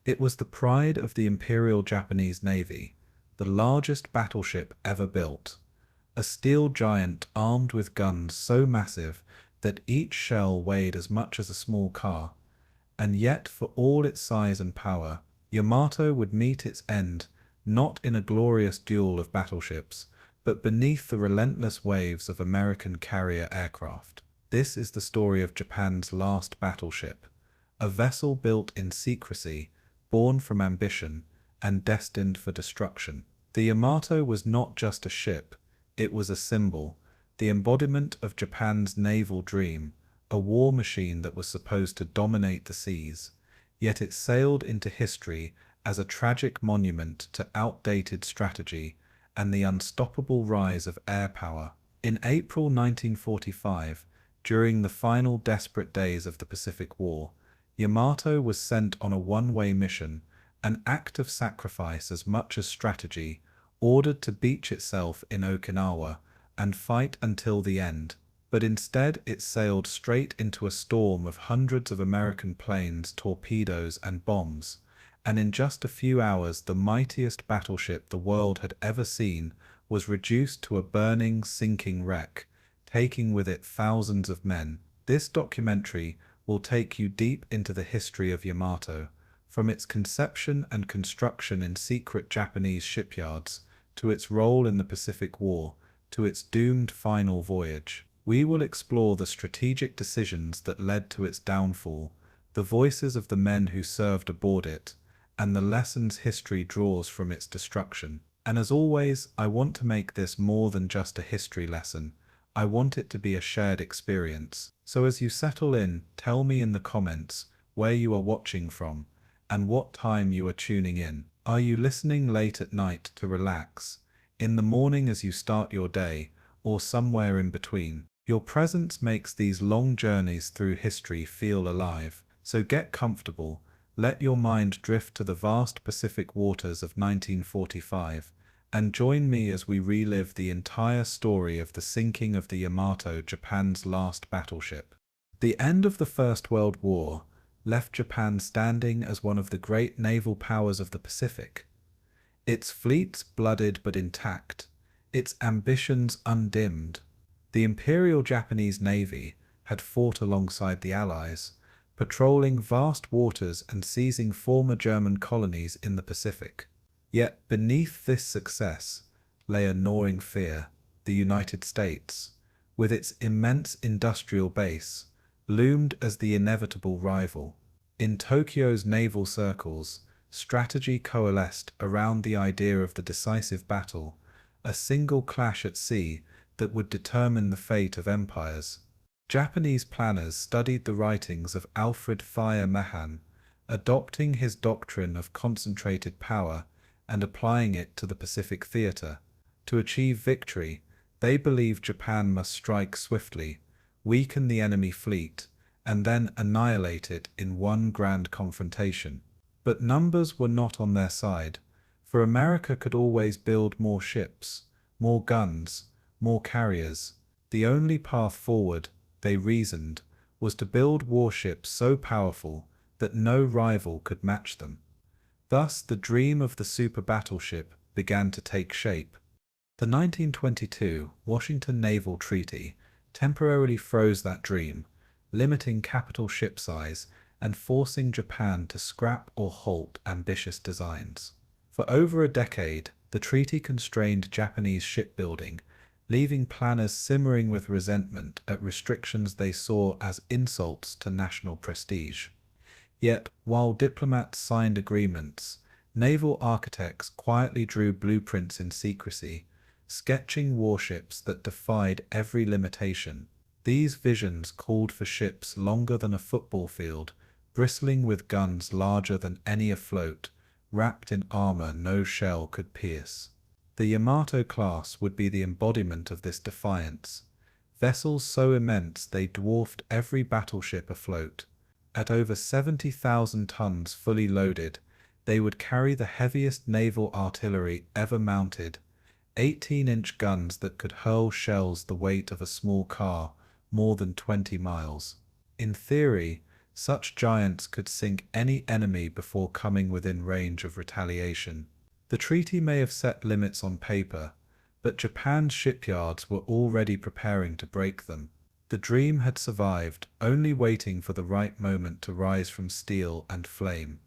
It was the pride of the Imperial Japanese Navy, the largest battleship ever built. A steel giant armed with guns so massive that each shell weighed as much as a small car. And yet, for all its size and power, Yamato would meet its end not in a glorious duel of battleships, but beneath the relentless waves of American carrier aircraft. This is the story of Japan's last battleship, a vessel built in secrecy, born from ambition, and destined for destruction. The Yamato was not just a ship, it was a symbol, the embodiment of Japan's naval dream, a war machine that was supposed to dominate the seas, yet it sailed into history as a tragic monument to outdated strategy and the unstoppable rise of air power. In April 1945, during the final desperate days of the Pacific War, Yamato was sent on a one-way mission, an act of sacrifice as much as strategy, ordered to beach itself in Okinawa and fight until the end. But instead it sailed straight into a storm of hundreds of American planes, torpedoes, and bombs, and in just a few hours the mightiest battleship the world had ever seen was reduced to a burning, sinking wreck, taking with it thousands of men. This documentary will take you deep into the history of Yamato, from its conception and construction in secret Japanese shipyards, to its role in the Pacific War, to its doomed final voyage. We will explore the strategic decisions that led to its downfall, the voices of the men who served aboard it, and the lessons history draws from its destruction. And as always, I want to make this more than just a history lesson. I want it to be a shared experience. So as you settle in, tell me in the comments where you are watching from and what time you are tuning in. Are you listening late at night to relax, in the morning as you start your day, or somewhere in between? Your presence makes these long journeys through history feel alive. So get comfortable, let your mind drift to the vast Pacific waters of 1945, and join me as we relive the entire story of the sinking of the Yamato, Japan's last battleship. The end of the First World War left Japan standing as one of the great naval powers of the Pacific. Its fleets blooded but intact, its ambitions undimmed. The Imperial Japanese Navy had fought alongside the Allies, patrolling vast waters and seizing former German colonies in the Pacific. Yet beneath this success lay a gnawing fear. The United States, with its immense industrial base, loomed as the inevitable rival. In Tokyo's naval circles, strategy coalesced around the idea of the decisive battle, a single clash at sea that would determine the fate of empires. Japanese planners studied the writings of Alfred Thayer Mahan, adopting his doctrine of concentrated power and applying it to the Pacific theater. To achieve victory, they believed Japan must strike swiftly, weaken the enemy fleet, and then annihilate it in one grand confrontation. But numbers were not on their side, for America could always build more ships, more guns, more carriers. The only path forward, they reasoned, was to build warships so powerful that no rival could match them. Thus, the dream of the super battleship began to take shape. The 1922 Washington Naval Treaty temporarily froze that dream, limiting capital ship size and forcing Japan to scrap or halt ambitious designs. For over a decade, the treaty constrained Japanese shipbuilding, leaving planners simmering with resentment at restrictions they saw as insults to national prestige. Yet, while diplomats signed agreements, naval architects quietly drew blueprints in secrecy, sketching warships that defied every limitation. These visions called for ships longer than a football field, bristling with guns larger than any afloat, wrapped in armor no shell could pierce. The Yamato class would be the embodiment of this defiance. Vessels so immense they dwarfed every battleship afloat. At over 70,000 tons fully loaded, they would carry the heaviest naval artillery ever mounted, 18-inch guns that could hurl shells the weight of a small car more than 20 miles. In theory, Such giants could sink any enemy before coming within range of retaliation. The treaty may have set limits on paper, but Japan's shipyards were already preparing to break them. The dream had survived, only waiting for the right moment to rise from steel and flame.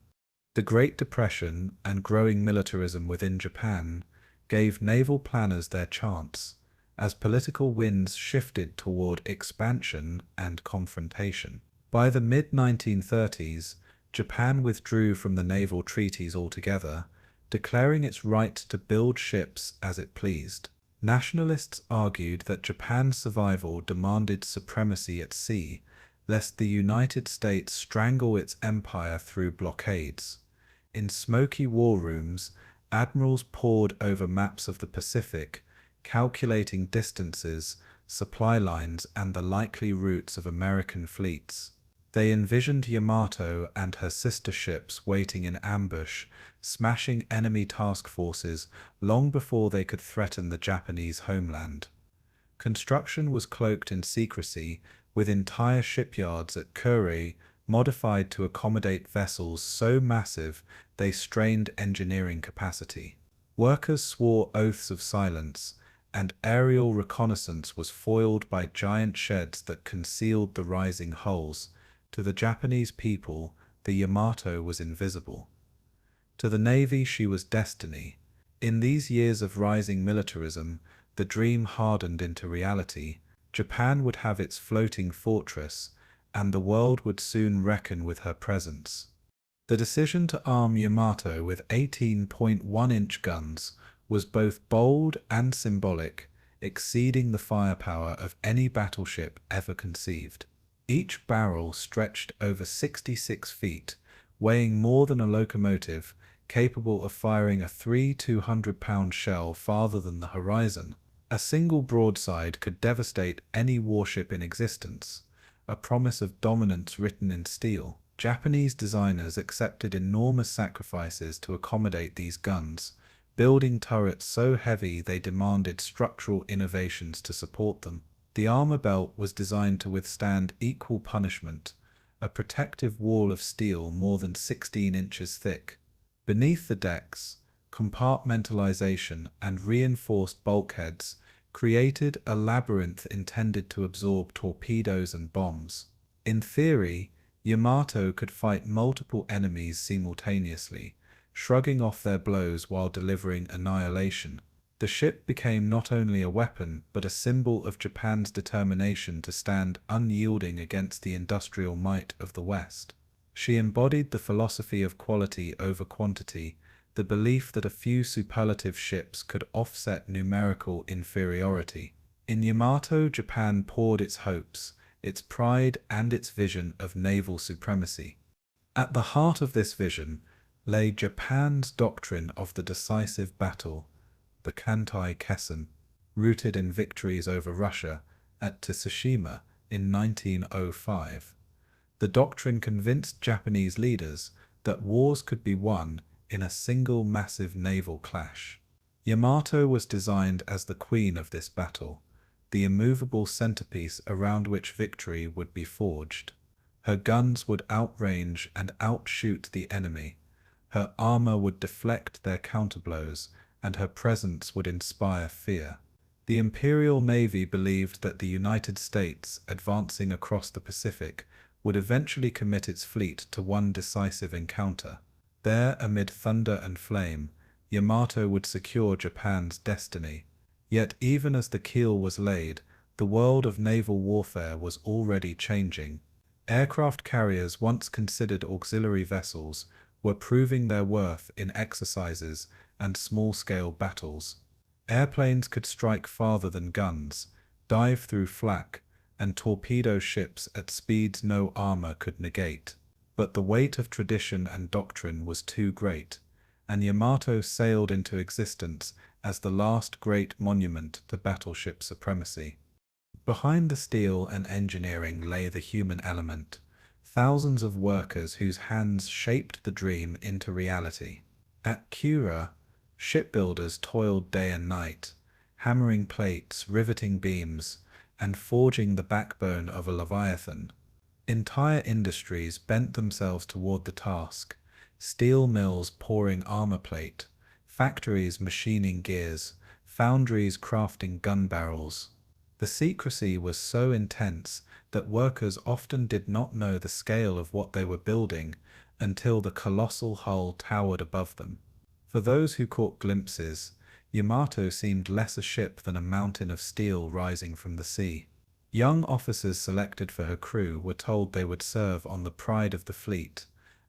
The Great Depression and growing militarism within Japan gave naval planners their chance, as political winds shifted toward expansion and confrontation. By the mid-1930s, Japan withdrew from the naval treaties altogether, declaring its right to build ships as it pleased. Nationalists argued that Japan's survival demanded supremacy at sea, lest the United States strangle its empire through blockades. In smoky war rooms, admirals pored over maps of the Pacific, calculating distances, supply lines, and the likely routes of American fleets. They envisioned Yamato and her sister ships waiting in ambush, smashing enemy task forces long before they could threaten the Japanese homeland. Construction was cloaked in secrecy, with entire shipyards at Kure modified to accommodate vessels so massive they strained engineering capacity. Workers swore oaths of silence, and aerial reconnaissance was foiled by giant sheds that concealed the rising hulls. To the Japanese people, the Yamato was invisible. To the Navy, she was destiny. In these years of rising militarism, the dream hardened into reality. Japan would have its floating fortress, and the world would soon reckon with her presence. The decision to arm Yamato with 18.1-inch guns was both bold and symbolic, exceeding the firepower of any battleship ever conceived. Each barrel stretched over 66 feet, weighing more than a locomotive, capable of firing a 200-pound shell farther than the horizon. A single broadside could devastate any warship in existence, a promise of dominance written in steel. Japanese designers accepted enormous sacrifices to accommodate these guns, building turrets so heavy they demanded structural innovations to support them. The armor belt was designed to withstand equal punishment, a protective wall of steel more than 16 inches thick. Beneath the decks, compartmentalization and reinforced bulkheads created a labyrinth intended to absorb torpedoes and bombs. In theory, Yamato could fight multiple enemies simultaneously, shrugging off their blows while delivering annihilation. The ship became not only a weapon, but a symbol of Japan's determination to stand unyielding against the industrial might of the West. She embodied the philosophy of quality over quantity, the belief that a few superlative ships could offset numerical inferiority. In Yamato, Japan poured its hopes, its pride, and its vision of naval supremacy. At the heart of this vision lay Japan's doctrine of the decisive battle, the Kantai Kessen, rooted in victories over Russia at Tsushima in 1905. The doctrine convinced Japanese leaders that wars could be won in a single massive naval clash. Yamato was designed as the queen of this battle, the immovable centerpiece around which victory would be forged. Her guns would outrange and outshoot the enemy. Her armor would deflect their counterblows, and her presence would inspire fear. The Imperial Navy believed that the United States, advancing across the Pacific, would eventually commit its fleet to one decisive encounter. There, amid thunder and flame, Yamato would secure Japan's destiny. Yet even as the keel was laid, the world of naval warfare was already changing. Aircraft carriers, once considered auxiliary vessels, were proving their worth in exercises and small-scale battles. Airplanes could strike farther than guns, dive through flak, and torpedo ships at speeds no armor could negate. But the weight of tradition and doctrine was too great, and Yamato sailed into existence as the last great monument to battleship supremacy. Behind the steel and engineering lay the human element, thousands of workers whose hands shaped the dream into reality. At Kure, shipbuilders toiled day and night, hammering plates, riveting beams, and forging the backbone of a leviathan. Entire industries bent themselves toward the task, steel mills pouring armor plate, factories machining gears, foundries crafting gun barrels. The secrecy was so intense that workers often did not know the scale of what they were building until the colossal hull towered above them. For those who caught glimpses, Yamato seemed less a ship than a mountain of steel rising from the sea. Young officers selected for her crew were told they would serve on the pride of the fleet,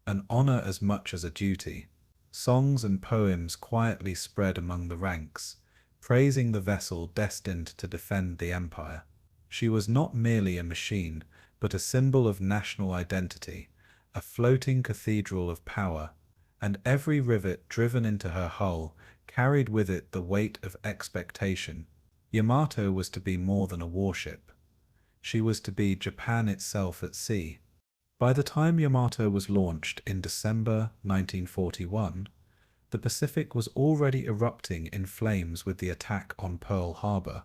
an honor as much as a duty. Songs and poems quietly spread among the ranks, praising the vessel destined to defend the empire. She was not merely a machine, but a symbol of national identity, a floating cathedral of power, and every rivet driven into her hull carried with it the weight of expectation. Yamato was to be more than a warship. She was to be Japan itself at sea. By the time Yamato was launched in December 1941, the Pacific was already erupting in flames with the attack on Pearl Harbor.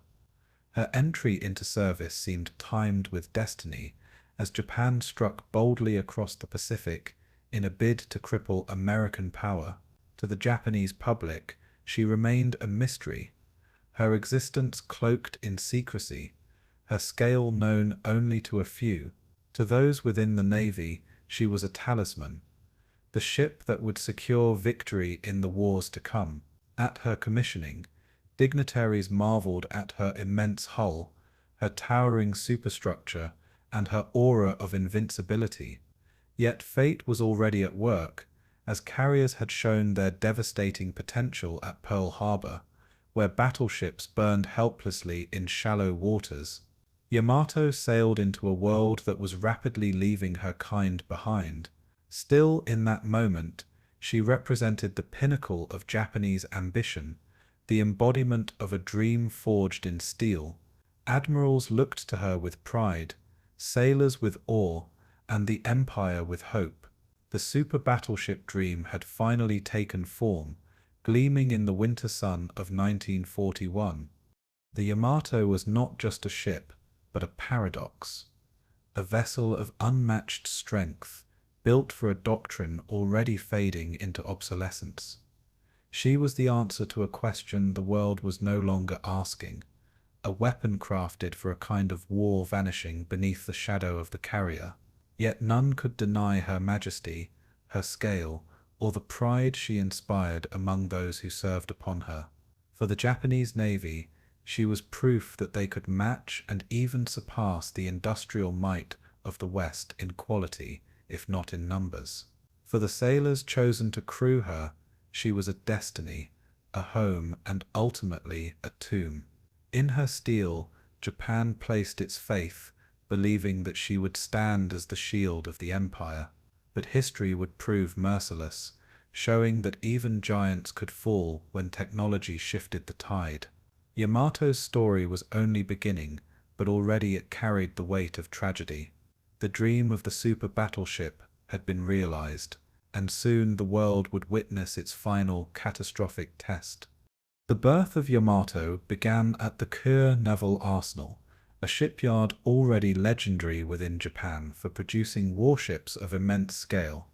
Her entry into service seemed timed with destiny, as Japan struck boldly across the Pacific in a bid to cripple American power. To the Japanese public, she remained a mystery, her existence cloaked in secrecy, her scale known only to a few. To those within the Navy, she was a talisman, the ship that would secure victory in the wars to come. At her commissioning, dignitaries marveled at her immense hull, her towering superstructure, and her aura of invincibility. Yet fate was already at work, as carriers had shown their devastating potential at Pearl Harbor, where battleships burned helplessly in shallow waters. Yamato sailed into a world that was rapidly leaving her kind behind. Still, in that moment, she represented the pinnacle of Japanese ambition, the embodiment of a dream forged in steel. Admirals looked to her with pride, sailors with awe, and the empire with hope. The super battleship dream had finally taken form, gleaming in the winter sun of 1941. The Yamato was not just a ship, but a paradox, a vessel of unmatched strength, built for a doctrine already fading into obsolescence. She was the answer to a question the world was no longer asking, a weapon crafted for a kind of war vanishing beneath the shadow of the carrier. Yet none could deny her majesty, her scale, or the pride she inspired among those who served upon her. For the Japanese Navy, she was proof that they could match and even surpass the industrial might of the West in quality, if not in numbers. For the sailors chosen to crew her, she was a destiny, a home, and ultimately a tomb. In her steel, Japan placed its faith, believing that she would stand as the shield of the empire. But history would prove merciless, showing that even giants could fall when technology shifted the tide. Yamato's story was only beginning, but already it carried the weight of tragedy. The dream of the super battleship had been realized, and soon the world would witness its final catastrophic test. The birth of Yamato began at the Kure Naval Arsenal, a shipyard already legendary within Japan for producing warships of immense scale.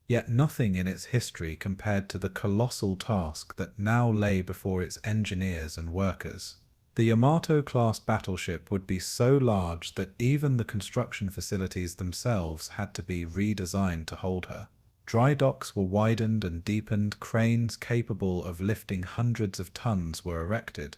Yet nothing in its history compared to the colossal task that now lay before its engineers and workers. The Yamato-class battleship would be so large that even the construction facilities themselves had to be redesigned to hold her. Dry docks were widened and deepened, cranes capable of lifting hundreds of tons were erected,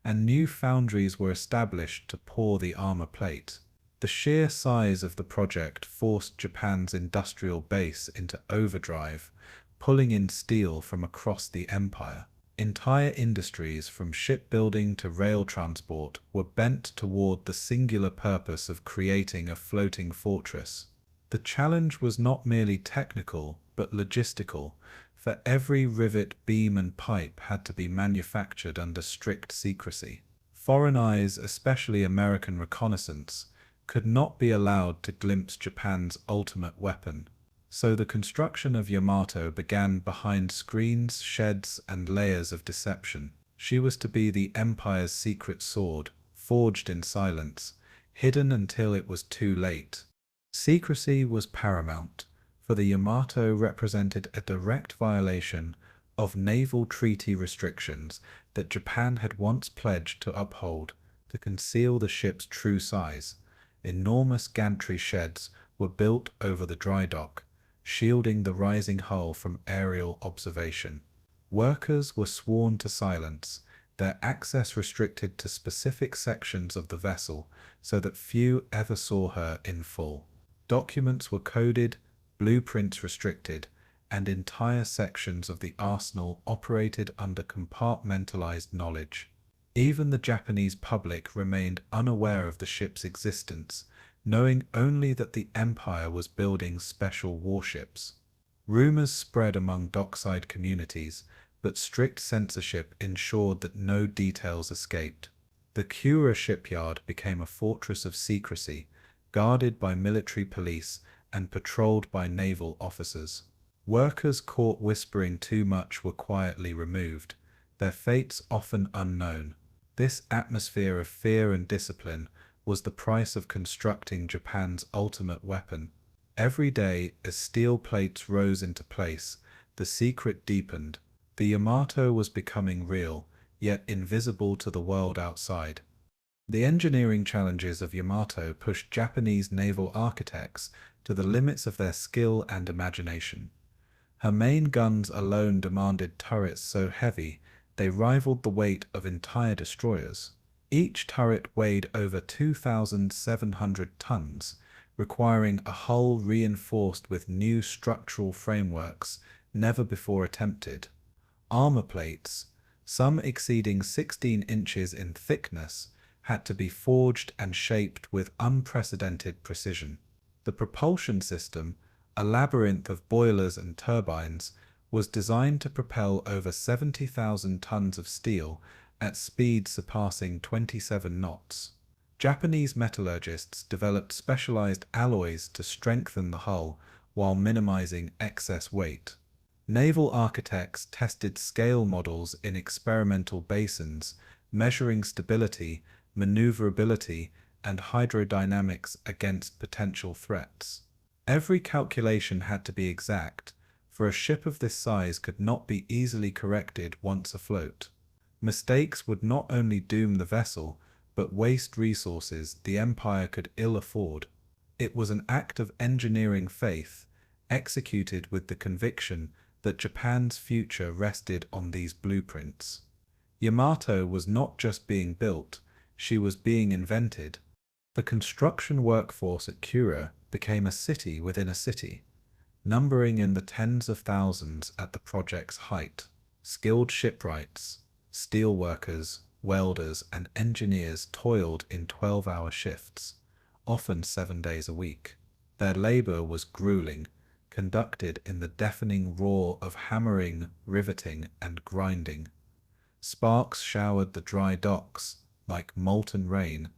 and new foundries were established to pour the armor plate. The sheer size of the project forced Japan's industrial base into overdrive, pulling in steel from across the empire. Entire industries, from shipbuilding to rail transport, were bent toward the singular purpose of creating a floating fortress. The challenge was not merely technical, but logistical, for every rivet, beam, and pipe had to be manufactured under strict secrecy. Foreign eyes, especially American reconnaissance, could not be allowed to glimpse Japan's ultimate weapon. So the construction of Yamato began behind screens, sheds, and layers of deception. She was to be the empire's secret sword, forged in silence, hidden until it was too late. Secrecy was paramount, for the Yamato represented a direct violation of naval treaty restrictions that Japan had once pledged to uphold to conceal the ship's true size. Enormous gantry sheds were built over the dry dock, shielding the rising hull from aerial observation. Workers were sworn to silence, their access restricted to specific sections of the vessel so that few ever saw her in full. Documents were coded, blueprints restricted, and entire sections of the arsenal operated under compartmentalized knowledge. Even the Japanese public remained unaware of the ship's existence, knowing only that the Empire was building special warships. Rumors spread among dockside communities, but strict censorship ensured that no details escaped. The Kura shipyard became a fortress of secrecy, guarded by military police and patrolled by naval officers. Workers caught whispering too much were quietly removed, their fates often unknown. This atmosphere of fear and discipline was the price of constructing Japan's ultimate weapon. Every day, as steel plates rose into place, the secret deepened. The Yamato was becoming real, yet invisible to the world outside. The engineering challenges of Yamato pushed Japanese naval architects to the limits of their skill and imagination. Her main guns alone demanded turrets so heavy they rivaled the weight of entire destroyers. Each turret weighed over 2,700 tons, requiring a hull reinforced with new structural frameworks never before attempted. Armor plates, some exceeding 16 inches in thickness, had to be forged and shaped with unprecedented precision. The propulsion system, a labyrinth of boilers and turbines, was designed to propel over 70,000 tons of steel at speeds surpassing 27 knots. Japanese metallurgists developed specialized alloys to strengthen the hull while minimizing excess weight. Naval architects tested scale models in experimental basins, measuring stability, maneuverability, and hydrodynamics against potential threats. Every calculation had to be exact, for a ship of this size could not be easily corrected once afloat. Mistakes would not only doom the vessel, but waste resources the Empire could ill afford. It was an act of engineering faith, executed with the conviction that Japan's future rested on these blueprints. Yamato was not just being built, she was being invented. The construction workforce at Kura became a city within a city, numbering in the tens of thousands at the project's height. Skilled shipwrights, steelworkers, welders, and engineers toiled in 12-hour shifts, often 7 days a week. Their labor was grueling, conducted in the deafening roar of hammering, riveting, and grinding. Sparks showered the dry docks like molten rain,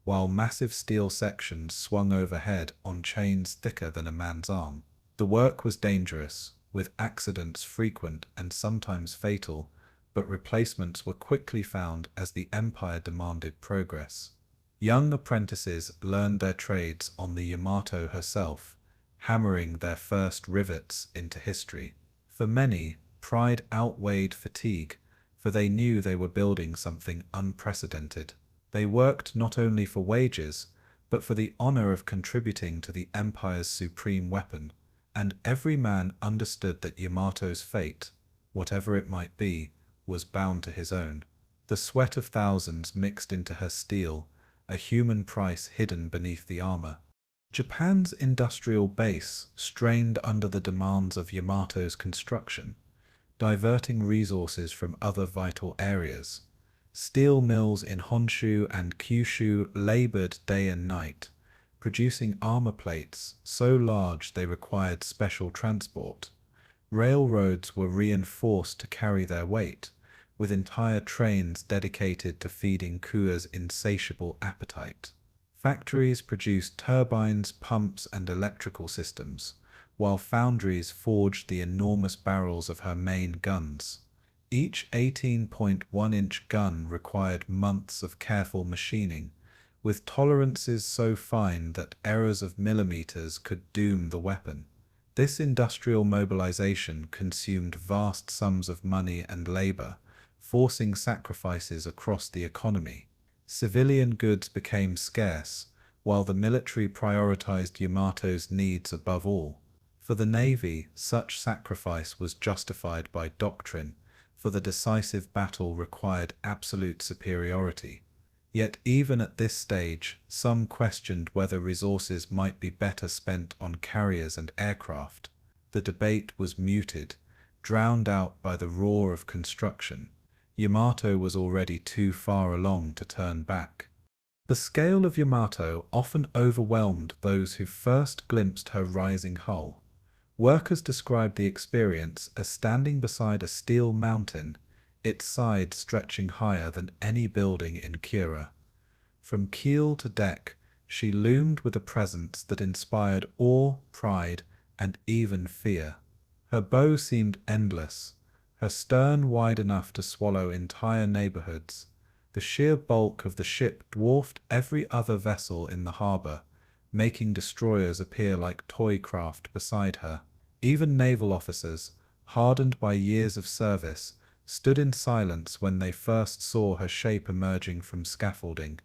while massive steel sections swung overhead on chains thicker than a man's arm. The work was dangerous, with accidents frequent and sometimes fatal, but replacements were quickly found as the Empire demanded progress. Young apprentices learned their trades on the Yamato herself, hammering their first rivets into history. For many, pride outweighed fatigue, for they knew they were building something unprecedented. They worked not only for wages, but for the honor of contributing to the Empire's supreme weapon, and every man understood that Yamato's fate, whatever it might be, was bound to his own. The sweat of thousands mixed into her steel, a human price hidden beneath the armor. Japan's industrial base strained under the demands of Yamato's construction, diverting resources from other vital areas. Steel mills in Honshu and Kyushu labored day and night, producing armor plates so large they required special transport. Railroads were reinforced to carry their weight, with entire trains dedicated to feeding Kua's insatiable appetite. Factories produced turbines, pumps, and electrical systems, while foundries forged the enormous barrels of her main guns. Each 18.1-inch gun required months of careful machining, with tolerances so fine that errors of millimeters could doom the weapon. This industrial mobilization consumed vast sums of money and labor, forcing sacrifices across the economy. Civilian goods became scarce, while the military prioritized Yamato's needs above all. For the Navy, such sacrifice was justified by doctrine, for the decisive battle required absolute superiority. Yet even at this stage, some questioned whether resources might be better spent on carriers and aircraft. The debate was muted, drowned out by the roar of construction. Yamato was already too far along to turn back. The scale of Yamato often overwhelmed those who first glimpsed her rising hull. Workers described the experience as standing beside a steel mountain, its sides stretching higher than any building in Kura. From keel to deck, she loomed with a presence that inspired awe, pride, and even fear. Her bow seemed endless, her stern wide enough to swallow entire neighborhoods. The sheer bulk of the ship dwarfed every other vessel in the harbor, making destroyers appear like toy craft beside her. Even naval officers, hardened by years of service, stood in silence when they first saw her shape emerging from scaffolding.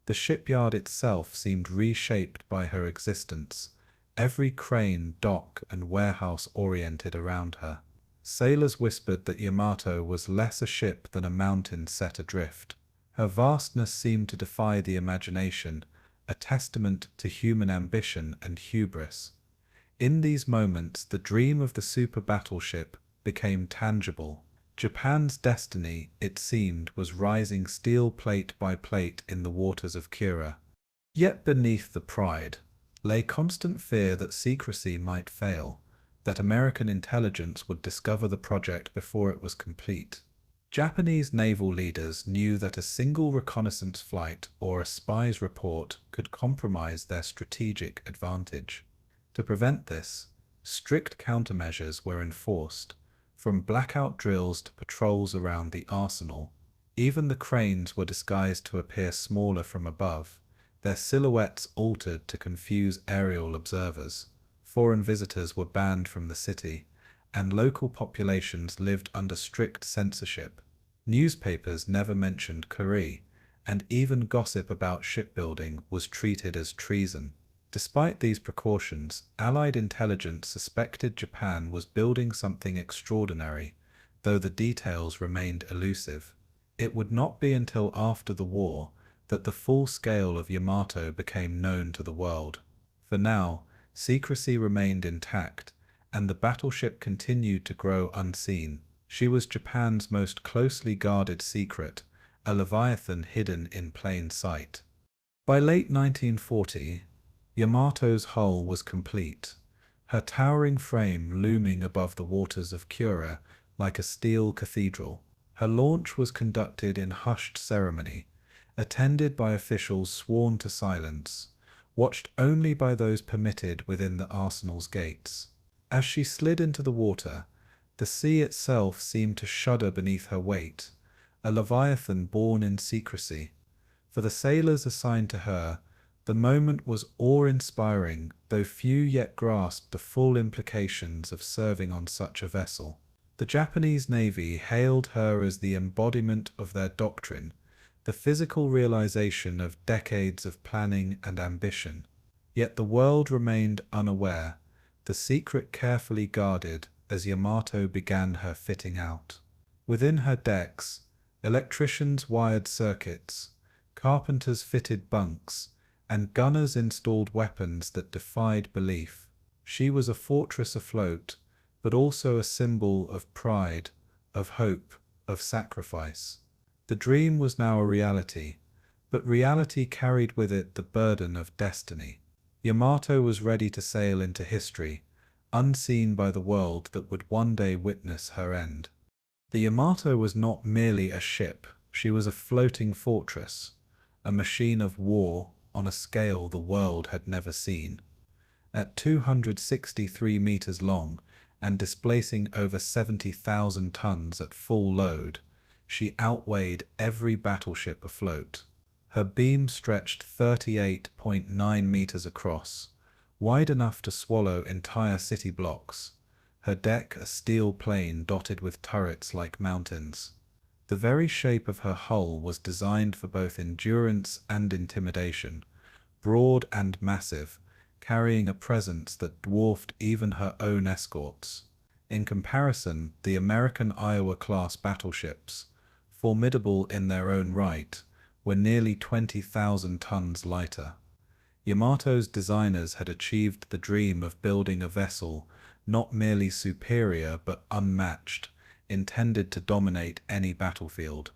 The shipyard itself seemed reshaped by her existence, every crane, dock, and warehouse oriented around her. Sailors whispered that Yamato was less a ship than a mountain set adrift. Her vastness seemed to defy the imagination, a testament to human ambition and hubris. In these moments, the dream of the super battleship became tangible. Japan's destiny, it seemed, was rising steel plate by plate in the waters of Kura. Yet beneath the pride lay constant fear that secrecy might fail, that American intelligence would discover the project before it was complete. Japanese naval leaders knew that a single reconnaissance flight or a spy's report could compromise their strategic advantage. To prevent this, strict countermeasures were enforced, from blackout drills to patrols around the arsenal. Even the cranes were disguised to appear smaller from above, their silhouettes altered to confuse aerial observers. Foreign visitors were banned from the city, and local populations lived under strict censorship. Newspapers never mentioned Kura, and even gossip about shipbuilding was treated as treason. Despite these precautions, Allied intelligence suspected Japan was building something extraordinary, though the details remained elusive. It would not be until after the war that the full scale of Yamato became known to the world. For now, secrecy remained intact, and the battleship continued to grow unseen. She was Japan's most closely guarded secret, a leviathan hidden in plain sight. By late 1940, Yamato's hull was complete, her towering frame looming above the waters of Kura like a steel cathedral. Her launch was conducted in hushed ceremony, attended by officials sworn to silence, watched only by those permitted within the arsenal's gates. As she slid into the water, the sea itself seemed to shudder beneath her weight, a leviathan born in secrecy. For the sailors assigned to her, the moment was awe-inspiring, though few yet grasped the full implications of serving on such a vessel. The Japanese Navy hailed her as the embodiment of their doctrine, the physical realization of decades of planning and ambition. Yet the world remained unaware, the secret carefully guarded as Yamato began her fitting out. Within her decks, electricians wired circuits, carpenters fitted bunks, and gunners installed weapons that defied belief. She was a fortress afloat, but also a symbol of pride, of hope, of sacrifice. The dream was now a reality, but reality carried with it the burden of destiny. Yamato was ready to sail into history, unseen by the world that would one day witness her end. The Yamato was not merely a ship, she was a floating fortress, a machine of war on a scale the world had never seen. At 263 meters long and displacing over 70,000 tons at full load, she outweighed every battleship afloat. Her beam stretched 38.9 meters across, wide enough to swallow entire city blocks. Her deck a steel plain dotted with turrets like mountains. The very shape of her hull was designed for both endurance and intimidation, broad and massive, carrying a presence that dwarfed even her own escorts. In comparison, the American Iowa-class battleships, formidable in their own right, were nearly 20,000 tons lighter. Yamato's designers had achieved the dream of building a vessel not merely superior but unmatched, intended to dominate any battlefield.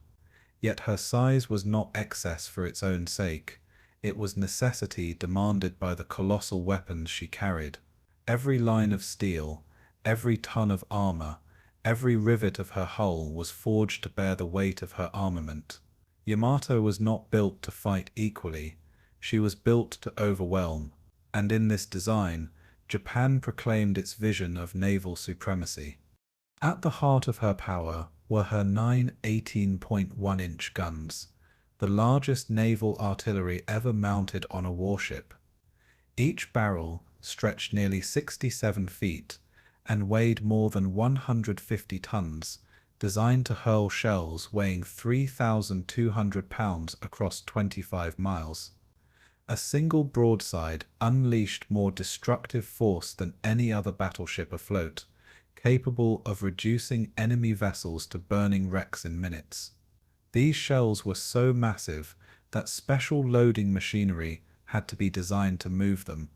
Yet her size was not excess for its own sake. It was necessity demanded by the colossal weapons she carried. Every line of steel, every ton of armor, every rivet of her hull was forged to bear the weight of her armament. Yamato was not built to fight equally, she was built to overwhelm, and in this design, Japan proclaimed its vision of naval supremacy. At the heart of her power were her 9 18.1-inch guns, the largest naval artillery ever mounted on a warship. Each barrel stretched nearly 67 feet and weighed more than 150 tons, designed to hurl shells weighing 3,200 pounds across 25 miles. A single broadside unleashed more destructive force than any other battleship afloat, capable of reducing enemy vessels to burning wrecks in minutes. These shells were so massive that special loading machinery had to be designed to move them,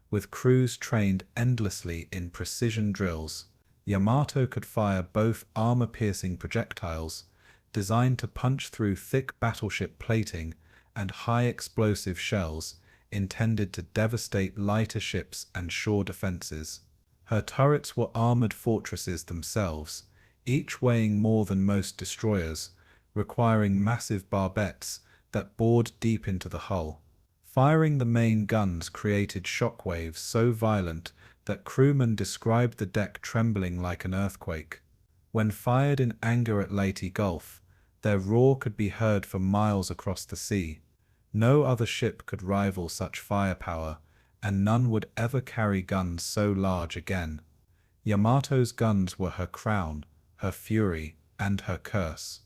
with crews trained endlessly in precision drills. Yamato could fire both armor-piercing projectiles, designed to punch through thick battleship plating, and high-explosive shells, intended to devastate lighter ships and shore defenses. Her turrets were armored fortresses themselves, each weighing more than most destroyers, requiring massive barbettes that bored deep into the hull. Firing the main guns created shockwaves so violent that crewmen described the deck trembling like an earthquake. When fired in anger at Leyte Gulf, their roar could be heard for miles across the sea. No other ship could rival such firepower, and none would ever carry guns so large again. Yamato's guns were her crown, her fury, and her curse.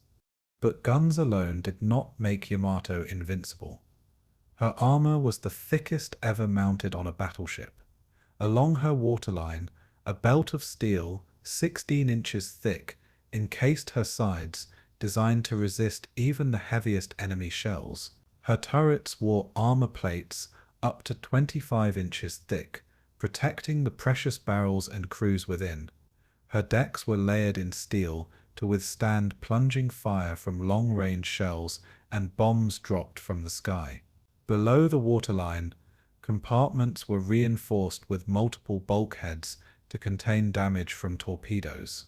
But guns alone did not make Yamato invincible. Her armor was the thickest ever mounted on a battleship. Along her waterline, a belt of steel, 16 inches thick, encased her sides, designed to resist even the heaviest enemy shells. Her turrets wore armor plates up to 25 inches thick, protecting the precious barrels and crews within. Her decks were layered in steel to withstand plunging fire from long-range shells and bombs dropped from the sky. Below the waterline, compartments were reinforced with multiple bulkheads to contain damage from torpedoes.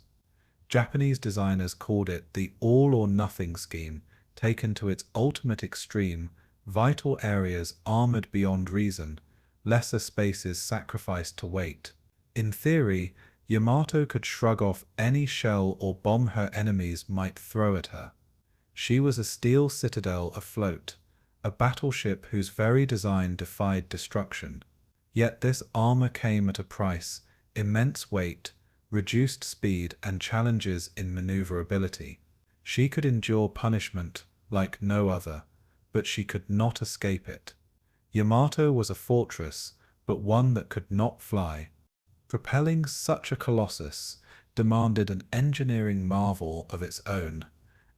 Japanese designers called it the all-or-nothing scheme, taken to its ultimate extreme, vital areas armored beyond reason, lesser spaces sacrificed to weight. In theory, Yamato could shrug off any shell or bomb her enemies might throw at her. She was a steel citadel afloat, a battleship whose very design defied destruction. Yet this armor came at a price: immense weight, reduced speed, and challenges in maneuverability. She could endure punishment like no other, but she could not escape it. Yamato was a fortress, but one that could not fly. Propelling such a colossus demanded an engineering marvel of its own,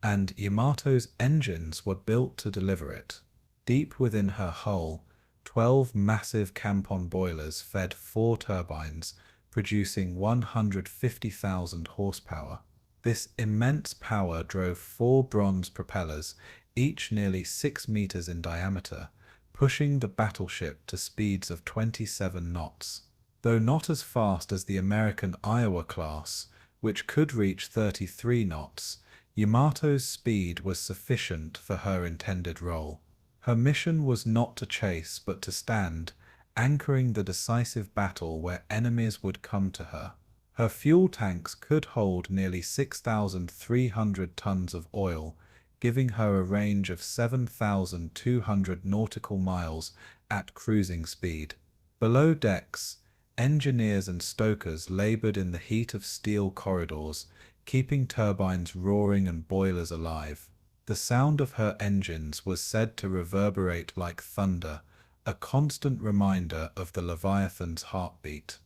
and Yamato's engines were built to deliver it. Deep within her hull, 12 massive Kampon boilers fed 4 turbines, producing 150,000 horsepower. This immense power drove 4 bronze propellers, each nearly 6 meters in diameter, pushing the battleship to speeds of 27 knots. Though not as fast as the American Iowa class, which could reach 33 knots, Yamato's speed was sufficient for her intended role. Her mission was not to chase but to stand, anchoring the decisive battle where enemies would come to her. Her fuel tanks could hold nearly 6,300 tons of oil, giving her a range of 7,200 nautical miles at cruising speed. Below decks, engineers and stokers labored in the heat of steel corridors, keeping turbines roaring and boilers alive. The sound of her engines was said to reverberate like thunder, a constant reminder of the Leviathan's heartbeat.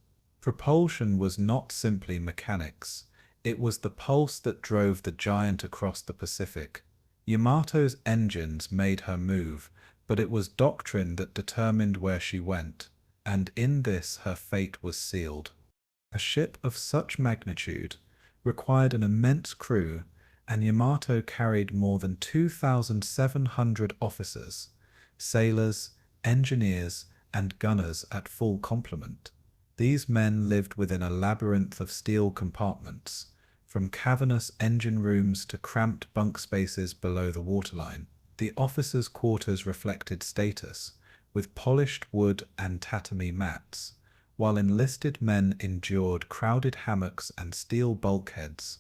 Propulsion was not simply mechanics, it was the pulse that drove the giant across the Pacific. Yamato's engines made her move, but it was doctrine that determined where she went, and in this her fate was sealed. A ship of such magnitude required an immense crew, and Yamato carried more than 2,700 officers, sailors, engineers, and gunners at full complement. These men lived within a labyrinth of steel compartments, from cavernous engine rooms to cramped bunk spaces below the waterline. The officers' quarters reflected status, with polished wood and tatami mats, while enlisted men endured crowded hammocks and steel bulkheads.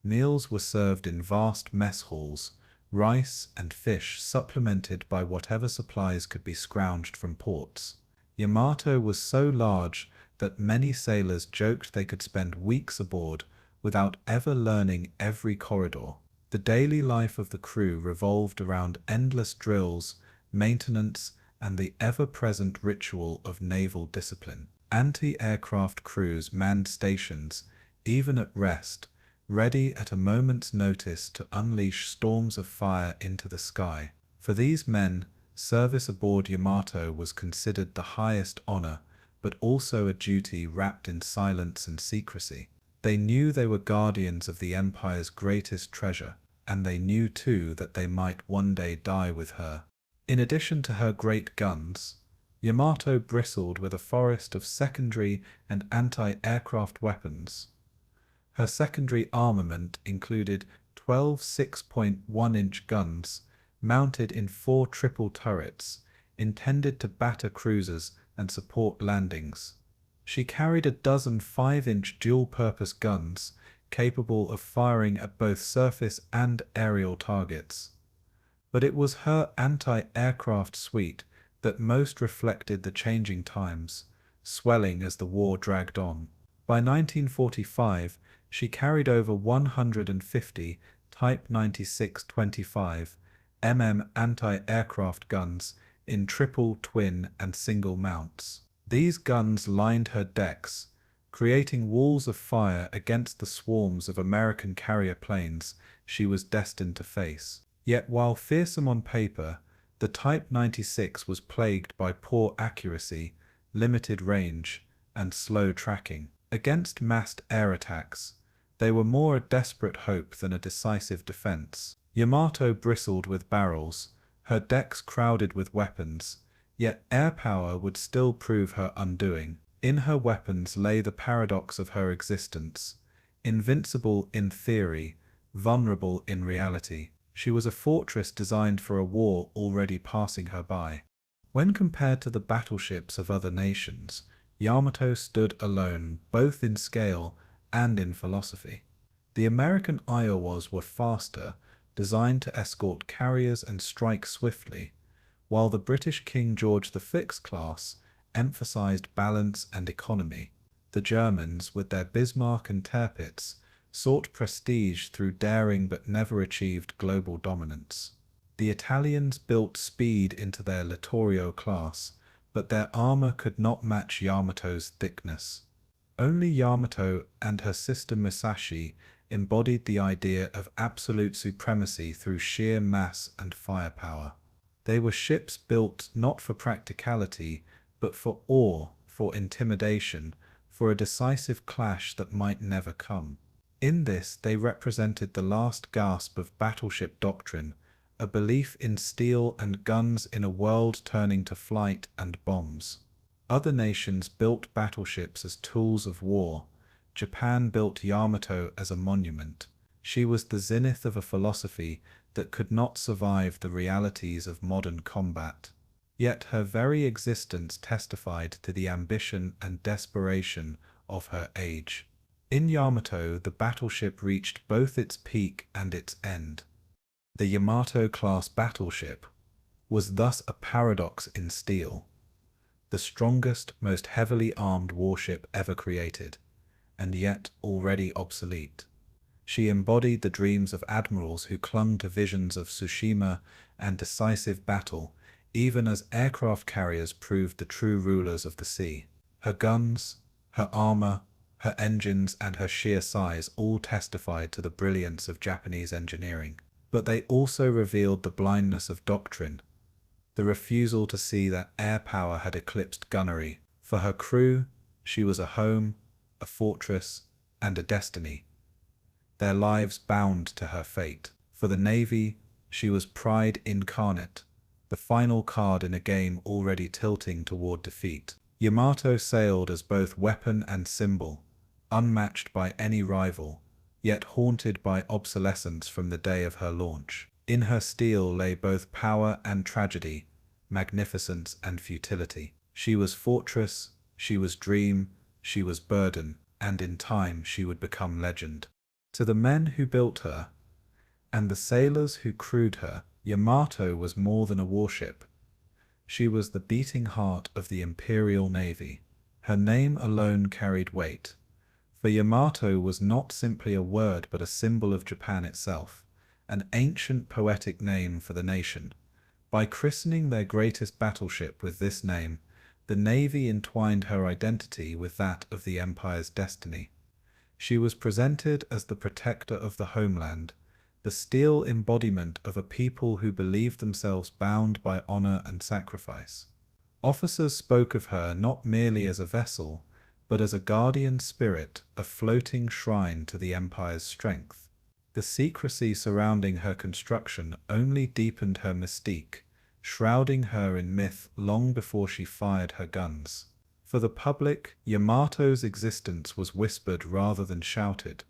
Meals were served in vast mess halls, rice and fish supplemented by whatever supplies could be scrounged from ports. Yamato was so large that many sailors joked they could spend weeks aboard without ever learning every corridor. The daily life of the crew revolved around endless drills, maintenance, and the ever-present ritual of naval discipline. Anti-aircraft crews manned stations, even at rest, ready at a moment's notice to unleash storms of fire into the sky. For these men, service aboard Yamato was considered the highest honor, but also a duty wrapped in silence and secrecy. They knew they were guardians of the Empire's greatest treasure, and they knew too that they might one day die with her. In addition to her great guns, Yamato bristled with a forest of secondary and anti-aircraft weapons. Her secondary armament included 12 6.1-inch guns mounted in 4 triple turrets, intended to batter cruisers and support landings. She carried a dozen 5-inch dual-purpose guns, capable of firing at both surface and aerial targets. But it was her anti-aircraft suite that most reflected the changing times, swelling as the war dragged on. By 1945, she carried over 150 Type 96-25 mm anti-aircraft guns in triple, twin, and single mounts. These guns lined her decks, creating walls of fire against the swarms of American carrier planes she was destined to face. Yet while fearsome on paper, the Type 96 was plagued by poor accuracy, limited range, and slow tracking. Against massed air attacks, they were more a desperate hope than a decisive defense. Yamato bristled with barrels, her decks crowded with weapons, yet air power would still prove her undoing. In her weapons lay the paradox of her existence, invincible in theory, vulnerable in reality. She was a fortress designed for a war already passing her by. When compared to the battleships of other nations, Yamato stood alone both in scale and in philosophy. The American Iowas were faster, designed to escort carriers and strike swiftly, while the British King George V class emphasized balance and economy. The Germans, with their Bismarck and Tirpitz, sought prestige through daring but never achieved global dominance. The Italians built speed into their Littorio class, but their armor could not match Yamato's thickness. Only Yamato and her sister Musashi embodied the idea of absolute supremacy through sheer mass and firepower. They were ships built not for practicality, but for awe, for intimidation, for a decisive clash that might never come. In this, they represented the last gasp of battleship doctrine, a belief in steel and guns in a world turning to flight and bombs. Other nations built battleships as tools of war. Japan built Yamato as a monument. She was the zenith of a philosophy that could not survive the realities of modern combat. Yet her very existence testified to the ambition and desperation of her age. In Yamato, the battleship reached both its peak and its end. The Yamato-class battleship was thus a paradox in steel, the strongest, most heavily armed warship ever created, and yet already obsolete. She embodied the dreams of admirals who clung to visions of Tsushima and decisive battle, even as aircraft carriers proved the true rulers of the sea. Her guns, her armor, her engines, and her sheer size all testified to the brilliance of Japanese engineering. But they also revealed the blindness of doctrine, the refusal to see that air power had eclipsed gunnery. For her crew, she was a home, a fortress, and a destiny, their lives bound to her fate. For the Navy, she was pride incarnate, the final card in a game already tilting toward defeat. Yamato sailed as both weapon and symbol, unmatched by any rival, yet haunted by obsolescence from the day of her launch. In her steel lay both power and tragedy, magnificence and futility. She was fortress, she was dream, she was burden, and in time she would become legend. To the men who built her, and the sailors who crewed her, Yamato was more than a warship. She was the beating heart of the Imperial Navy. Her name alone carried weight, for Yamato was not simply a word but a symbol of Japan itself, an ancient poetic name for the nation. By christening their greatest battleship with this name, the Navy entwined her identity with that of the Empire's destiny. She was presented as the protector of the homeland, the steel embodiment of a people who believed themselves bound by honor and sacrifice. Officers spoke of her not merely as a vessel, but as a guardian spirit, a floating shrine to the Empire's strength. The secrecy surrounding her construction only deepened her mystique, shrouding her in myth long before she fired her guns. For the public, Yamato's existence was whispered rather than shouted,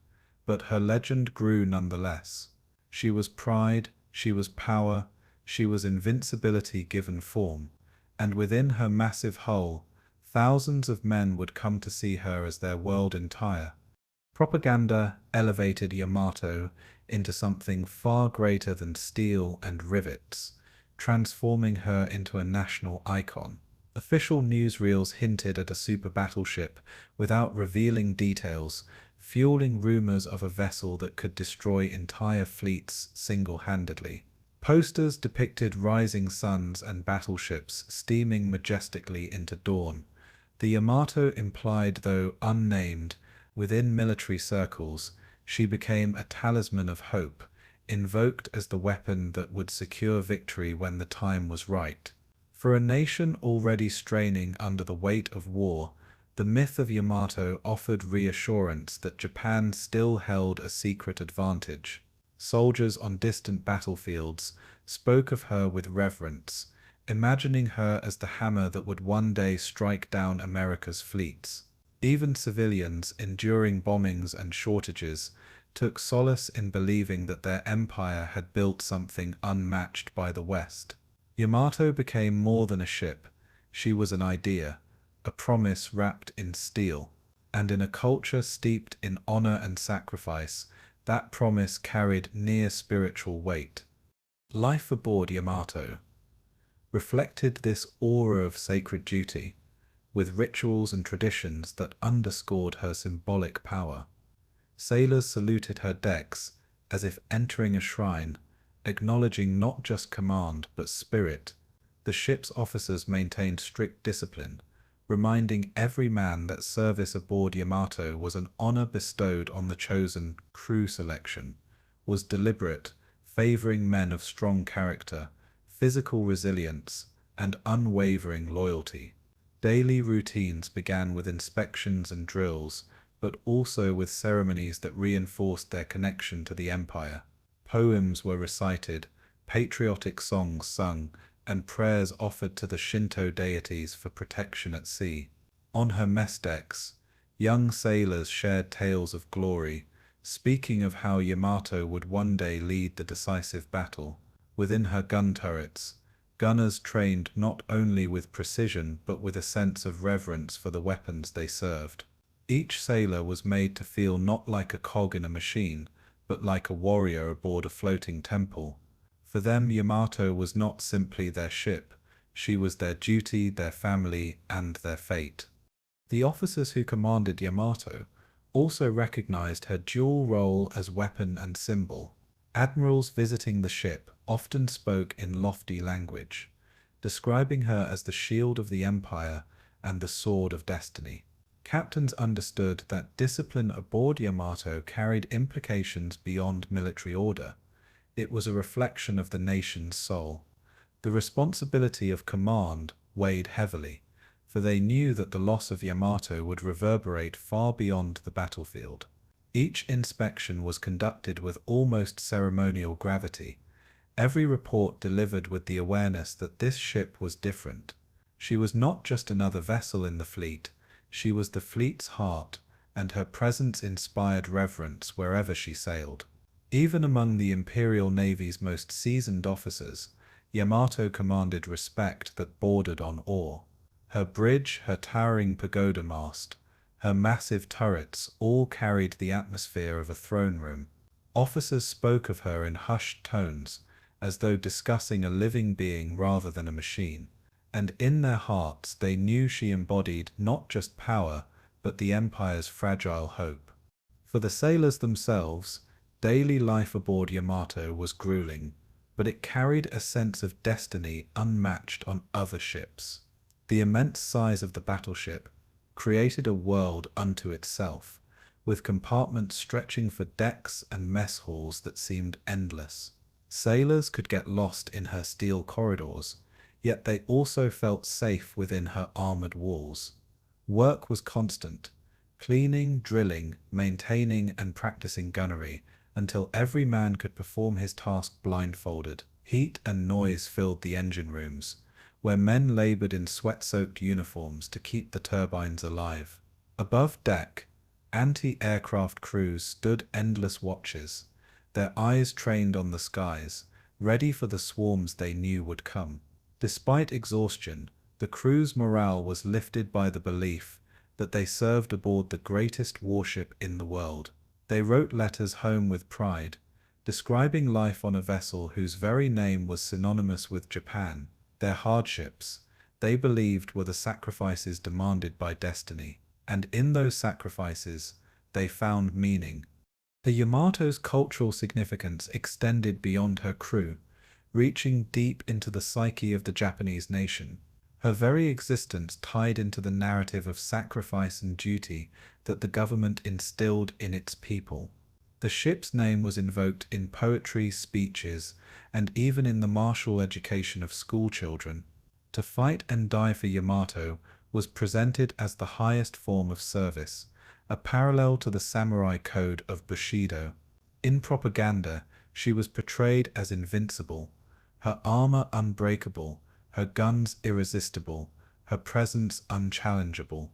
but her legend grew nonetheless. She was pride, she was power, she was invincibility given form, and within her massive hull, thousands of men would come to see her as their world entire. Propaganda elevated Yamato into something far greater than steel and rivets, transforming her into a national icon. Official newsreels hinted at a super battleship without revealing details, fueling rumors of a vessel that could destroy entire fleets single-handedly. Posters depicted rising suns and battleships steaming majestically into dawn. The Yamato implied, though unnamed, within military circles, she became a talisman of hope, invoked as the weapon that would secure victory when the time was right. For a nation already straining under the weight of war, the myth of Yamato offered reassurance that Japan still held a secret advantage. Soldiers on distant battlefields spoke of her with reverence, imagining her as the hammer that would one day strike down America's fleets. Even civilians, enduring bombings and shortages, took solace in believing that their empire had built something unmatched by the West. Yamato became more than a ship. She was an idea, a promise wrapped in steel. And in a culture steeped in honor and sacrifice, that promise carried near spiritual weight. Life aboard Yamato reflected this aura of sacred duty, with rituals and traditions that underscored her symbolic power. Sailors saluted her decks as if entering a shrine, acknowledging not just command but spirit. The ship's officers maintained strict discipline, reminding every man that service aboard Yamato was an honor bestowed on the chosen. Crew selection was deliberate, favoring men of strong character, physical resilience, and unwavering loyalty. Daily routines began with inspections and drills, but also with ceremonies that reinforced their connection to the empire. Poems were recited, patriotic songs sung, and prayers offered to the Shinto deities for protection at sea. On her mess decks, young sailors shared tales of glory, speaking of how Yamato would one day lead the decisive battle. Within her gun turrets, gunners trained not only with precision but with a sense of reverence for the weapons they served. Each sailor was made to feel not like a cog in a machine, but like a warrior aboard a floating temple. For them, Yamato was not simply their ship, she was their duty, their family, and their fate. The officers who commanded Yamato also recognized her dual role as weapon and symbol. Admirals visiting the ship often spoke in lofty language, describing her as the shield of the empire and the sword of destiny. Captains understood that discipline aboard Yamato carried implications beyond military order. It was a reflection of the nation's soul. The responsibility of command weighed heavily, for they knew that the loss of Yamato would reverberate far beyond the battlefield. Each inspection was conducted with almost ceremonial gravity, every report delivered with the awareness that this ship was different. She was not just another vessel in the fleet, she was the fleet's heart, and her presence inspired reverence wherever she sailed. Even among the Imperial Navy's most seasoned officers, Yamato commanded respect that bordered on awe. Her bridge, her towering pagoda mast, her massive turrets all carried the atmosphere of a throne room. Officers spoke of her in hushed tones, as though discussing a living being rather than a machine, and in their hearts they knew she embodied not just power, but the Empire's fragile hope. For the sailors themselves, daily life aboard Yamato was grueling, but it carried a sense of destiny unmatched on other ships. The immense size of the battleship created a world unto itself, with compartments stretching for decks and mess halls that seemed endless. Sailors could get lost in her steel corridors, yet they also felt safe within her armored walls. Work was constant, cleaning, drilling, maintaining, and practicing gunnery, until every man could perform his task blindfolded. Heat and noise filled the engine rooms, where men labored in sweat-soaked uniforms to keep the turbines alive. Above deck, anti-aircraft crews stood endless watches, their eyes trained on the skies, ready for the swarms they knew would come. Despite exhaustion, the crew's morale was lifted by the belief that they served aboard the greatest warship in the world. They wrote letters home with pride, describing life on a vessel whose very name was synonymous with Japan. Their hardships, they believed, were the sacrifices demanded by destiny, and in those sacrifices, they found meaning. The Yamato's cultural significance extended beyond her crew, reaching deep into the psyche of the Japanese nation. Her very existence tied into the narrative of sacrifice and duty that the government instilled in its people. The ship's name was invoked in poetry, speeches, and even in the martial education of schoolchildren. To fight and die for Yamato was presented as the highest form of service, a parallel to the samurai code of Bushido. In propaganda, she was portrayed as invincible, her armor unbreakable, her guns irresistible, her presence unchallengeable.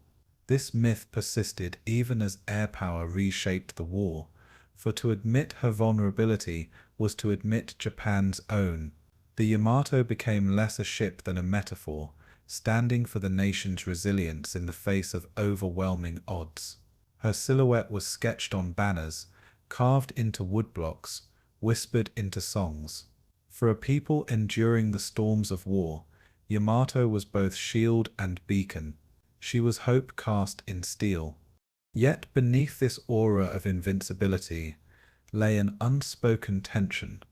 This myth persisted even as air power reshaped the war, for to admit her vulnerability was to admit Japan's own. The Yamato became less a ship than a metaphor, standing for the nation's resilience in the face of overwhelming odds. Her silhouette was sketched on banners, carved into woodblocks, whispered into songs. For a people enduring the storms of war, Yamato was both shield and beacon. She was hope cast in steel. Yet beneath this aura of invincibility lay an unspoken tension,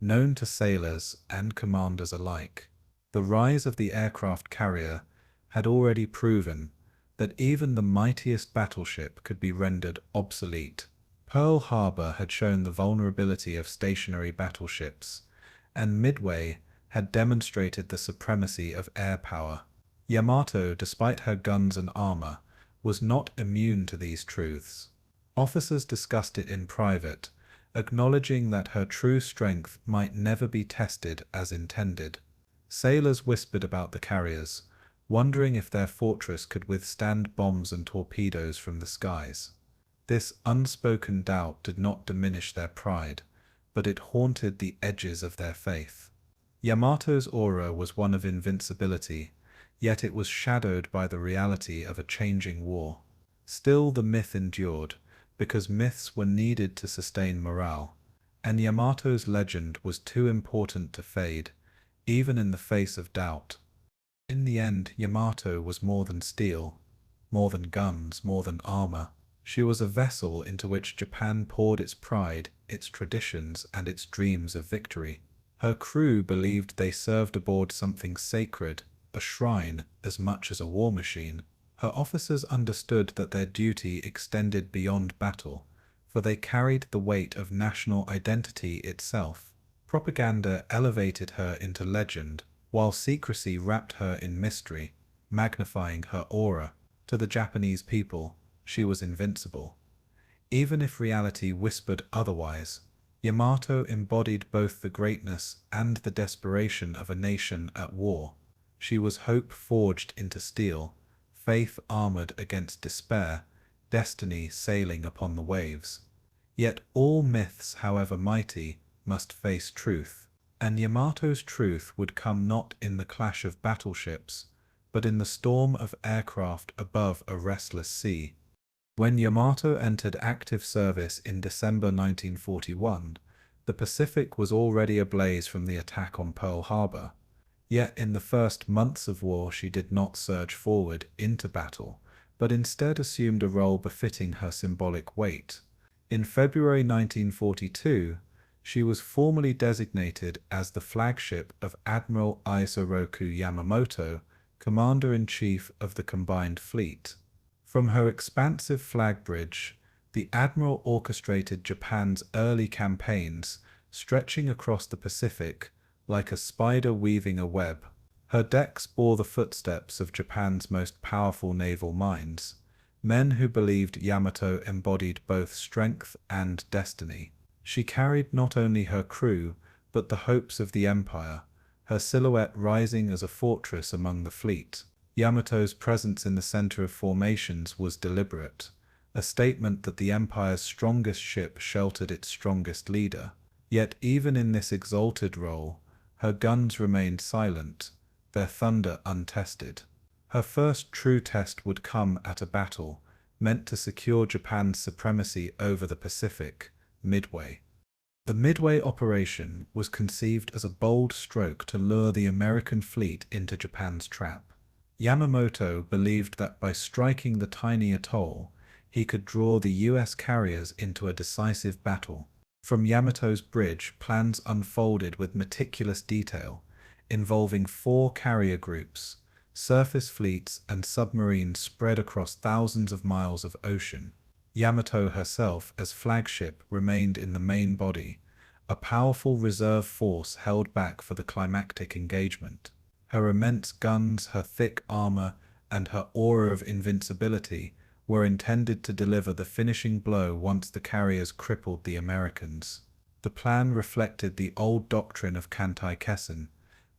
known to sailors and commanders alike. The rise of the aircraft carrier had already proven that even the mightiest battleship could be rendered obsolete. Pearl Harbor had shown the vulnerability of stationary battleships, and Midway had demonstrated the supremacy of air power. Yamato, despite her guns and armor, was not immune to these truths. Officers discussed it in private, acknowledging that her true strength might never be tested as intended. Sailors whispered about the carriers, wondering if their fortress could withstand bombs and torpedoes from the skies. This unspoken doubt did not diminish their pride, but it haunted the edges of their faith. Yamato's aura was one of invincibility, yet it was shadowed by the reality of a changing war. Still, the myth endured, because myths were needed to sustain morale, and Yamato's legend was too important to fade, even in the face of doubt. In the end, Yamato was more than steel, more than guns, more than armor. She was a vessel into which Japan poured its pride, its traditions, and its dreams of victory. Her crew believed they served aboard something sacred, a shrine, as much as a war machine. Her officers understood that their duty extended beyond battle, for they carried the weight of national identity itself. Propaganda elevated her into legend, while secrecy wrapped her in mystery, magnifying her aura. To the Japanese people, she was invincible. Even if reality whispered otherwise, Yamato embodied both the greatness and the desperation of a nation at war. She was hope forged into steel, faith armored against despair, destiny sailing upon the waves. Yet all myths, however mighty, must face truth, and Yamato's truth would come not in the clash of battleships, but in the storm of aircraft above a restless sea. When Yamato entered active service in December 1941, the Pacific was already ablaze from the attack on Pearl Harbor. Yet in the first months of war she did not surge forward into battle, but instead assumed a role befitting her symbolic weight. In February 1942, she was formally designated as the flagship of Admiral Isoroku Yamamoto, Commander-in-Chief of the Combined Fleet. From her expansive flag bridge, the Admiral orchestrated Japan's early campaigns, stretching across the Pacific like a spider weaving a web. Her decks bore the footsteps of Japan's most powerful naval minds, men who believed Yamato embodied both strength and destiny. She carried not only her crew, but the hopes of the empire, her silhouette rising as a fortress among the fleet. Yamato's presence in the center of formations was deliberate, a statement that the empire's strongest ship sheltered its strongest leader. Yet even in this exalted role, her guns remained silent, their thunder untested. Her first true test would come at a battle meant to secure Japan's supremacy over the Pacific, Midway. The Midway operation was conceived as a bold stroke to lure the American fleet into Japan's trap. Yamamoto believed that by striking the tiny atoll, he could draw the US carriers into a decisive battle. From Yamato's bridge, plans unfolded with meticulous detail, involving 4 carrier groups, surface fleets, and submarines spread across thousands of miles of ocean. Yamato herself, as flagship, remained in the main body, a powerful reserve force held back for the climactic engagement. Her immense guns, her thick armor, and her aura of invincibility were intended to deliver the finishing blow once the carriers crippled the Americans. The plan reflected the old doctrine of Kantai-Kessen,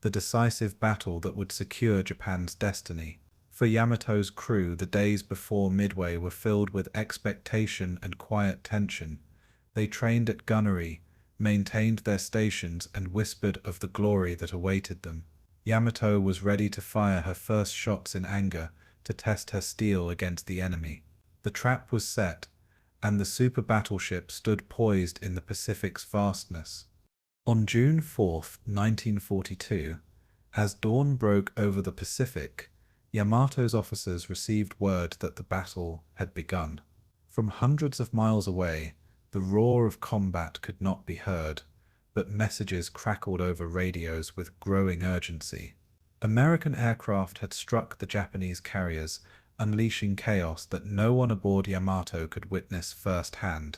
the decisive battle that would secure Japan's destiny. For Yamato's crew, the days before Midway were filled with expectation and quiet tension. They trained at gunnery, maintained their stations, and whispered of the glory that awaited them. Yamato was ready to fire her first shots in anger, to test her steel against the enemy. The trap was set, and the super battleship stood poised in the Pacific's vastness. On June 4, 1942, as dawn broke over the Pacific, Yamato's officers received word that the battle had begun. From hundreds of miles away, the roar of combat could not be heard, but messages crackled over radios with growing urgency. American aircraft had struck the Japanese carriers, unleashing chaos that no one aboard Yamato could witness firsthand.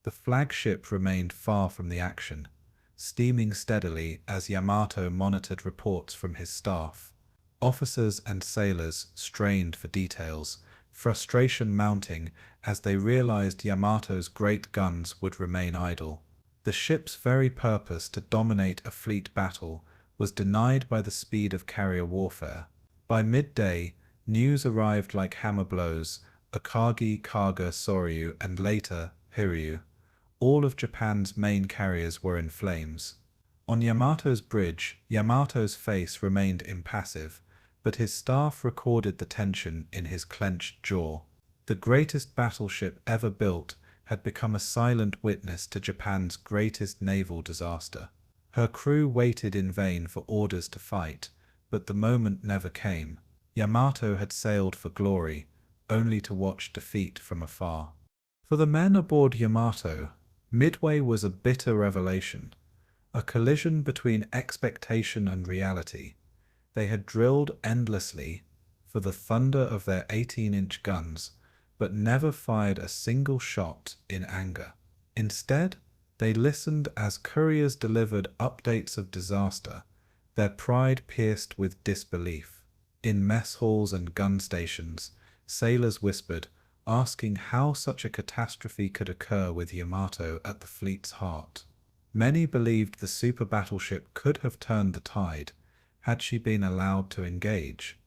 The flagship remained far from the action, steaming steadily as Yamato monitored reports from his staff. Officers and sailors strained for details, frustration mounting as they realized Yamato's great guns would remain idle. The ship's very purpose to dominate a fleet battle was denied by the speed of carrier warfare. By midday, news arrived like hammer blows: Akagi, Kaga, Soryu, and later, Hiryu. All of Japan's main carriers were in flames. On Yamato's bridge, Yamato's face remained impassive, but his staff recorded the tension in his clenched jaw. The greatest battleship ever built had become a silent witness to Japan's greatest naval disaster. Her crew waited in vain for orders to fight, but the moment never came. Yamato had sailed for glory, only to watch defeat from afar. For the men aboard Yamato, Midway was a bitter revelation, a collision between expectation and reality. They had drilled endlessly for the thunder of their 18-inch guns, but never fired a single shot in anger. Instead, they listened as couriers delivered updates of disaster, their pride pierced with disbelief. In mess halls and gun stations, sailors whispered, asking how such a catastrophe could occur with Yamato at the fleet's heart. Many believed the super battleship could have turned the tide had she been allowed to engage.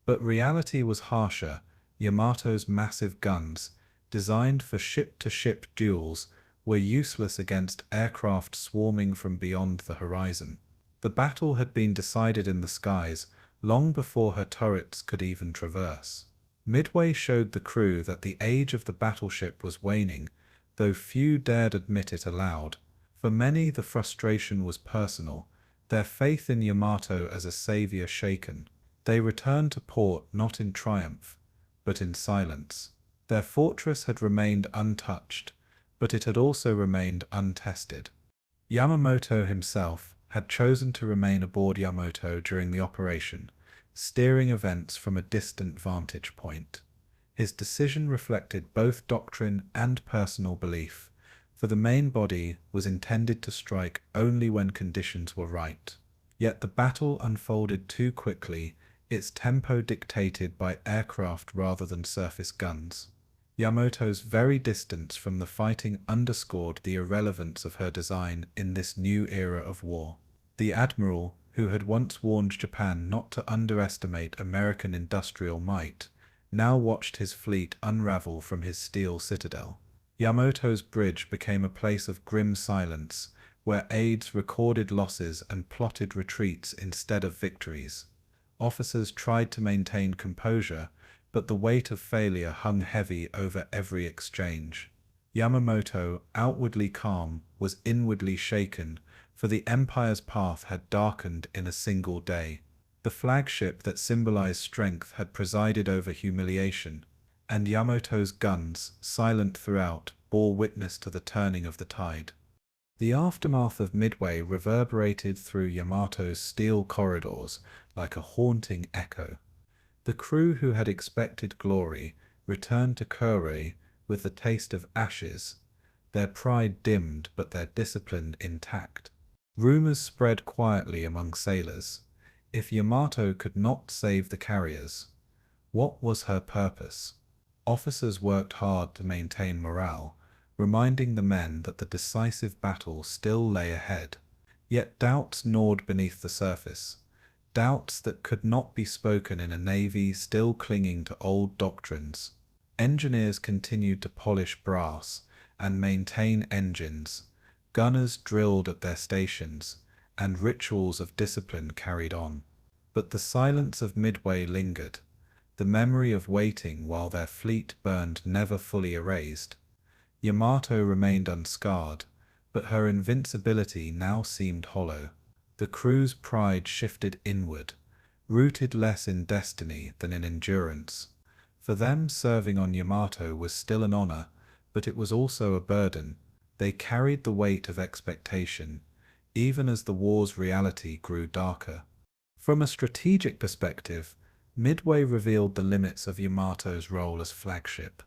But reality was harsher. Yamato's massive guns, designed for ship-to-ship duels, were useless against aircraft swarming from beyond the horizon. The battle had been decided in the skies long before her turrets could even traverse. Midway showed the crew that the age of the battleship was waning, though few dared admit it aloud. For many, the frustration was personal, their faith in Yamato as a savior shaken. They returned to port not in triumph, but in silence. Their fortress had remained untouched, but it had also remained untested. Yamamoto himself had chosen to remain aboard Yamato during the operation, steering events from a distant vantage point. His decision reflected both doctrine and personal belief, for the main body was intended to strike only when conditions were right. Yet the battle unfolded too quickly, its tempo dictated by aircraft rather than surface guns. Yamamoto's very distance from the fighting underscored the irrelevance of her design in this new era of war. The admiral, who had once warned Japan not to underestimate American industrial might, now watched his fleet unravel from his steel citadel. Yamamoto's bridge became a place of grim silence, where aides recorded losses and plotted retreats instead of victories. Officers tried to maintain composure, but the weight of failure hung heavy over every exchange. Yamamoto, outwardly calm, was inwardly shaken, for the Empire's path had darkened in a single day. The flagship that symbolized strength had presided over humiliation, and Yamamoto's guns, silent throughout, bore witness to the turning of the tide. The aftermath of Midway reverberated through Yamato's steel corridors like a haunting echo. The crew who had expected glory returned to Kure with the taste of ashes, their pride dimmed but their discipline intact. Rumors spread quietly among sailors. If Yamato could not save the carriers, what was her purpose? Officers worked hard to maintain morale, reminding the men that the decisive battle still lay ahead. Yet doubts gnawed beneath the surface, doubts that could not be spoken in a navy still clinging to old doctrines. Engineers continued to polish brass and maintain engines, gunners drilled at their stations, and rituals of discipline carried on. But the silence of Midway lingered, the memory of waiting while their fleet burned never fully erased. Yamato remained unscarred, but her invincibility now seemed hollow. The crew's pride shifted inward, rooted less in destiny than in endurance. For them, serving on Yamato was still an honor, but it was also a burden. They carried the weight of expectation, even as the war's reality grew darker. From a strategic perspective, Midway revealed the limits of Yamato's role as flagship.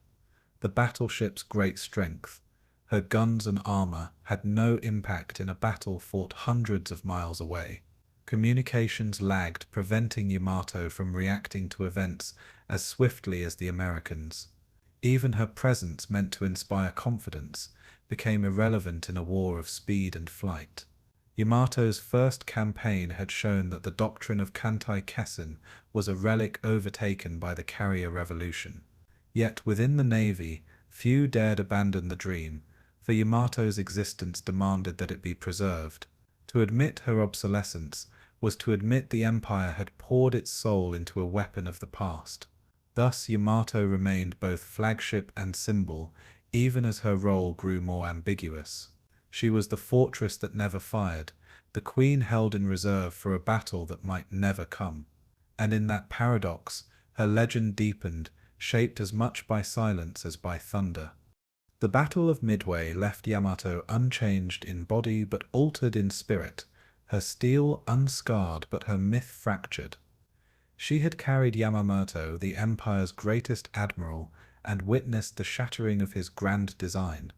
The battleship's great strength, her guns and armor, had no impact in a battle fought hundreds of miles away. Communications lagged, preventing Yamato from reacting to events as swiftly as the Americans. Even her presence, meant to inspire confidence, became irrelevant in a war of speed and flight. Yamato's first campaign had shown that the doctrine of Kamikaze was a relic overtaken by the carrier revolution. Yet within the Navy, few dared abandon the dream, for Yamato's existence demanded that it be preserved. To admit her obsolescence was to admit the Empire had poured its soul into a weapon of the past. Thus Yamato remained both flagship and symbol, even as her role grew more ambiguous. She was the fortress that never fired, the queen held in reserve for a battle that might never come. And in that paradox, her legend deepened, shaped as much by silence as by thunder. The Battle of Midway left Yamato unchanged in body but altered in spirit, her steel unscarred but her myth fractured. She had carried Yamamoto, the Empire's greatest admiral, and witnessed the shattering of his grand design.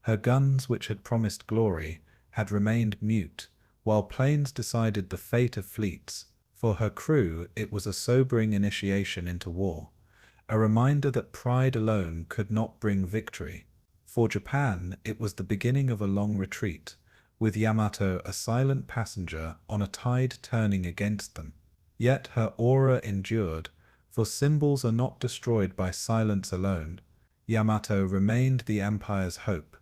Her guns, which had promised glory, had remained mute, while planes decided the fate of fleets. For her crew, it was a sobering initiation into war, a reminder that pride alone could not bring victory. For Japan, it was the beginning of a long retreat, with Yamato a silent passenger on a tide turning against them. Yet her aura endured, for symbols are not destroyed by silence alone. Yamato remained the Empire's hope,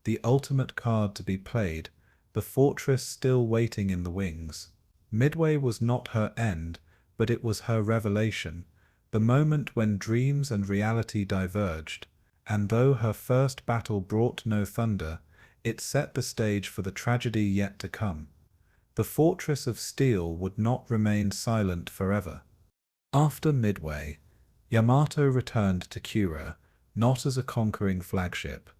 the ultimate card to be played, the fortress still waiting in the wings. Midway was not her end, but it was her revelation, the moment when dreams and reality diverged, and though her first battle brought no thunder, it set the stage for the tragedy yet to come. The fortress of steel would not remain silent forever. After Midway, Yamato returned to Kura, not as a conquering flagship,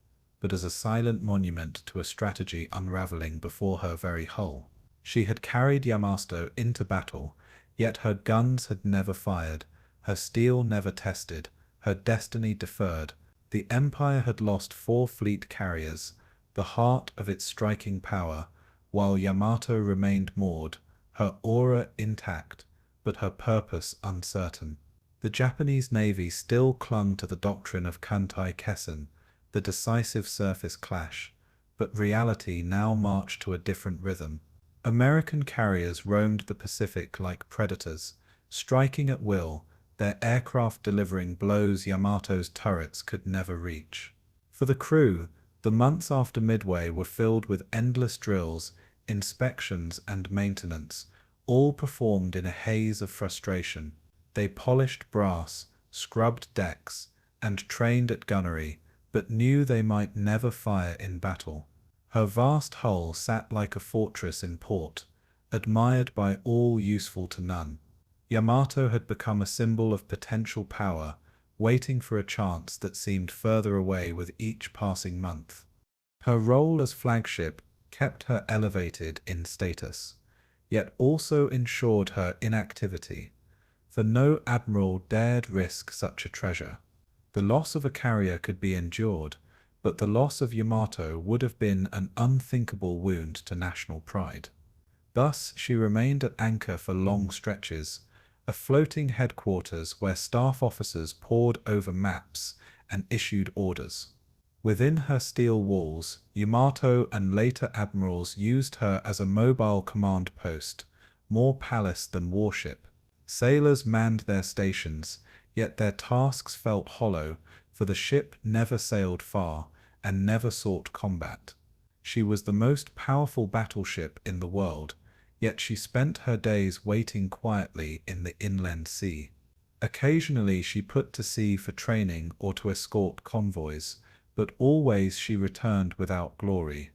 but as a silent monument to a strategy unraveling before her very hull. She had carried Yamato into battle, yet her guns had never fired, her steel never tested, her destiny deferred. The Empire had lost 4 fleet carriers, the heart of its striking power, while Yamato remained moored, her aura intact, but her purpose uncertain. The Japanese Navy still clung to the doctrine of Kantai Kessen, the decisive surface clash, but reality now marched to a different rhythm. American carriers roamed the Pacific like predators, striking at will, their aircraft delivering blows Yamato's turrets could never reach. For the crew, the months after Midway were filled with endless drills, inspections and maintenance, all performed in a haze of frustration. They polished brass, scrubbed decks, and trained at gunnery, but knew they might never fire in battle. Her vast hull sat like a fortress in port, admired by all, useful to none. Yamato had become a symbol of potential power, waiting for a chance that seemed further away with each passing month. Her role as flagship kept her elevated in status, yet also ensured her inactivity, for no admiral dared risk such a treasure. The loss of a carrier could be endured, but the loss of Yamato would have been an unthinkable wound to national pride. Thus she remained at anchor for long stretches, a floating headquarters where staff officers pored over maps and issued orders. Within her steel walls, Yamato and later admirals used her as a mobile command post, more palace than warship. Sailors manned their stations, yet their tasks felt hollow, for the ship never sailed far and never sought combat. She was the most powerful battleship in the world, yet she spent her days waiting quietly in the inland sea. Occasionally she put to sea for training or to escort convoys, but always she returned without glory.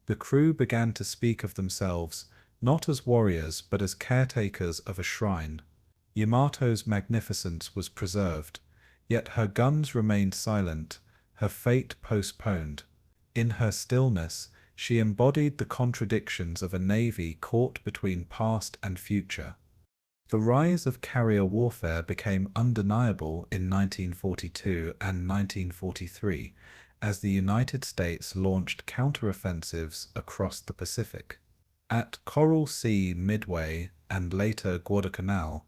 The crew began to speak of themselves, not as warriors but as caretakers of a shrine. Yamato's magnificence was preserved, yet her guns remained silent, her fate postponed. In her stillness, she embodied the contradictions of a navy caught between past and future. The rise of carrier warfare became undeniable in 1942 and 1943, as the United States launched counteroffensives across the Pacific. At Coral Sea, Midway, and later Guadalcanal,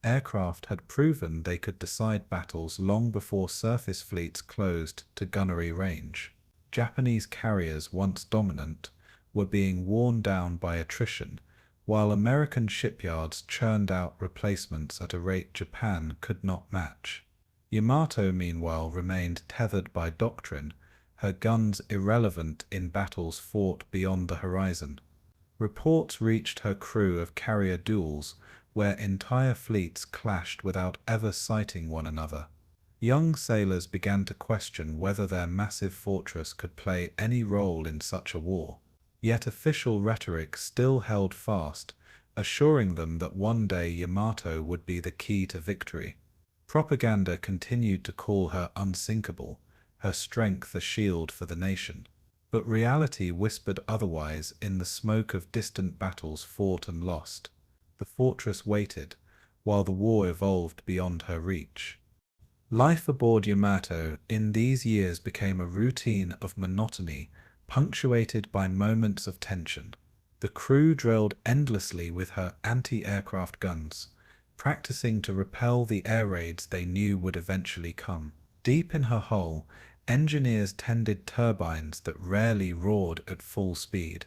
aircraft had proven they could decide battles long before surface fleets closed to gunnery range. Japanese carriers, once dominant, were being worn down by attrition, while American shipyards churned out replacements at a rate Japan could not match. Yamato, meanwhile, remained tethered by doctrine, her guns irrelevant in battles fought beyond the horizon. Reports reached her crew of carrier duels, where entire fleets clashed without ever sighting one another. Young sailors began to question whether their massive fortress could play any role in such a war. Yet official rhetoric still held fast, assuring them that one day Yamato would be the key to victory. Propaganda continued to call her unsinkable, her strength a shield for the nation. But reality whispered otherwise in the smoke of distant battles fought and lost. The fortress waited, while the war evolved beyond her reach. Life aboard Yamato in these years became a routine of monotony, punctuated by moments of tension. The crew drilled endlessly with her anti-aircraft guns, practicing to repel the air raids they knew would eventually come. Deep in her hull, engineers tended turbines that rarely roared at full speed,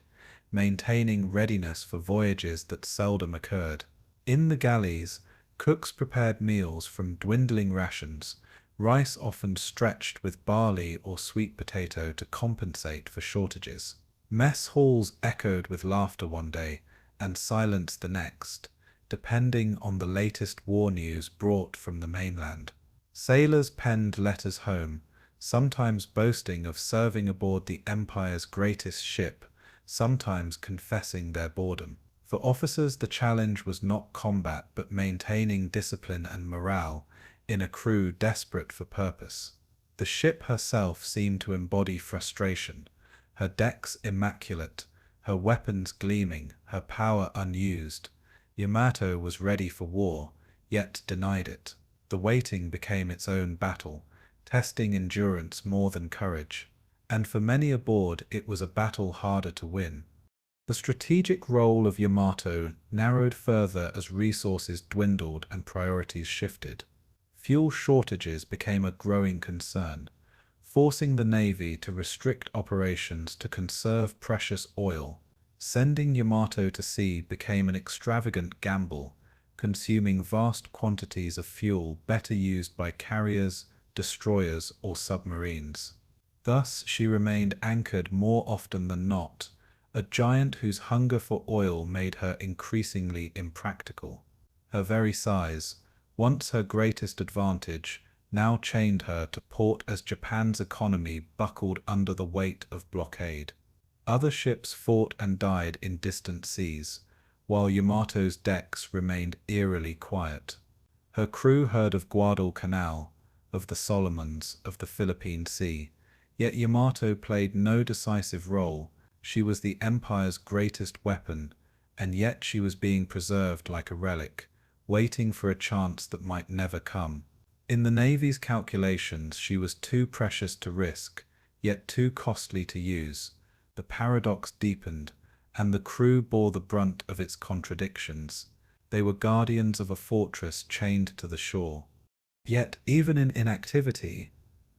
maintaining readiness for voyages that seldom occurred. In the galleys, cooks prepared meals from dwindling rations, rice often stretched with barley or sweet potato to compensate for shortages. Mess halls echoed with laughter one day and silence the next, depending on the latest war news brought from the mainland. Sailors penned letters home, sometimes boasting of serving aboard the Empire's greatest ship, sometimes confessing their boredom. For officers, the challenge was not combat but maintaining discipline and morale in a crew desperate for purpose. The ship herself seemed to embody frustration, her decks immaculate, her weapons gleaming, her power unused. Yamato was ready for war, yet denied it. The waiting became its own battle, testing endurance more than courage. And for many aboard, it was a battle harder to win. The strategic role of Yamato narrowed further as resources dwindled and priorities shifted. Fuel shortages became a growing concern, forcing the Navy to restrict operations to conserve precious oil. Sending Yamato to sea became an extravagant gamble, consuming vast quantities of fuel better used by carriers, destroyers, or submarines. Thus, she remained anchored more often than not, a giant whose hunger for oil made her increasingly impractical. Her very size, once her greatest advantage, now chained her to port as Japan's economy buckled under the weight of blockade. Other ships fought and died in distant seas, while Yamato's decks remained eerily quiet. Her crew heard of Guadalcanal, of the Solomons, of the Philippine Sea, yet Yamato played no decisive role. She was the Empire's greatest weapon, and yet she was being preserved like a relic, waiting for a chance that might never come. In the Navy's calculations, she was too precious to risk, yet too costly to use. The paradox deepened, and the crew bore the brunt of its contradictions. They were guardians of a fortress chained to the shore. Yet, even in inactivity,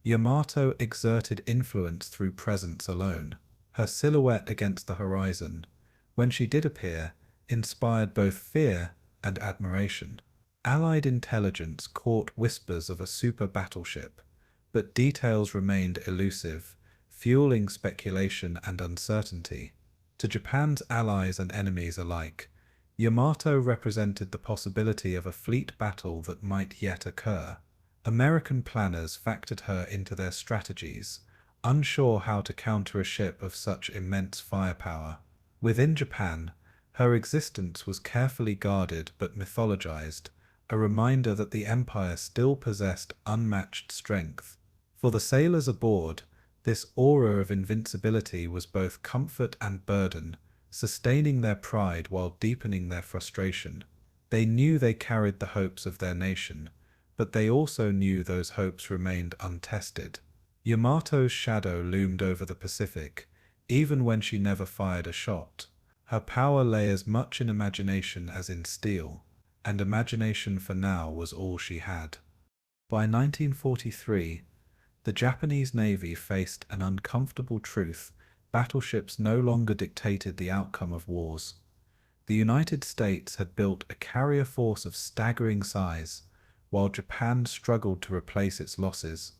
Yamato exerted influence through presence alone. Her silhouette against the horizon, when she did appear, inspired both fear and admiration. Allied intelligence caught whispers of a super battleship, but details remained elusive, fueling speculation and uncertainty. To Japan's allies and enemies alike, Yamato represented the possibility of a fleet battle that might yet occur. American planners factored her into their strategies, unsure how to counter a ship of such immense firepower. Within Japan, her existence was carefully guarded but mythologized, a reminder that the Empire still possessed unmatched strength. For the sailors aboard, this aura of invincibility was both comfort and burden, sustaining their pride while deepening their frustration. They knew they carried the hopes of their nation, but they also knew those hopes remained untested. Yamato's shadow loomed over the Pacific, even when she never fired a shot. Her power lay as much in imagination as in steel, and imagination for now was all she had. By 1943, the Japanese Navy faced an uncomfortable truth: battleships no longer dictated the outcome of wars. The United States had built a carrier force of staggering size, while Japan struggled to replace its losses.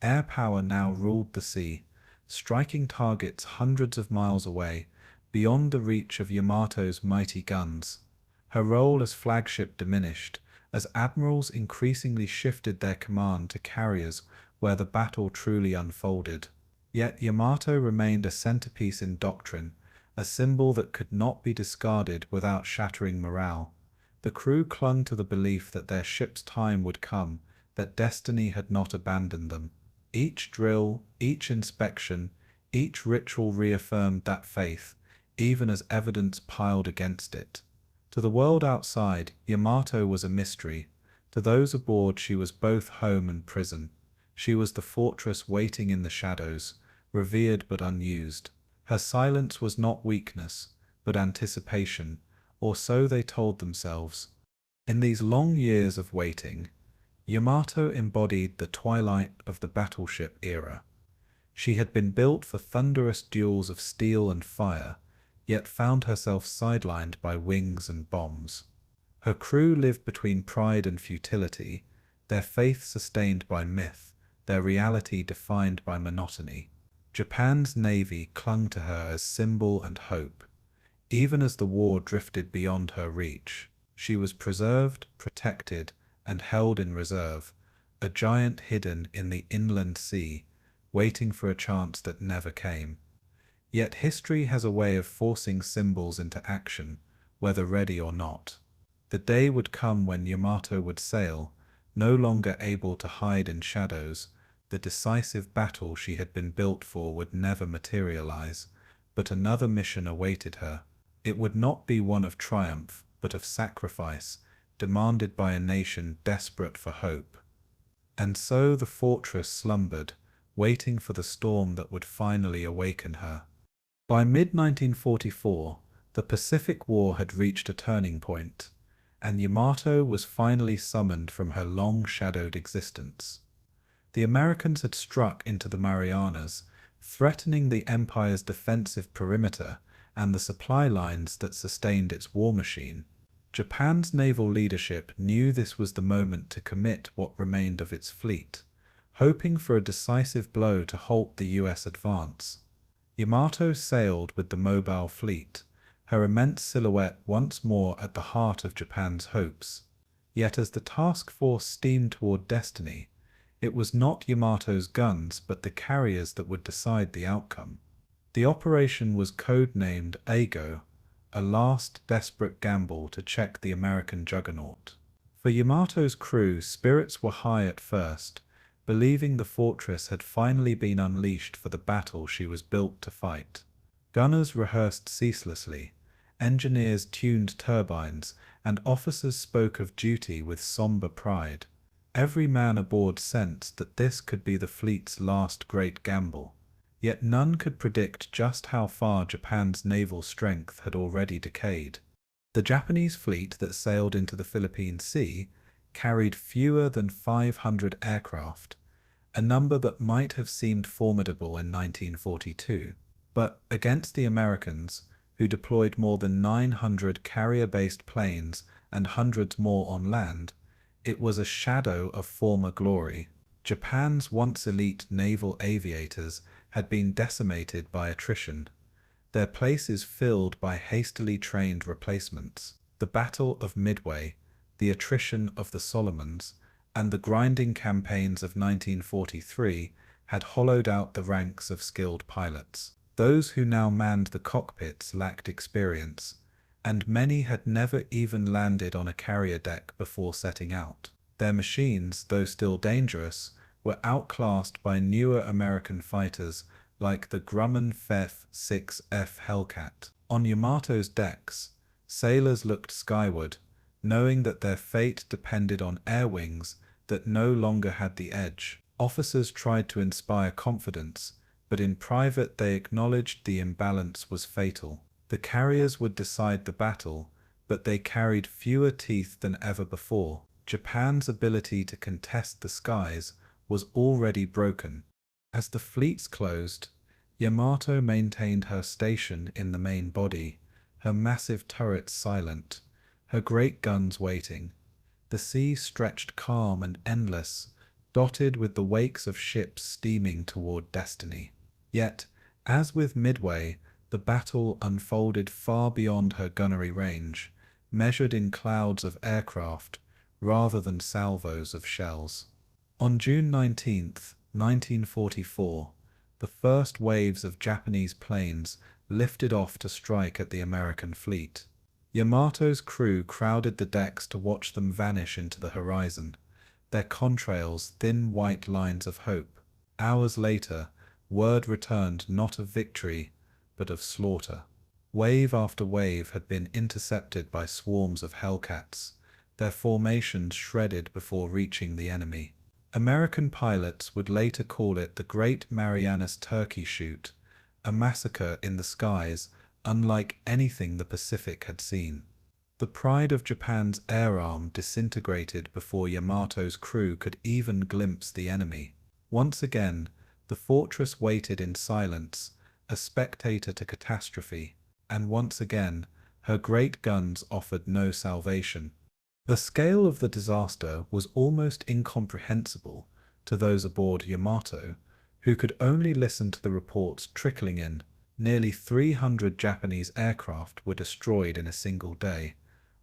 Air power now ruled the sea, striking targets hundreds of miles away, beyond the reach of Yamato's mighty guns. Her role as flagship diminished, as admirals increasingly shifted their command to carriers where the battle truly unfolded. Yet Yamato remained a centerpiece in doctrine, a symbol that could not be discarded without shattering morale. The crew clung to the belief that their ship's time would come, that destiny had not abandoned them. Each drill, each inspection, each ritual reaffirmed that faith, even as evidence piled against it. To the world outside, Yamato was a mystery. To those aboard, she was both home and prison. She was the fortress waiting in the shadows, revered but unused. Her silence was not weakness, but anticipation, or so they told themselves. In these long years of waiting, Yamato embodied the twilight of the battleship era. She had been built for thunderous duels of steel and fire, yet found herself sidelined by wings and bombs. Her crew lived between pride and futility, their faith sustained by myth, their reality defined by monotony. Japan's navy clung to her as symbol and hope. Even as the war drifted beyond her reach, she was preserved, protected, and held in reserve, a giant hidden in the inland sea, waiting for a chance that never came. Yet history has a way of forcing symbols into action, whether ready or not. The day would come when Yamato would sail, no longer able to hide in shadows. The decisive battle she had been built for would never materialize, but another mission awaited her. It would not be one of triumph, but of sacrifice, demanded by a nation desperate for hope. And so the fortress slumbered, waiting for the storm that would finally awaken her. By mid-1944, the Pacific War had reached a turning point, and Yamato was finally summoned from her long-shadowed existence. The Americans had struck into the Marianas, threatening the Empire's defensive perimeter and the supply lines that sustained its war machine. Japan's naval leadership knew this was the moment to commit what remained of its fleet, hoping for a decisive blow to halt the US advance. Yamato sailed with the mobile fleet, her immense silhouette once more at the heart of Japan's hopes. Yet as the task force steamed toward destiny, it was not Yamato's guns but the carriers that would decide the outcome. The operation was codenamed Ago, a last desperate gamble to check the American juggernaut. For Yamato's crew, spirits were high at first, believing the fortress had finally been unleashed for the battle she was built to fight. Gunners rehearsed ceaselessly, engineers tuned turbines, and officers spoke of duty with somber pride. Every man aboard sensed that this could be the fleet's last great gamble. Yet none could predict just how far Japan's naval strength had already decayed. The Japanese fleet that sailed into the Philippine Sea carried fewer than 500 aircraft, a number that might have seemed formidable in 1942. But against the Americans, who deployed more than 900 carrier-based planes and hundreds more on land, it was a shadow of former glory. Japan's once elite naval aviators had been decimated by attrition, their places filled by hastily trained replacements. The Battle of Midway, the attrition of the Solomons, and the grinding campaigns of 1943 had hollowed out the ranks of skilled pilots. Those who now manned the cockpits lacked experience, and many had never even landed on a carrier deck before setting out. Their machines, though still dangerous, were outclassed by newer American fighters like the Grumman Fef 6F Hellcat. On Yamato's decks, sailors looked skyward, knowing that their fate depended on air wings that no longer had the edge. Officers tried to inspire confidence, but in private they acknowledged the imbalance was fatal. The carriers would decide the battle, but they carried fewer teeth than ever before. Japan's ability to contest the skies was already broken. As the fleets closed, Yamato maintained her station in the main body, her massive turrets silent, her great guns waiting. The sea stretched calm and endless, dotted with the wakes of ships steaming toward destiny. Yet, as with Midway, the battle unfolded far beyond her gunnery range, measured in clouds of aircraft, rather than salvos of shells. On June 19th, 1944, the first waves of Japanese planes lifted off to strike at the American fleet. Yamato's crew crowded the decks to watch them vanish into the horizon, their contrails thin white lines of hope. Hours later, word returned not of victory, but of slaughter. Wave after wave had been intercepted by swarms of Hellcats, their formations shredded before reaching the enemy. American pilots would later call it the Great Marianas Turkey Shoot, a massacre in the skies unlike anything the Pacific had seen. The pride of Japan's air arm disintegrated before Yamato's crew could even glimpse the enemy. Once again, the fortress waited in silence, a spectator to catastrophe, and once again, her great guns offered no salvation. The scale of the disaster was almost incomprehensible to those aboard Yamato, who could only listen to the reports trickling in. Nearly 300 Japanese aircraft were destroyed in a single day,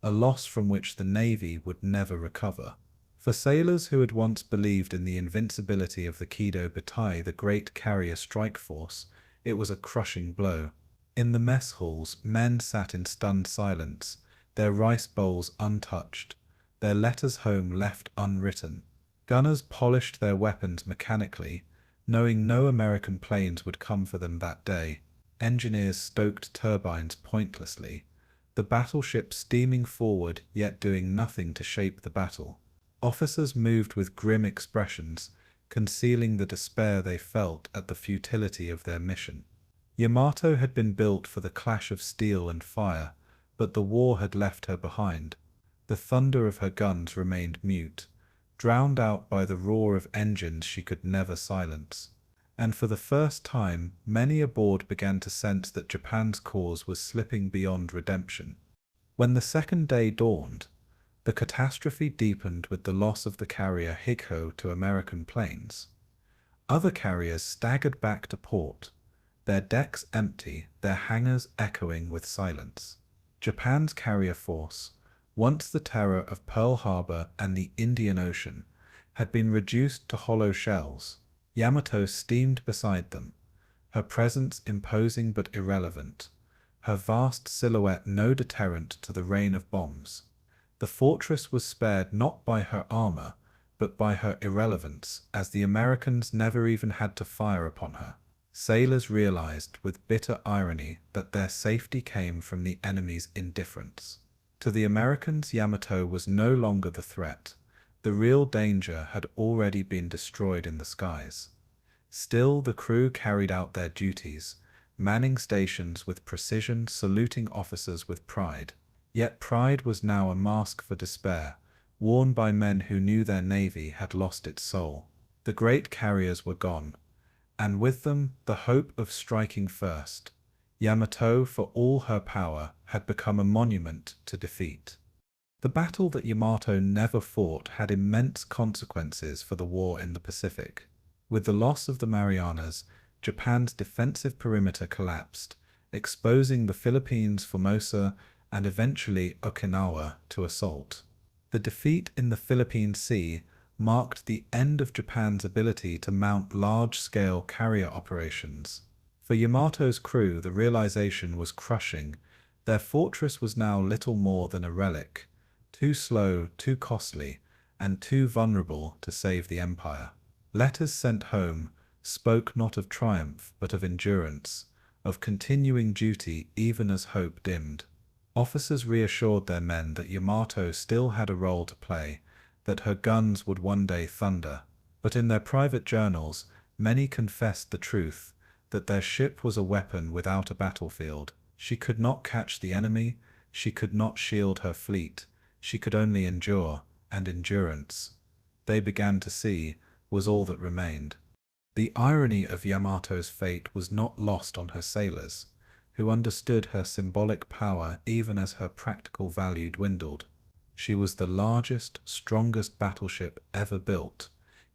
a loss from which the Navy would never recover. For sailors who had once believed in the invincibility of the Kido Butai, the great carrier strike force, it was a crushing blow. In the mess halls, men sat in stunned silence, their rice bowls untouched, their letters home left unwritten. Gunners polished their weapons mechanically, knowing no American planes would come for them that day. Engineers stoked turbines pointlessly, the battleship steaming forward yet doing nothing to shape the battle. Officers moved with grim expressions, concealing the despair they felt at the futility of their mission. Yamato had been built for the clash of steel and fire, but the war had left her behind. The thunder of her guns remained mute, drowned out by the roar of engines she could never silence. And for the first time, many aboard began to sense that Japan's cause was slipping beyond redemption. When the second day dawned, the catastrophe deepened with the loss of the carrier Higho to American planes. Other carriers staggered back to port, their decks empty, their hangars echoing with silence. Japan's carrier force, once the terror of Pearl Harbor and the Indian Ocean, had been reduced to hollow shells. Yamato steamed beside them, her presence imposing but irrelevant, her vast silhouette no deterrent to the rain of bombs. The fortress was spared not by her armor, but by her irrelevance, as the Americans never even had to fire upon her. Sailors realized with bitter irony that their safety came from the enemy's indifference. To the Americans, Yamato was no longer the threat. The real danger had already been destroyed in the skies. Still, the crew carried out their duties, manning stations with precision, saluting officers with pride. Yet pride was now a mask for despair, worn by men who knew their navy had lost its soul. The great carriers were gone, and with them the hope of striking first. Yamato, for all her power, had become a monument to defeat. The battle that Yamato never fought had immense consequences for the war in the Pacific. With the loss of the Marianas, Japan's defensive perimeter collapsed, exposing the Philippines, Formosa, and eventually Okinawa to assault. The defeat in the Philippine Sea marked the end of Japan's ability to mount large-scale carrier operations. For Yamato's crew, the realization was crushing. Their fortress was now little more than a relic, too slow, too costly, and too vulnerable to save the empire. Letters sent home spoke not of triumph, but of endurance, of continuing duty even as hope dimmed. Officers reassured their men that Yamato still had a role to play, that her guns would one day thunder. But in their private journals, many confessed the truth, that their ship was a weapon without a battlefield. She could not catch the enemy, she could not shield her fleet, she could only endure, and endurance, they began to see, was all that remained. The irony of Yamato's fate was not lost on her sailors, who understood her symbolic power even as her practical value dwindled. She was the largest, strongest battleship ever built,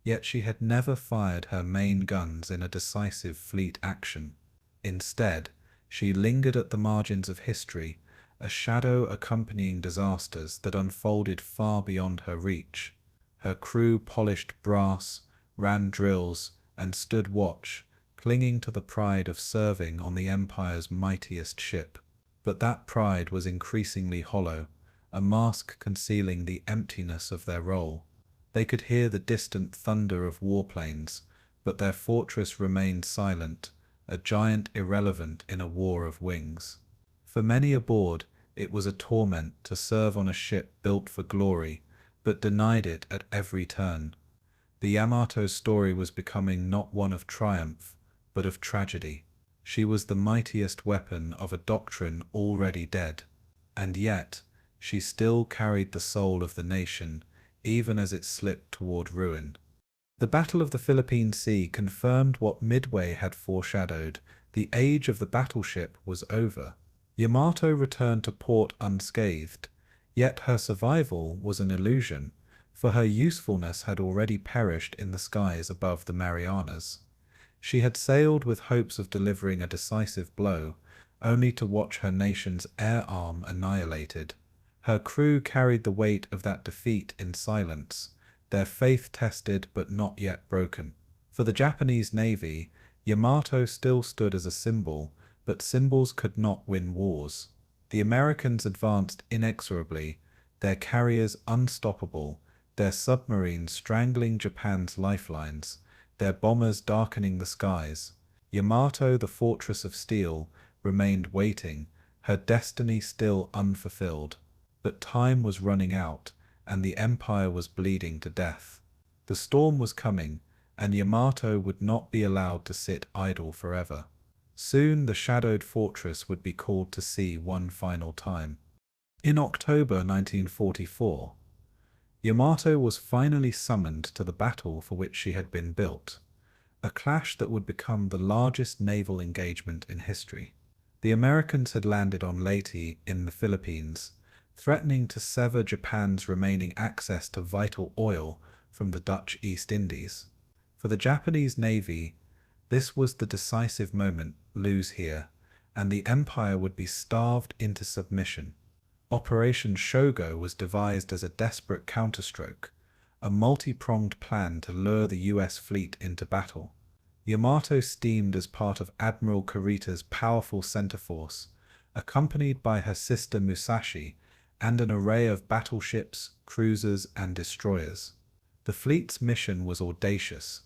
yet she had never fired her main guns in a decisive fleet action. Instead, she lingered at the margins of history, a shadow accompanying disasters that unfolded far beyond her reach. Her crew polished brass, ran drills, and stood watch, clinging to the pride of serving on the Empire's mightiest ship. But that pride was increasingly hollow, a mask concealing the emptiness of their role. They could hear the distant thunder of warplanes, but their fortress remained silent, a giant irrelevant in a war of wings. For many aboard, it was a torment to serve on a ship built for glory, but denied it at every turn. The Yamato's story was becoming not one of triumph, but of tragedy. She was the mightiest weapon of a doctrine already dead, and yet she still carried the soul of the nation, even as it slipped toward ruin. The Battle of the Philippine Sea confirmed what Midway had foreshadowed. The age of the battleship was over. Yamato returned to port unscathed, yet her survival was an illusion, for her usefulness had already perished in the skies above the Marianas. She had sailed with hopes of delivering a decisive blow, only to watch her nation's air arm annihilated. Her crew carried the weight of that defeat in silence, their faith tested but not yet broken. For the Japanese Navy, Yamato still stood as a symbol, but symbols could not win wars. The Americans advanced inexorably, their carriers unstoppable, their submarines strangling Japan's lifelines, their bombers darkening the skies. Yamato, the fortress of steel, remained waiting, her destiny still unfulfilled. But time was running out, and the empire was bleeding to death. The storm was coming, and Yamato would not be allowed to sit idle forever. Soon the shadowed fortress would be called to sea one final time. In October 1944, Yamato was finally summoned to the battle for which she had been built, a clash that would become the largest naval engagement in history. The Americans had landed on Leyte in the Philippines, threatening to sever Japan's remaining access to vital oil from the Dutch East Indies. For the Japanese Navy, this was the decisive moment. Lose here, and the empire would be starved into submission. Operation Shogo was devised as a desperate counterstroke, a multi-pronged plan to lure the US fleet into battle. Yamato steamed as part of Admiral Kurita's powerful center force, accompanied by her sister Musashi and an array of battleships, cruisers, and destroyers. The fleet's mission was audacious: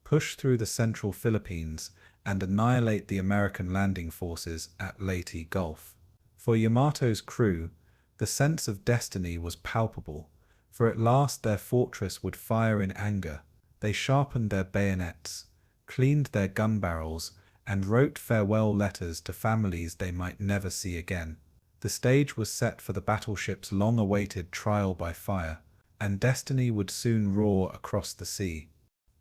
push through the central Philippines and annihilate the American landing forces at Leyte Gulf. For Yamato's crew, the sense of destiny was palpable, for at last their fortress would fire in anger. They sharpened their bayonets, cleaned their gun barrels, and wrote farewell letters to families they might never see again. The stage was set for the battleship's long-awaited trial by fire, and destiny would soon roar across the sea.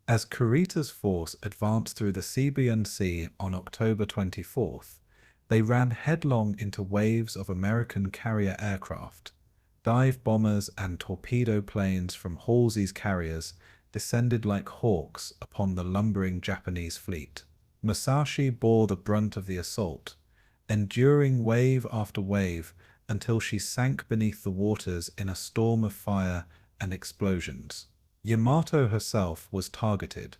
As Kurita's force advanced through the Cebuan Sea on October 24th, they ran headlong into waves of American carrier aircraft. Dive bombers and torpedo planes from Halsey's carriers descended like hawks upon the lumbering Japanese fleet. Musashi bore the brunt of the assault, enduring wave after wave until she sank beneath the waters in a storm of fire and explosions. Yamato herself was targeted,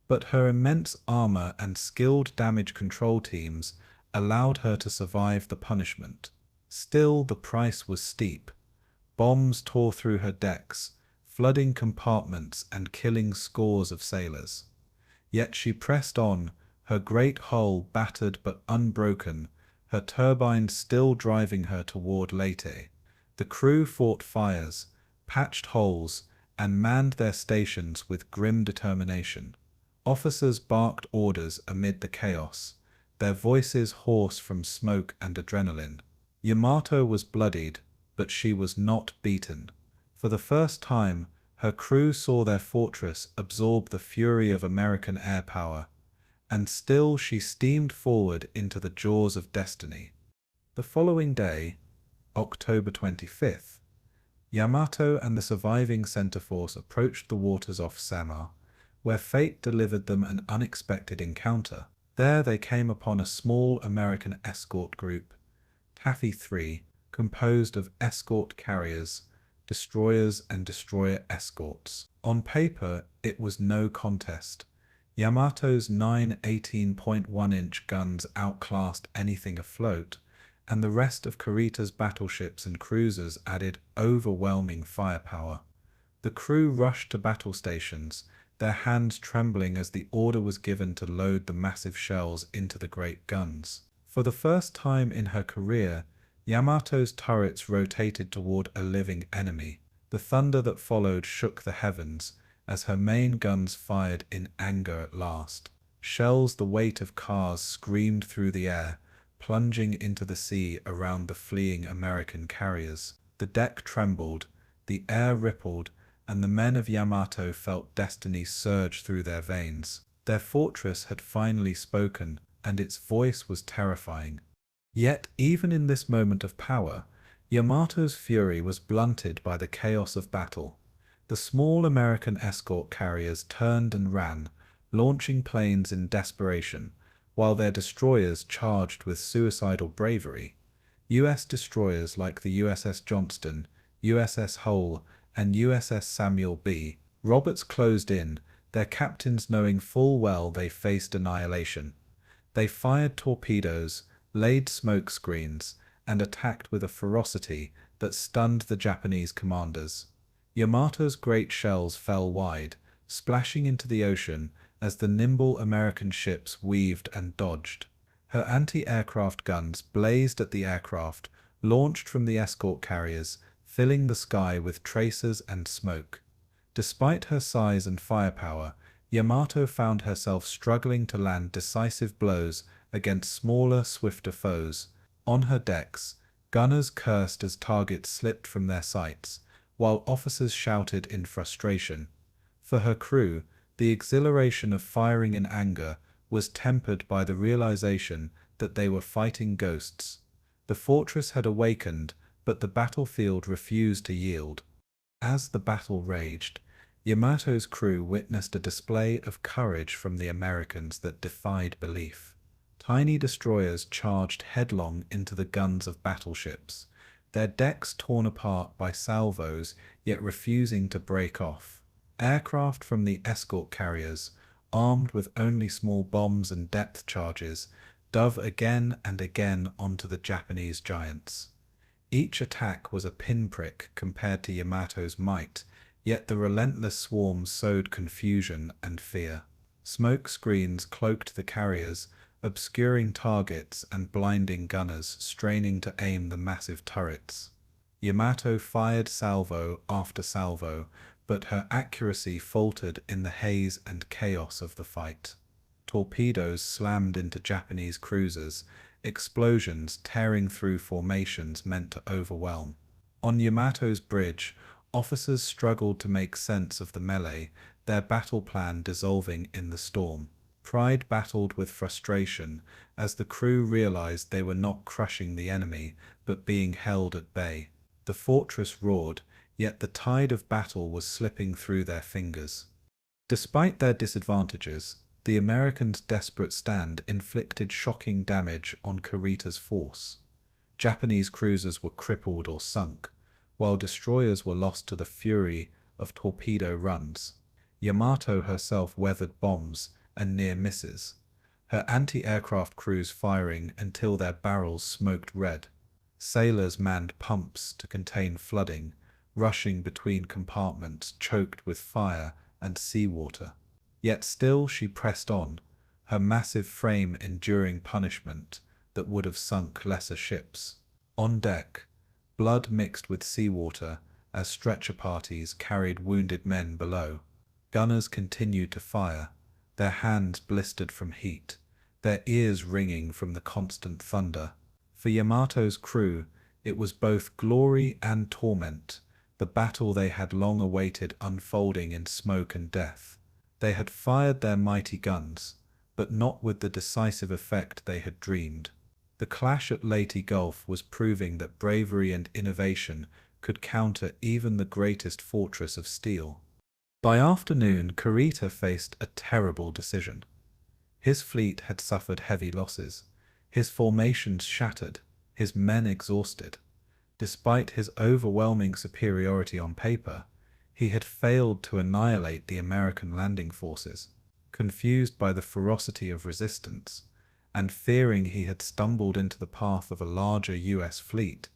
but her immense armor and skilled damage control teams allowed her to survive the punishment. Still, the price was steep. Bombs tore through her decks, flooding compartments and killing scores of sailors. Yet she pressed on, her great hull battered but unbroken, her turbines still driving her toward Leyte. The crew fought fires, patched holes, and manned their stations with grim determination. Officers barked orders amid the chaos, their voices hoarse from smoke and adrenaline. Yamato was bloodied, but she was not beaten. For the first time, her crew saw their fortress absorb the fury of American air power, and still she steamed forward into the jaws of destiny. The following day, October 25th, Yamato and the surviving center force approached the waters off Samar, where fate delivered them an unexpected encounter. There they came upon a small American escort group, Taffy 3, composed of escort carriers, destroyers, and destroyer escorts. On paper, it was no contest. Yamato's 9 18.1-inch guns outclassed anything afloat, and the rest of Kurita's battleships and cruisers added overwhelming firepower. The crew rushed to battle stations, their hands trembling as the order was given to load the massive shells into the great guns. For the first time in her career, Yamato's turrets rotated toward a living enemy. The thunder that followed shook the heavens as her main guns fired in anger at last. Shells the weight of cars screamed through the air, plunging into the sea around the fleeing American carriers. The deck trembled, the air rippled, and the men of Yamato felt destiny surge through their veins. Their fortress had finally spoken, and its voice was terrifying. Yet, even in this moment of power, Yamato's fury was blunted by the chaos of battle. The small American escort carriers turned and ran, launching planes in desperation, while their destroyers charged with suicidal bravery. U.S. destroyers like the USS Johnston, USS Hull, and USS Samuel B. Roberts closed in, their captains knowing full well they faced annihilation. They fired torpedoes, laid smoke screens, and attacked with a ferocity that stunned the Japanese commanders. Yamato's great shells fell wide, splashing into the ocean as the nimble American ships weaved and dodged. Her anti-aircraft guns blazed at the aircraft, launched from the escort carriers, filling the sky with tracers and smoke. Despite her size and firepower, Yamato found herself struggling to land decisive blows against smaller, swifter foes. On her decks, gunners cursed as targets slipped from their sights, while officers shouted in frustration. For her crew, the exhilaration of firing in anger was tempered by the realization that they were fighting ghosts. The fortress had awakened, but the battlefield refused to yield. As the battle raged, Yamato's crew witnessed a display of courage from the Americans that defied belief. Tiny destroyers charged headlong into the guns of battleships, their decks torn apart by salvos yet refusing to break off. Aircraft from the escort carriers, armed with only small bombs and depth charges, dove again and again onto the Japanese giants. Each attack was a pinprick compared to Yamato's might, yet the relentless swarms sowed confusion and fear. Smoke screens cloaked the carriers, obscuring targets and blinding gunners straining to aim the massive turrets. Yamato fired salvo after salvo, but her accuracy faltered in the haze and chaos of the fight. Torpedoes slammed into Japanese cruisers, explosions tearing through formations meant to overwhelm. On Yamato's bridge, officers struggled to make sense of the melee, their battle plan dissolving in the storm. Pride battled with frustration as the crew realized they were not crushing the enemy, but being held at bay. The fortress roared, yet the tide of battle was slipping through their fingers. Despite their disadvantages, the Americans' desperate stand inflicted shocking damage on Kurita's force. Japanese cruisers were crippled or sunk, while destroyers were lost to the fury of torpedo runs. Yamato herself weathered bombs and near misses, her anti-aircraft crews firing until their barrels smoked red. Sailors manned pumps to contain flooding, rushing between compartments choked with fire and seawater. Yet still she pressed on, her massive frame enduring punishment that would have sunk lesser ships. On deck, blood mixed with seawater as stretcher parties carried wounded men below. Gunners continued to fire, their hands blistered from heat, their ears ringing from the constant thunder. For Yamato's crew, it was both glory and torment, the battle they had long awaited unfolding in smoke and death. They had fired their mighty guns, but not with the decisive effect they had dreamed. The clash at Leyte Gulf was proving that bravery and innovation could counter even the greatest fortress of steel. By afternoon, Kurita faced a terrible decision. His fleet had suffered heavy losses, his formations shattered, his men exhausted. Despite his overwhelming superiority on paper, he had failed to annihilate the American landing forces. Confused by the ferocity of resistance, and fearing he had stumbled into the path of a larger U.S. fleet,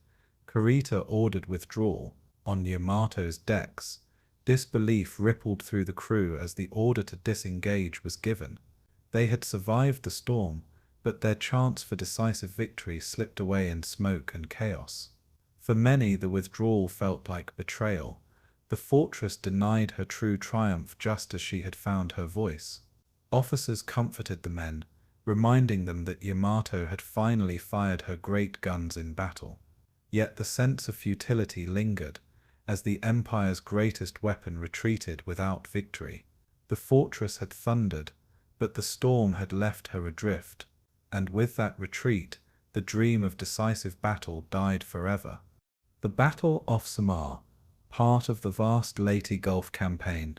Kurita ordered withdrawal on Yamato's decks. Disbelief rippled through the crew as the order to disengage was given. They had survived the storm, but their chance for decisive victory slipped away in smoke and chaos. For many, the withdrawal felt like betrayal. The fortress denied her true triumph just as she had found her voice. Officers comforted the men, reminding them that Yamato had finally fired her great guns in battle. Yet the sense of futility lingered, as the Empire's greatest weapon retreated without victory. The fortress had thundered, but the storm had left her adrift, and with that retreat, the dream of decisive battle died forever. The Battle off Samar, part of the vast Leyte Gulf campaign,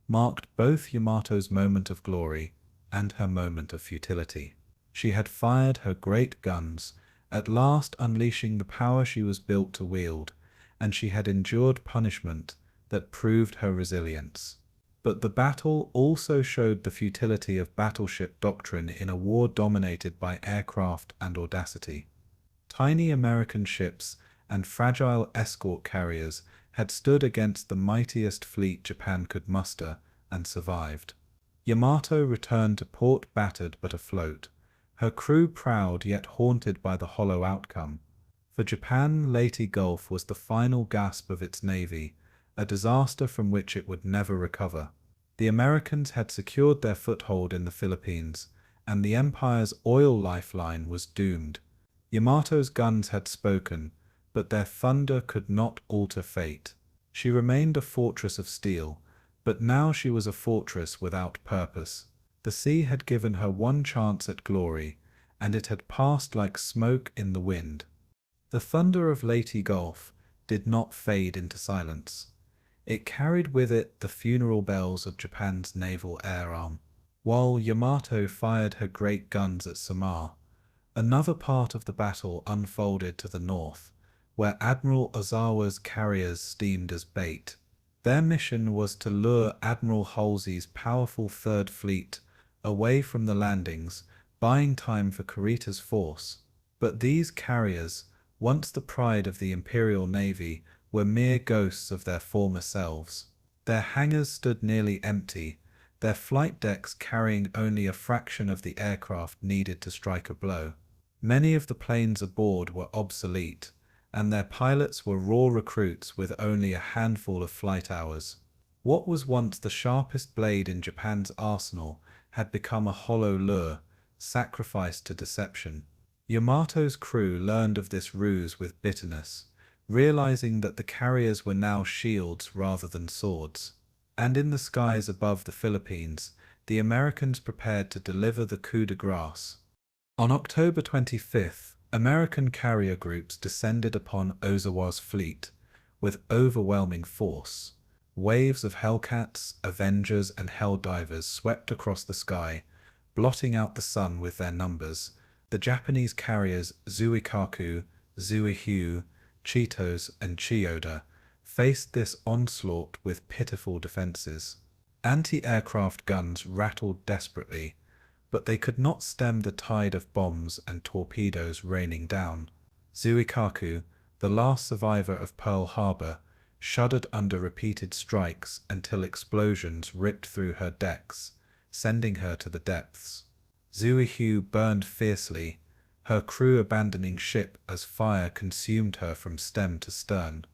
marked both Yamato's moment of glory and her moment of futility. She had fired her great guns, at last unleashing the power she was built to wield, and she had endured punishment that proved her resilience. But the battle also showed the futility of battleship doctrine in a war dominated by aircraft and audacity. Tiny American ships and fragile escort carriers had stood against the mightiest fleet Japan could muster and survived. Yamato returned to port battered but afloat, her crew proud yet haunted by the hollow outcome. For Japan, Leyte Gulf was the final gasp of its navy, a disaster from which it would never recover. The Americans had secured their foothold in the Philippines, and the Empire's oil lifeline was doomed. Yamato's guns had spoken, but their thunder could not alter fate. She remained a fortress of steel, but now she was a fortress without purpose. The sea had given her one chance at glory, and it had passed like smoke in the wind. The thunder of Leyte Gulf did not fade into silence. It carried with it the funeral bells of Japan's naval air arm. While Yamato fired her great guns at Samar, another part of the battle unfolded to the north, where Admiral Ozawa's carriers steamed as bait. Their mission was to lure Admiral Halsey's powerful Third Fleet away from the landings, buying time for Kurita's force. But these carriers, once the pride of the Imperial Navy, were mere ghosts of their former selves. Their hangars stood nearly empty, their flight decks carrying only a fraction of the aircraft needed to strike a blow. Many of the planes aboard were obsolete, and their pilots were raw recruits with only a handful of flight hours. What was once the sharpest blade in Japan's arsenal had become a hollow lure, sacrificed to deception. Yamato's crew learned of this ruse with bitterness, realizing that the carriers were now shields rather than swords. And in the skies above the Philippines, the Americans prepared to deliver the coup de grace. On October 25th, American carrier groups descended upon Ozawa's fleet with overwhelming force. Waves of Hellcats, Avengers, and Helldivers swept across the sky, blotting out the sun with their numbers. The Japanese carriers Zuikaku, Zuihyu, Cheetos, and Chiyoda faced this onslaught with pitiful defenses. Anti-aircraft guns rattled desperately, but they could not stem the tide of bombs and torpedoes raining down. Zuikaku, the last survivor of Pearl Harbor, shuddered under repeated strikes until explosions ripped through her decks, sending her to the depths. Zuihyu burned fiercely, her crew abandoning ship as fire consumed her from stem to stern.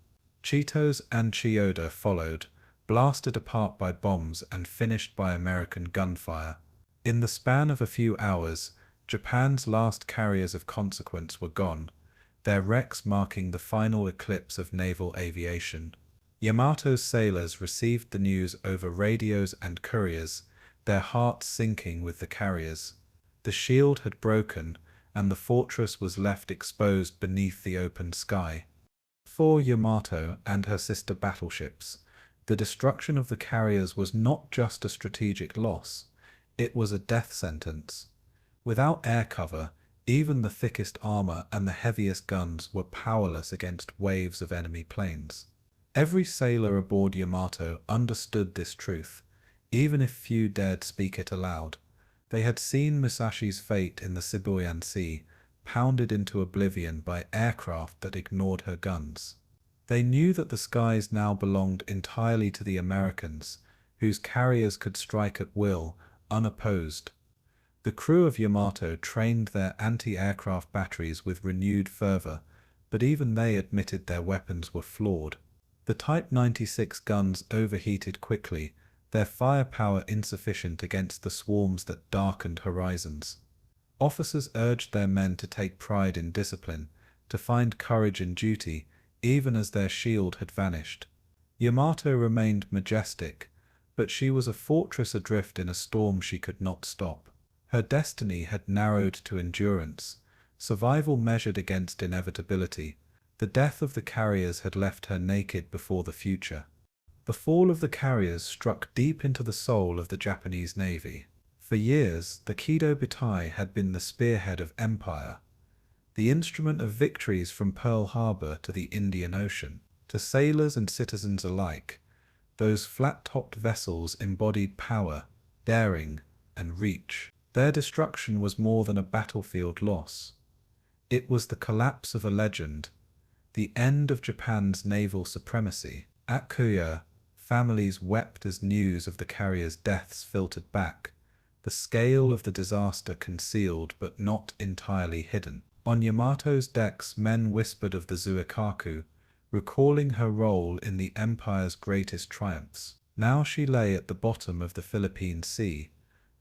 Cheetos and Chiyoda followed, blasted apart by bombs and finished by American gunfire. In the span of a few hours, Japan's last carriers of consequence were gone, their wrecks marking the final eclipse of naval aviation. Yamato's sailors received the news over radios and couriers, their hearts sinking with the carriers. The shield had broken, and the fortress was left exposed beneath the open sky. For Yamato and her sister battleships, the destruction of the carriers was not just a strategic loss, it was a death sentence. Without air cover, Even the thickest armor and the heaviest guns were powerless against waves of enemy planes. Every sailor aboard Yamato understood this truth, even if few dared speak it aloud. They had seen Musashi's fate in the Sibuyan Sea, pounded into oblivion by aircraft that ignored her guns. They knew that the skies now belonged entirely to the Americans, whose carriers could strike at will, unopposed. The crew of Yamato trained their anti-aircraft batteries with renewed fervor, but even they admitted their weapons were flawed. The Type 96 guns overheated quickly, their firepower insufficient against the swarms that darkened horizons. Officers urged their men to take pride in discipline, to find courage in duty, even as their shield had vanished. Yamato remained majestic, but she was a fortress adrift in a storm she could not stop. Her destiny had narrowed to endurance, survival measured against inevitability. The death of the carriers had left her naked before the future. The fall of the carriers struck deep into the soul of the Japanese Navy. For years, the Kido Butai had been the spearhead of empire, the instrument of victories from Pearl Harbor to the Indian Ocean. To sailors and citizens alike, those flat-topped vessels embodied power, daring, and reach. Their destruction was more than a battlefield loss. It was the collapse of a legend, the end of Japan's naval supremacy. At Kuya, families wept as news of the carriers' deaths filtered back, the scale of the disaster concealed but not entirely hidden. On Yamato's decks, men whispered of the Zuikaku, recalling her role in the empire's greatest triumphs. Now she lay at the bottom of the Philippine Sea,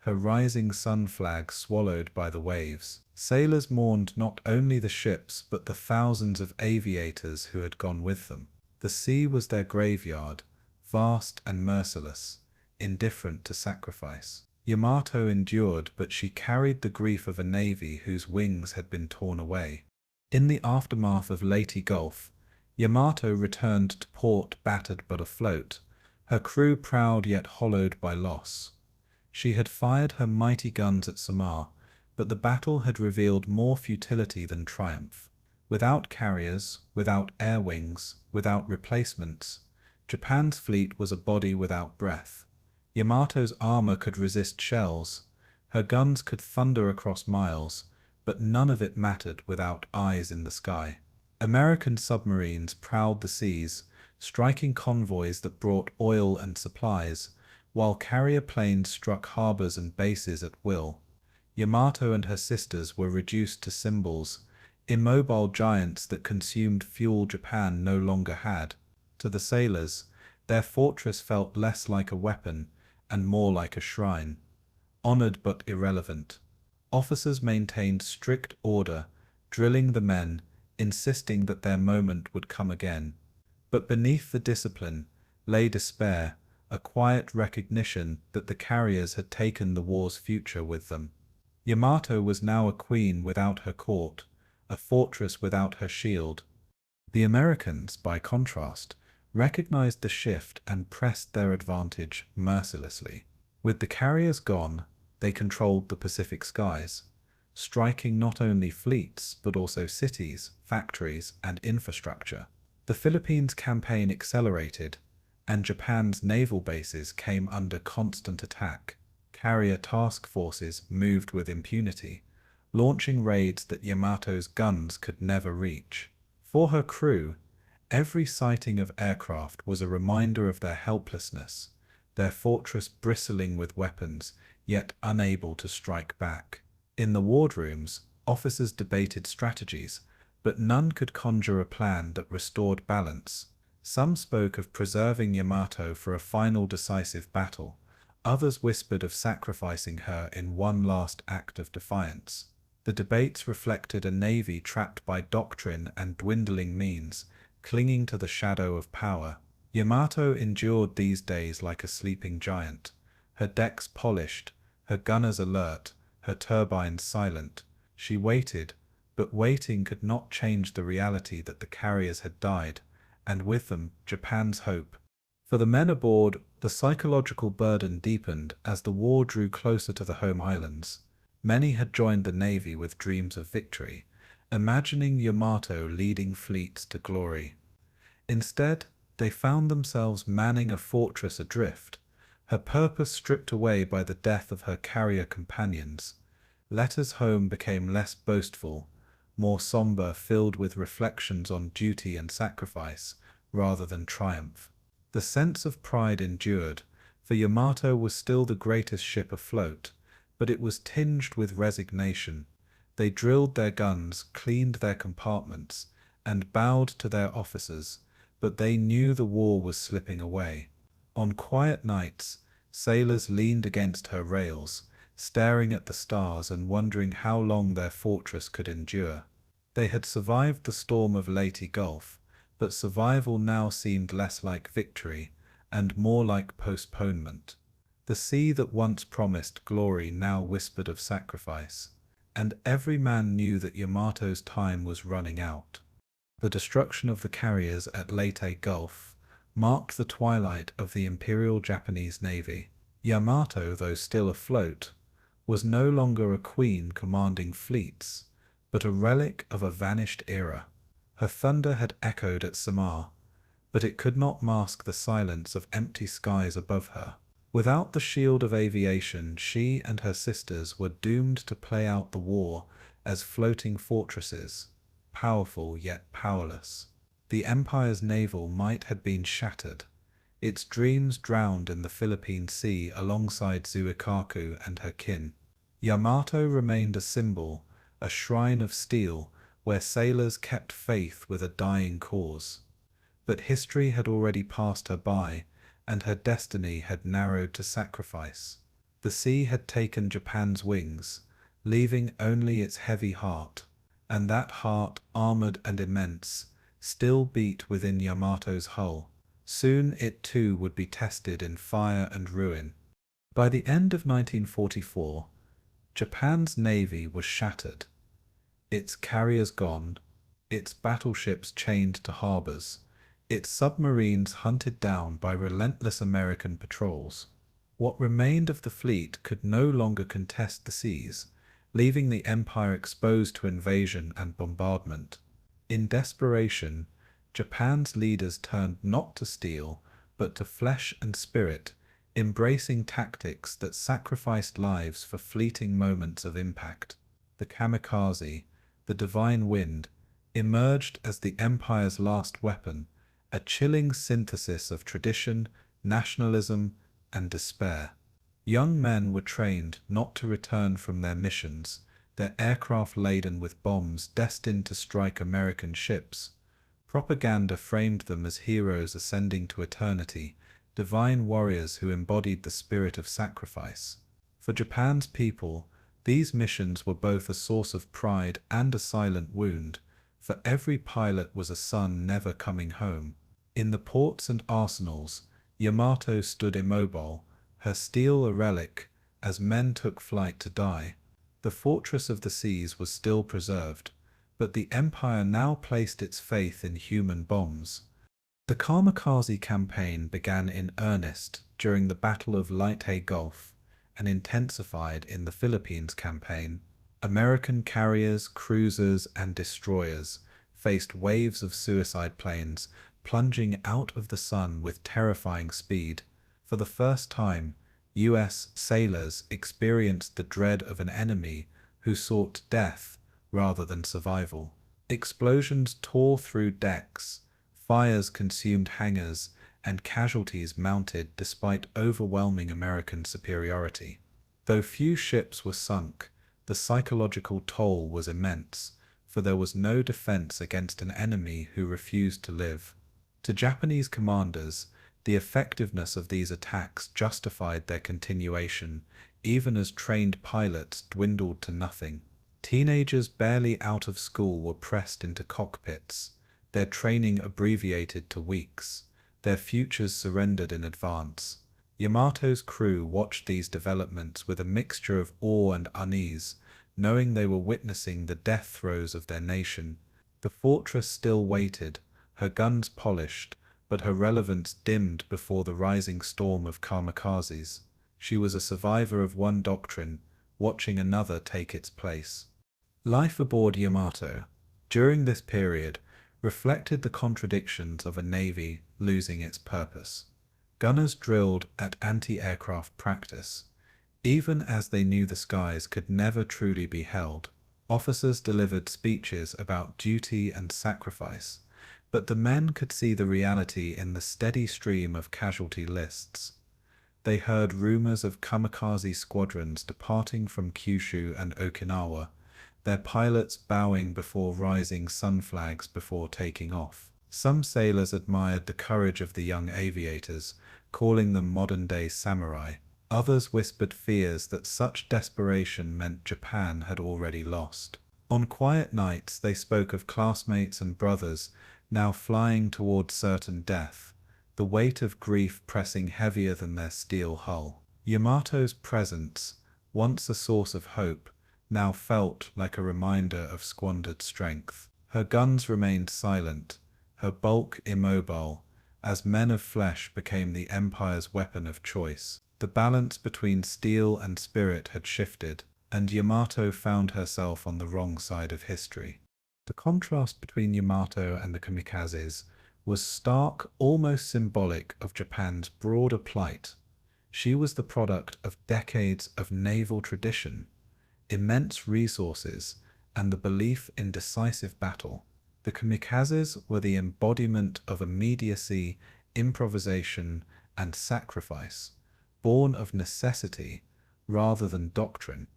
her rising sun flag swallowed by the waves. Sailors mourned not only the ships but the thousands of aviators who had gone with them. The sea was their graveyard, vast and merciless, indifferent to sacrifice. Yamato endured, but she carried the grief of a navy whose wings had been torn away. In the aftermath of Leyte Gulf, Yamato returned to port battered but afloat, her crew proud yet hollowed by loss. She had fired her mighty guns at Samar, but the battle had revealed more futility than triumph. Without carriers, without air wings, without replacements, Japan's fleet was a body without breath. Yamato's armor could resist shells, her guns could thunder across miles, but none of it mattered without eyes in the sky. American submarines prowled the seas, striking convoys that brought oil and supplies, while carrier planes struck harbors and bases at will. Yamato and her sisters were reduced to symbols, immobile giants that consumed fuel Japan no longer had. To the sailors, their fortress felt less like a weapon and more like a shrine, honored but irrelevant. Officers maintained strict order, drilling the men, insisting that their moment would come again. But beneath the discipline lay despair, a quiet recognition that the carriers had taken the war's future with them. Yamato was now a queen without her court, a fortress without her shield. The Americans, by contrast, recognized the shift and pressed their advantage mercilessly. With the carriers gone, they controlled the Pacific skies, striking not only fleets but also cities, factories, and infrastructure. The Philippines campaign accelerated, and Japan's naval bases came under constant attack. Carrier task forces moved with impunity, launching raids that Yamato's guns could never reach. For her crew, every sighting of aircraft was a reminder of their helplessness, their fortress bristling with weapons, yet unable to strike back. In the wardrooms, officers debated strategies, but none could conjure a plan that restored balance. Some spoke of preserving Yamato for a final decisive battle, others whispered of sacrificing her in one last act of defiance. The debates reflected a navy trapped by doctrine and dwindling means, clinging to the shadow of power. Yamato endured these days like a sleeping giant, her decks polished, her gunners alert, her turbines silent. She waited, but waiting could not change the reality that the carriers had died, and with them, Japan's hope. For the men aboard, the psychological burden deepened as the war drew closer to the home islands. Many had joined the navy with dreams of victory, imagining Yamato leading fleets to glory. Instead, they found themselves manning a fortress adrift, her purpose stripped away by the death of her carrier companions. Leta's home became less boastful, more somber, filled with reflections on duty and sacrifice, rather than triumph. The sense of pride endured, for Yamato was still the greatest ship afloat, but it was tinged with resignation. They drilled their guns, cleaned their compartments, and bowed to their officers, but they knew the war was slipping away. On quiet nights, sailors leaned against her rails, staring at the stars and wondering how long their fortress could endure. They had survived the storm of Leyte Gulf, but survival now seemed less like victory and more like postponement. The sea that once promised glory now whispered of sacrifice, and every man knew that Yamato's time was running out. The destruction of the carriers at Leyte Gulf marked the twilight of the Imperial Japanese Navy. Yamato, though still afloat, was no longer a queen commanding fleets, but a relic of a vanished era. Her thunder had echoed at Samar, but it could not mask the silence of empty skies above her. Without the shield of aviation, she and her sisters were doomed to play out the war as floating fortresses, powerful yet powerless. The Empire's naval might had been shattered, its dreams drowned in the Philippine Sea alongside Zuikaku and her kin. Yamato remained a symbol, a shrine of steel, where sailors kept faith with a dying cause. But history had already passed her by, and her destiny had narrowed to sacrifice. The sea had taken Japan's wings, leaving only its heavy heart, and that heart, armored and immense, still beat within Yamato's hull. Soon it too would be tested in fire and ruin. By the end of 1944, Japan's navy was shattered, its carriers gone, its battleships chained to harbors, its submarines hunted down by relentless American patrols. What remained of the fleet could no longer contest the seas, leaving the empire exposed to invasion and bombardment. In desperation, Japan's leaders turned not to steel, but to flesh and spirit, embracing tactics that sacrificed lives for fleeting moments of impact. The Kamikaze, the divine wind, emerged as the empire's last weapon, a chilling synthesis of tradition, nationalism, and despair. Young men were trained not to return from their missions, their aircraft laden with bombs destined to strike American ships. Propaganda framed them as heroes ascending to eternity, divine warriors who embodied the spirit of sacrifice. For Japan's people, these missions were both a source of pride and a silent wound, for every pilot was a son never coming home. In the ports and arsenals, Yamato stood immobile, her steel a relic, as men took flight to die. The fortress of the seas was still preserved, but the empire now placed its faith in human bombs. The Kamikaze campaign began in earnest during the Battle of Leyte Gulf and intensified in the Philippines campaign. American carriers, cruisers, and destroyers faced waves of suicide planes plunging out of the sun with terrifying speed. For the first time, U.S. sailors experienced the dread of an enemy who sought death rather than survival. Explosions tore through decks, fires consumed hangars, and casualties mounted despite overwhelming American superiority. Though few ships were sunk, the psychological toll was immense, for there was no defense against an enemy who refused to live. To Japanese commanders, the effectiveness of these attacks justified their continuation, even as trained pilots dwindled to nothing. Teenagers barely out of school were pressed into cockpits, their training abbreviated to weeks, their futures surrendered in advance. Yamato's crew watched these developments with a mixture of awe and unease, knowing they were witnessing the death throes of their nation. The fortress still waited, her guns polished, but her relevance dimmed before the rising storm of kamikazes. She was a survivor of one doctrine: watching another take its place. Life aboard Yamato, during this period, reflected the contradictions of a navy losing its purpose. Gunners drilled at anti-aircraft practice. Even as they knew the skies could never truly be held, officers delivered speeches about duty and sacrifice, but the men could see the reality in the steady stream of casualty lists. They heard rumors of kamikaze squadrons departing from Kyushu and Okinawa, their pilots bowing before rising sun flags before taking off. Some sailors admired the courage of the young aviators, calling them modern-day samurai. Others whispered fears that such desperation meant Japan had already lost. On quiet nights they spoke of classmates and brothers now flying toward certain death, the weight of grief pressing heavier than their steel hull. Yamato's presence, once a source of hope, now felt like a reminder of squandered strength. Her guns remained silent, her bulk immobile, as men of flesh became the Empire's weapon of choice. The balance between steel and spirit had shifted, and Yamato found herself on the wrong side of history. The contrast between Yamato and the Kamikazes was stark, almost symbolic of Japan's broader plight. She was the product of decades of naval tradition, immense resources, and the belief in decisive battle. The Kamikazes were the embodiment of immediacy, improvisation, and sacrifice, born of necessity rather than doctrine.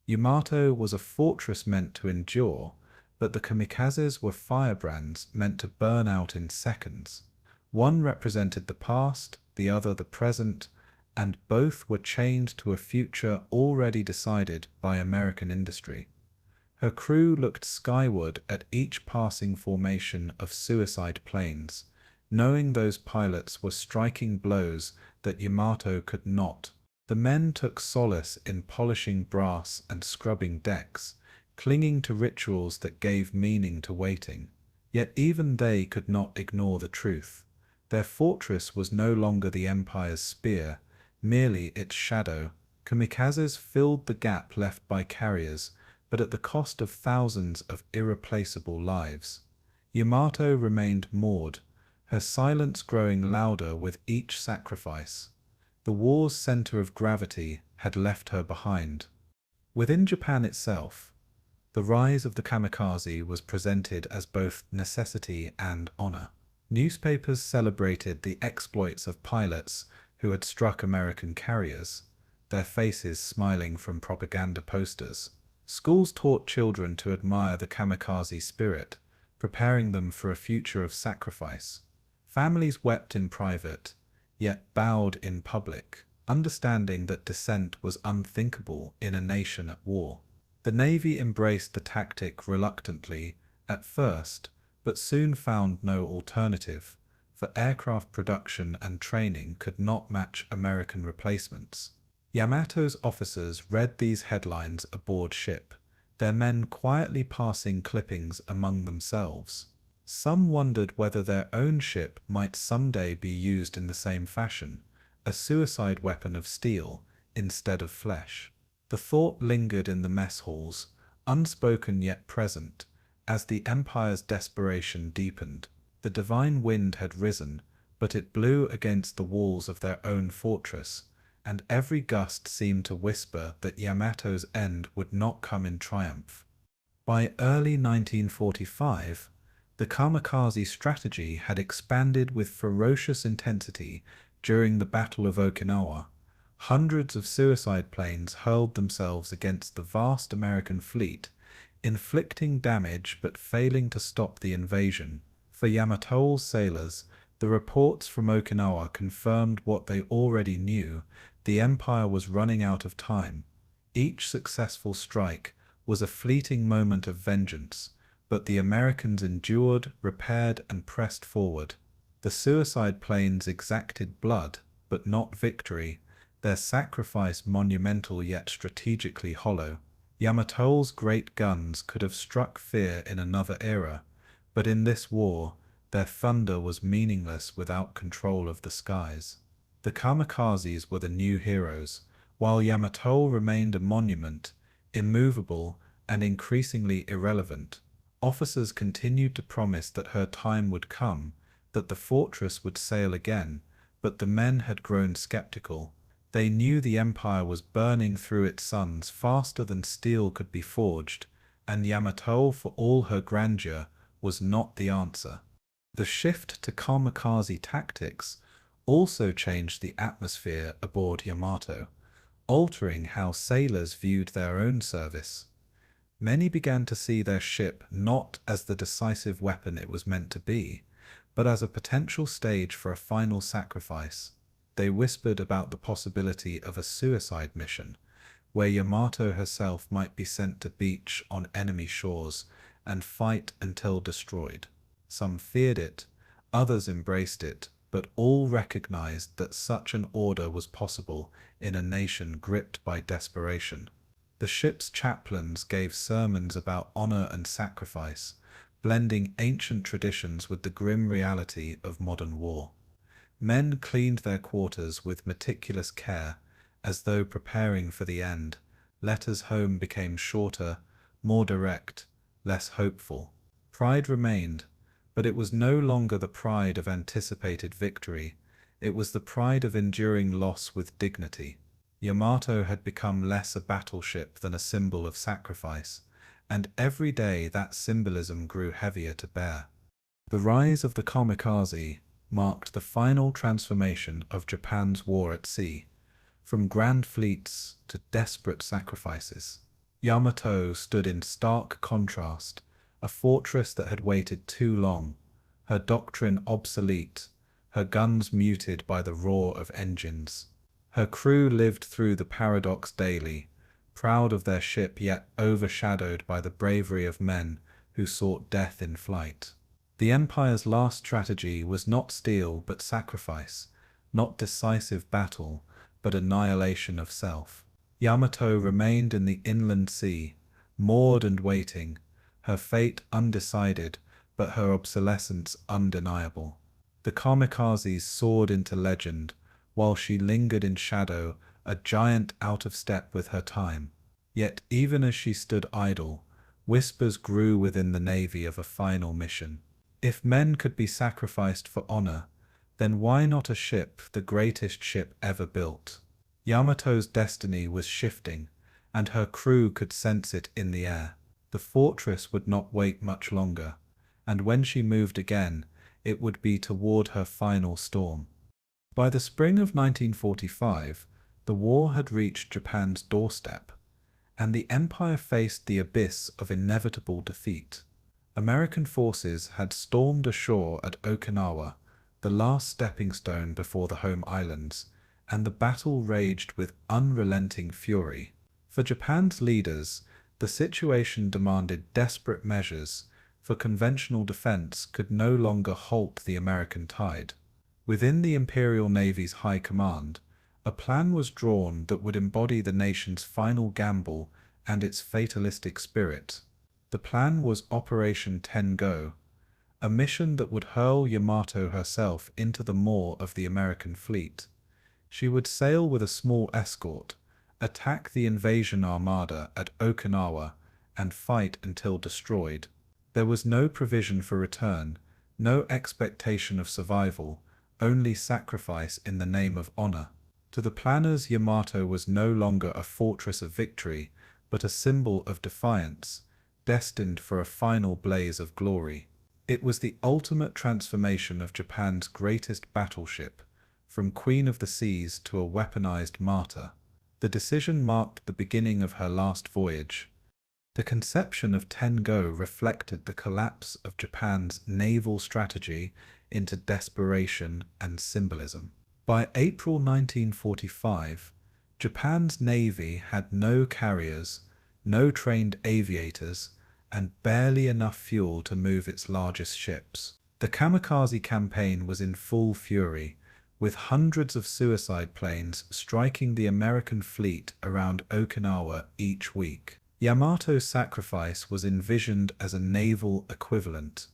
Yamato was a fortress meant to endure, but the Kamikazes were firebrands meant to burn out in seconds. One represented the past, the other the present, and both were chained to a future already decided by American industry. Her crew looked skyward at each passing formation of suicide planes, knowing those pilots were striking blows that Yamato could not. The men took solace in polishing brass and scrubbing decks, clinging to rituals that gave meaning to waiting. Yet even they could not ignore the truth. Their fortress was no longer the Empire's spear, merely its shadow. Kamikazes filled the gap left by carriers, but at the cost of thousands of irreplaceable lives. Yamato remained moored, her silence growing louder with each sacrifice. The war's center of gravity had left her behind. Within Japan itself, the rise of the kamikaze was presented as both necessity and honor. Newspapers celebrated the exploits of pilots who had struck American carriers, their faces smiling from propaganda posters. Schools taught children to admire the kamikaze spirit, preparing them for a future of sacrifice. Families wept in private, yet bowed in public, understanding that dissent was unthinkable in a nation at war. The Navy embraced the tactic reluctantly at first, but soon found no alternative, for aircraft production and training could not match American replacements. Yamato's officers read these headlines aboard ship, their men quietly passing clippings among themselves. Some wondered whether their own ship might someday be used in the same fashion, a suicide weapon of steel instead of flesh. The thought lingered in the mess halls, unspoken yet present, as the Empire's desperation deepened. The divine wind had risen, but it blew against the walls of their own fortress, and every gust seemed to whisper that Yamato's end would not come in triumph. By early 1945, the kamikaze strategy had expanded with ferocious intensity during the Battle of Okinawa. Hundreds of suicide planes hurled themselves against the vast American fleet, inflicting damage but failing to stop the invasion. For Yamato's sailors, the reports from Okinawa confirmed what they already knew: the Empire was running out of time. Each successful strike was a fleeting moment of vengeance, but the Americans endured, repaired, and pressed forward. The suicide planes exacted blood, but not victory, their sacrifice monumental yet strategically hollow. Yamato's great guns could have struck fear in another era, but in this war, their thunder was meaningless without control of the skies. The kamikazes were the new heroes. While Yamato remained a monument, Immovable and increasingly irrelevant, officers continued to promise that her time would come, that the fortress would sail again, but the men had grown skeptical. They knew the empire was burning through its sons faster than steel could be forged, and Yamato, for all her grandeur, was not the answer. The shift to kamikaze tactics also changed the atmosphere aboard Yamato, altering how sailors viewed their own service. Many began to see their ship not as the decisive weapon it was meant to be, but as a potential stage for a final sacrifice. They whispered about the possibility of a suicide mission, where Yamato herself might be sent to beach on enemy shores and fight until destroyed. Some feared it, others embraced it, but all recognized that such an order was possible in a nation gripped by desperation. The ship's chaplains gave sermons about honor and sacrifice, blending ancient traditions with the grim reality of modern war. Men cleaned their quarters with meticulous care, as though preparing for the end. Letters home became shorter, more direct, less hopeful. Pride remained, but it was no longer the pride of anticipated victory. It was the pride of enduring loss with dignity. Yamato had become less a battleship than a symbol of sacrifice, and every day that symbolism grew heavier to bear. The rise of the kamikaze marked the final transformation of Japan's war at sea, from grand fleets to desperate sacrifices. Yamato stood in stark contrast, a fortress that had waited too long, her doctrine obsolete, her guns muted by the roar of engines. Her crew lived through the paradox daily, proud of their ship yet overshadowed by the bravery of men who sought death in flight. The Empire's last strategy was not steel but sacrifice, not decisive battle but annihilation of self. Yamato remained in the inland sea, moored and waiting, her fate undecided but her obsolescence undeniable. The kamikaze soared into legend, while she lingered in shadow, a giant out of step with her time. Yet even as she stood idle, whispers grew within the navy of a final mission. If men could be sacrificed for honor, then why not a ship, the greatest ship ever built? Yamato's destiny was shifting, and her crew could sense it in the air. The fortress would not wait much longer, and when she moved again, it would be toward her final storm. By the spring of 1945, the war had reached Japan's doorstep, and the empire faced the abyss of inevitable defeat. American forces had stormed ashore at Okinawa, the last stepping stone before the home islands, and the battle raged with unrelenting fury. For Japan's leaders, the situation demanded desperate measures, for conventional defense could no longer halt the American tide. Within the Imperial Navy's high command, a plan was drawn that would embody the nation's final gamble and its fatalistic spirit. The plan was Operation Ten-Go, a mission that would hurl Yamato herself into the maw of the American fleet. She would sail with a small escort, attack the invasion armada at Okinawa, and fight until destroyed. There was no provision for return, no expectation of survival, only sacrifice in the name of honor. To the planners, Yamato was no longer a fortress of victory, but a symbol of defiance, destined for a final blaze of glory. It was the ultimate transformation of Japan's greatest battleship, from Queen of the Seas to a weaponized martyr. The decision marked the beginning of her last voyage. The conception of Ten-Go reflected the collapse of Japan's naval strategy into desperation and symbolism. By April 1945, Japan's navy had no carriers, no trained aviators, and barely enough fuel to move its largest ships. The Kamikaze campaign was in full fury, with hundreds of suicide planes striking the American fleet around Okinawa each week. Yamato's sacrifice was envisioned as a naval equivalent,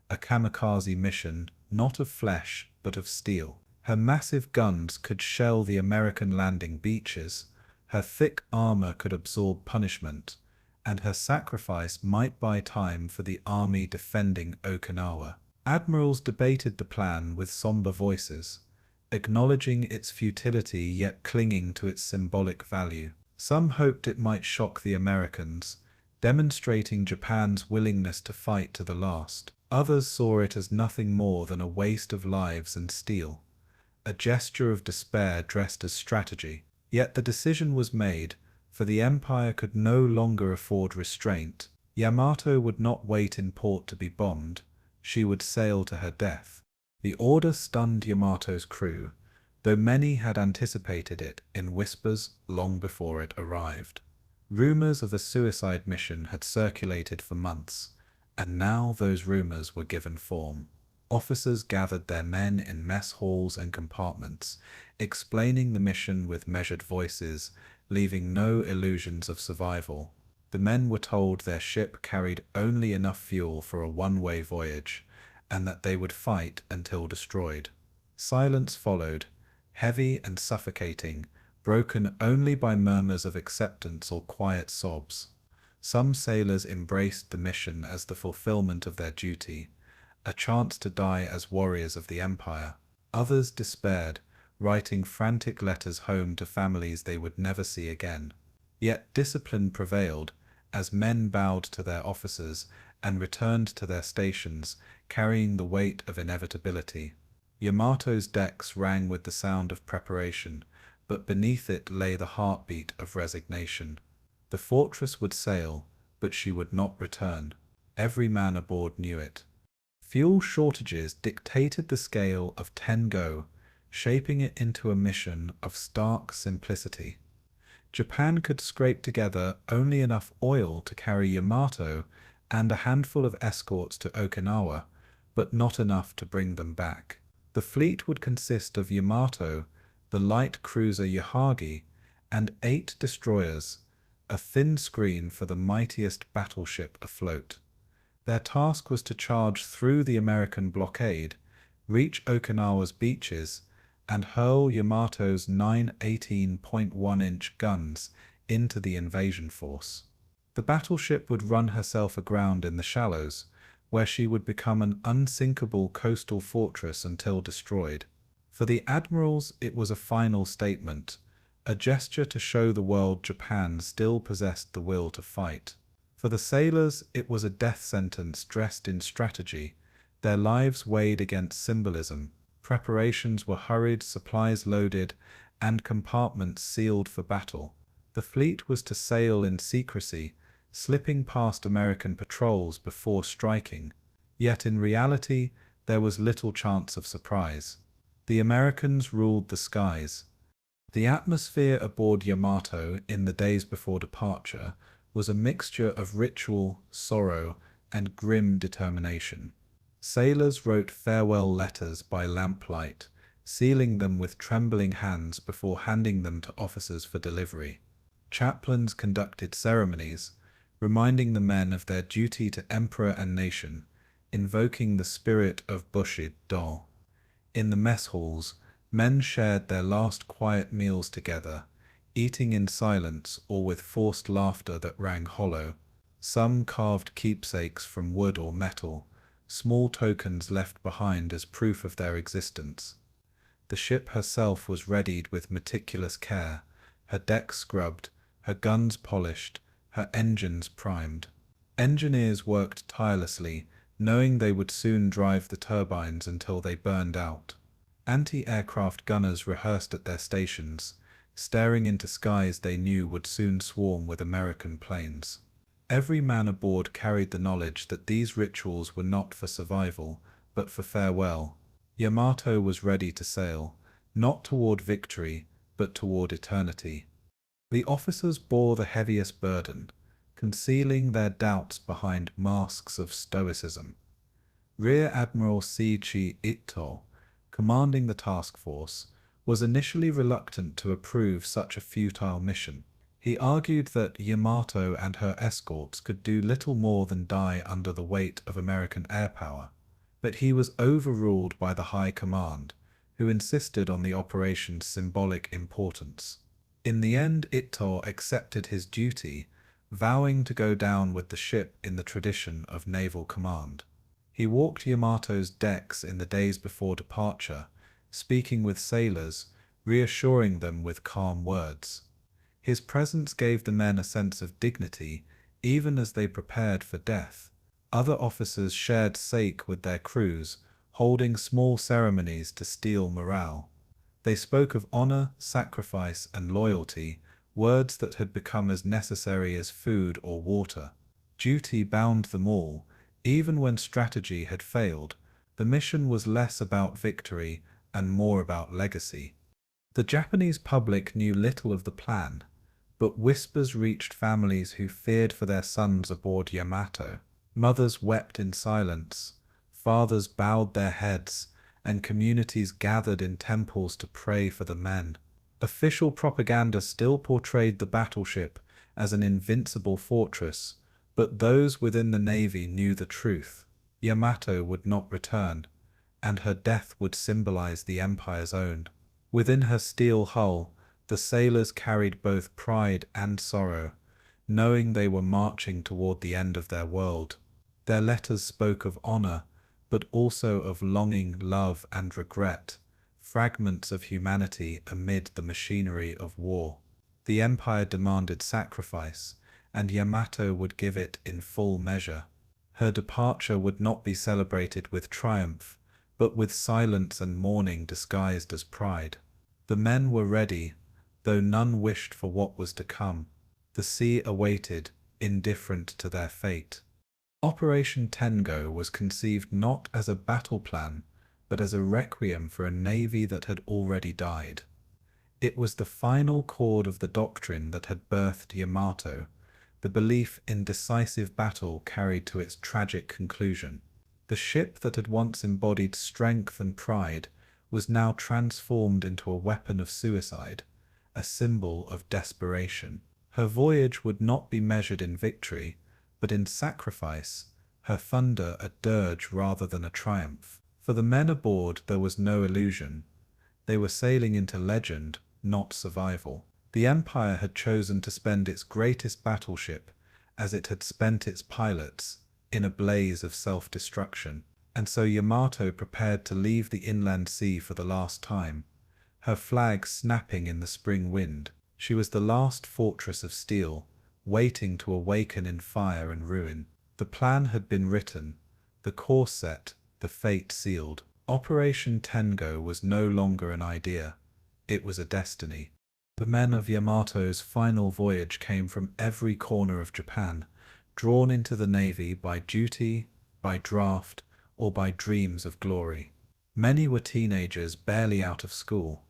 a kamikaze mission not of flesh but of steel. Her massive guns could shell the American landing beaches, Her thick armor could absorb punishment, and her sacrifice might buy time for the army defending Okinawa. Admirals debated the plan with somber voices, acknowledging its futility yet clinging to its symbolic value. Some hoped it might shock the Americans, demonstrating Japan's willingness to fight to the last. Others saw it as nothing more than a waste of lives and steel, a gesture of despair dressed as strategy. Yet the decision was made, for the Empire could no longer afford restraint. Yamato would not wait in port to be bombed, she would sail to her death. The order stunned Yamato's crew, though many had anticipated it in whispers long before it arrived. Rumors of a suicide mission had circulated for months, and now those rumors were given form. Officers gathered their men in mess halls and compartments, explaining the mission with measured voices, leaving no illusions of survival. The men were told their ship carried only enough fuel for a one-way voyage, and that they would fight until destroyed. Silence followed, heavy and suffocating, broken only by murmurs of acceptance or quiet sobs. Some sailors embraced the mission as the fulfillment of their duty, a chance to die as warriors of the Empire. Others despaired, writing frantic letters home to families they would never see again. Yet discipline prevailed, as men bowed to their officers and returned to their stations, carrying the weight of inevitability. Yamato's decks rang with the sound of preparation, but beneath it lay the heartbeat of resignation. The fortress would sail, but she would not return. Every man aboard knew it. Fuel shortages dictated the scale of Tengo, shaping it into a mission of stark simplicity. Japan could scrape together only enough oil to carry Yamato and a handful of escorts to Okinawa, but not enough to bring them back. The fleet would consist of Yamato, the light cruiser Yahagi, and 8 destroyers, a thin screen for the mightiest battleship afloat. Their task was to charge through the American blockade, reach Okinawa's beaches, and hurl Yamato's 9 18.1-inch guns into the invasion force. The battleship would run herself aground in the shallows, where she would become an unsinkable coastal fortress until destroyed. For the admirals, it was a final statement, a gesture to show the world Japan still possessed the will to fight. For the sailors, it was a death sentence dressed in strategy, their lives weighed against symbolism. Preparations were hurried, supplies loaded, and compartments sealed for battle. The fleet was to sail in secrecy, slipping past American patrols before striking. Yet in reality, there was little chance of surprise. The Americans ruled the skies. The atmosphere aboard Yamato in the days before departure was a mixture of ritual, sorrow, and grim determination. Sailors wrote farewell letters by lamplight, sealing them with trembling hands before handing them to officers for delivery. Chaplains conducted ceremonies, reminding the men of their duty to emperor and nation, invoking the spirit of Bushido. In the mess halls, men shared their last quiet meals together, eating in silence or with forced laughter that rang hollow. Some carved keepsakes from wood or metal, small tokens left behind as proof of their existence. The ship herself was readied with meticulous care, her decks scrubbed, her guns polished, her engines primed. Engineers worked tirelessly, knowing they would soon drive the turbines until they burned out. Anti-aircraft gunners rehearsed at their stations, staring into skies they knew would soon swarm with American planes. Every man aboard carried the knowledge that these rituals were not for survival, but for farewell. Yamato was ready to sail, not toward victory, but toward eternity. The officers bore the heaviest burden, concealing their doubts behind masks of stoicism. Rear Admiral Seiichi Ito, commanding the task force, was initially reluctant to approve such a futile mission. He argued that Yamato and her escorts could do little more than die under the weight of American air power, but he was overruled by the High Command, who insisted on the operation's symbolic importance. In the end, Ito accepted his duty, vowing to go down with the ship in the tradition of naval command. He walked Yamato's decks in the days before departure, speaking with sailors, reassuring them with calm words. His presence gave the men a sense of dignity, even as they prepared for death. Other officers shared sake with their crews, holding small ceremonies to steel morale. They spoke of honor, sacrifice, and loyalty, words that had become as necessary as food or water. Duty bound them all. Even when strategy had failed, the mission was less about victory and more about legacy. The Japanese public knew little of the plan, but whispers reached families who feared for their sons aboard Yamato. Mothers wept in silence, fathers bowed their heads, and communities gathered in temples to pray for the men. Official propaganda still portrayed the battleship as an invincible fortress, but those within the navy knew the truth. Yamato would not return, and her death would symbolize the Empire's own. Within her steel hull, the sailors carried both pride and sorrow, knowing they were marching toward the end of their world. Their letters spoke of honor, but also of longing, love, and regret, fragments of humanity amid the machinery of war. The Empire demanded sacrifice, and Yamato would give it in full measure. Her departure would not be celebrated with triumph, but with silence and mourning disguised as pride. The men were ready, though none wished for what was to come. The sea awaited, indifferent to their fate. Operation Tengo was conceived not as a battle plan, but as a requiem for a navy that had already died. It was the final chord of the doctrine that had birthed Yamato, the belief in decisive battle carried to its tragic conclusion. The ship that had once embodied strength and pride was now transformed into a weapon of suicide, a symbol of desperation. Her voyage would not be measured in victory, but in sacrifice, her thunder a dirge rather than a triumph. For the men aboard there was no illusion. They were sailing into legend, not survival. The Empire had chosen to spend its greatest battleship, as it had spent its pilots, in a blaze of self-destruction. And so Yamato prepared to leave the inland sea for the last time, her flag snapping in the spring wind. She was the last fortress of steel, waiting to awaken in fire and ruin. The plan had been written, the course set, the fate sealed. Operation Tengo was no longer an idea, it was a destiny. The men of Yamato's final voyage came from every corner of Japan, drawn into the navy by duty, by draft, or by dreams of glory. Many were teenagers barely out of school,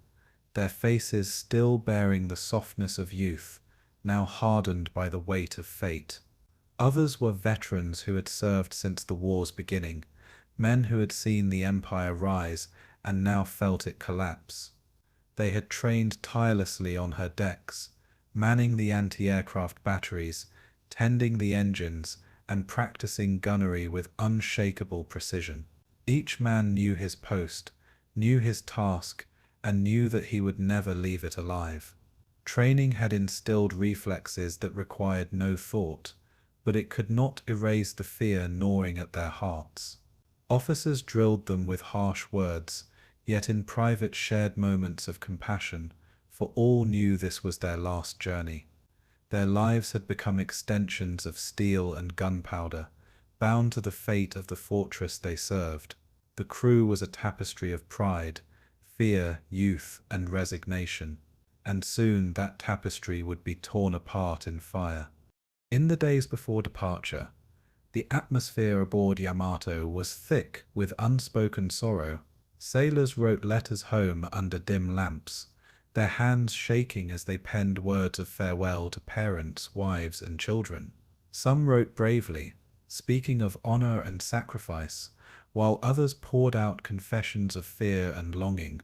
their faces still bearing the softness of youth, now hardened by the weight of fate. Others were veterans who had served since the war's beginning, men who had seen the Empire rise and now felt it collapse. They had trained tirelessly on her decks, manning the anti-aircraft batteries, tending the engines, and practicing gunnery with unshakable precision. Each man knew his post, knew his task, and knew that he would never leave it alive. Training had instilled reflexes that required no thought, but it could not erase the fear gnawing at their hearts. Officers drilled them with harsh words, yet in private shared moments of compassion, for all knew this was their last journey. Their lives had become extensions of steel and gunpowder, bound to the fate of the fortress they served. The crew was a tapestry of pride, fear, youth, and resignation, and soon that tapestry would be torn apart in fire. In the days before departure, the atmosphere aboard Yamato was thick with unspoken sorrow. Sailors wrote letters home under dim lamps, their hands shaking as they penned words of farewell to parents, wives, and children. Some wrote bravely, speaking of honor and sacrifice, while others poured out confessions of fear and longing.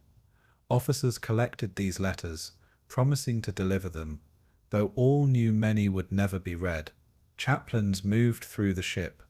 Officers collected these letters, promising to deliver them, though all knew many would never be read. Chaplains moved through the ship,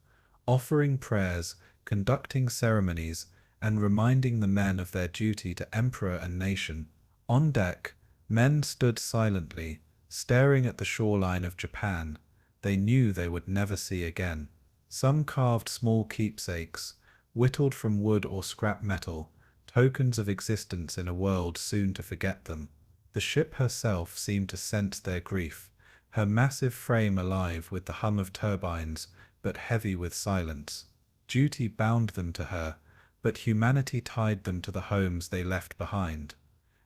offering prayers, conducting ceremonies, and reminding the men of their duty to emperor and nation. On deck, Men stood silently, staring at the shoreline of Japan they knew they would never see again. Some carved small keepsakes, whittled from wood or scrap metal, tokens of existence in a world soon to forget them. The ship herself seemed to sense their grief, her massive frame alive with the hum of turbines, but heavy with silence. Duty bound them to her, but humanity tied them to the homes they left behind.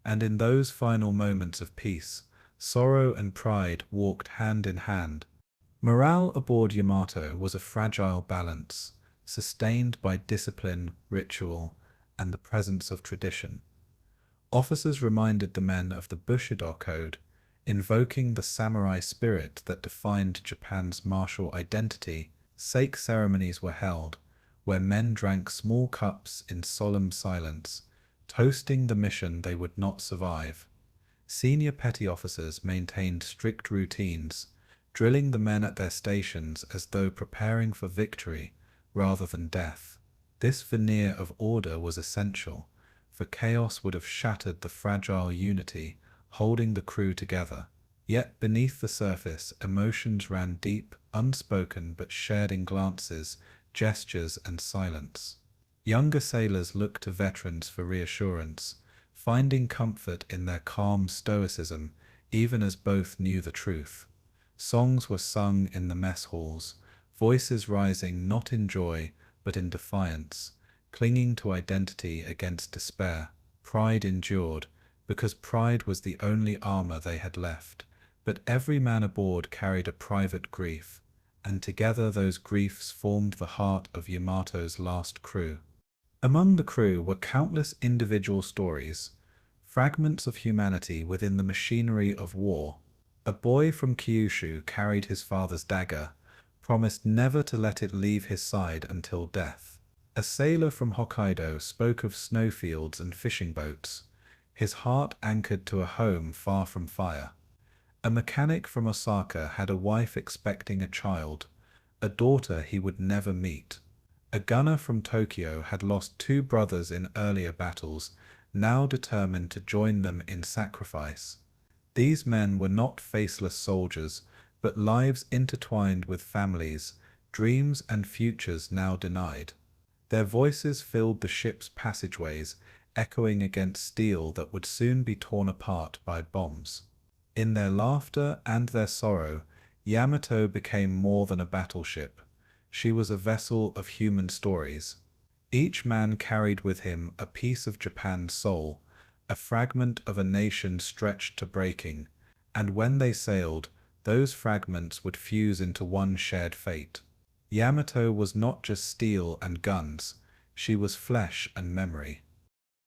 And in those final moments of peace, sorrow and pride walked hand in hand. Morale aboard Yamato was a fragile balance, sustained by discipline, ritual, and the presence of tradition. Officers reminded the men of the Bushido code, invoking the samurai spirit that defined Japan's martial identity. Sake ceremonies were held, where men drank small cups in solemn silence, toasting the mission they would not survive. Senior petty officers maintained strict routines, drilling the men at their stations as though preparing for victory rather than death. This veneer of order was essential, for chaos would have shattered the fragile unity holding the crew together. Yet beneath the surface, emotions ran deep, unspoken but shared in glances, gestures, and silence. Younger sailors looked to veterans for reassurance, finding comfort in their calm stoicism, even as both knew the truth. Songs were sung in the mess halls, voices rising not in joy but in defiance, clinging to identity against despair. Pride endured, because pride was the only armor they had left. But every man aboard carried a private grief, and together those griefs formed the heart of Yamato's last crew. Among the crew were countless individual stories, fragments of humanity within the machinery of war. A boy from Kyushu carried his father's dagger, promised never to let it leave his side until death. A sailor from Hokkaido spoke of snowfields and fishing boats, his heart anchored to a home far from fire. A mechanic from Osaka had a wife expecting a child, a daughter he would never meet. A gunner from Tokyo had lost 2 brothers in earlier battles, now determined to join them in sacrifice. These men were not faceless soldiers, but lives intertwined with families, dreams and futures now denied. Their voices filled the ship's passageways, echoing against steel that would soon be torn apart by bombs. In their laughter and their sorrow, Yamato became more than a battleship. She was a vessel of human stories. Each man carried with him a piece of Japan's soul, a fragment of a nation stretched to breaking, and when they sailed, those fragments would fuse into one shared fate. Yamato was not just steel and guns, she was flesh and memory.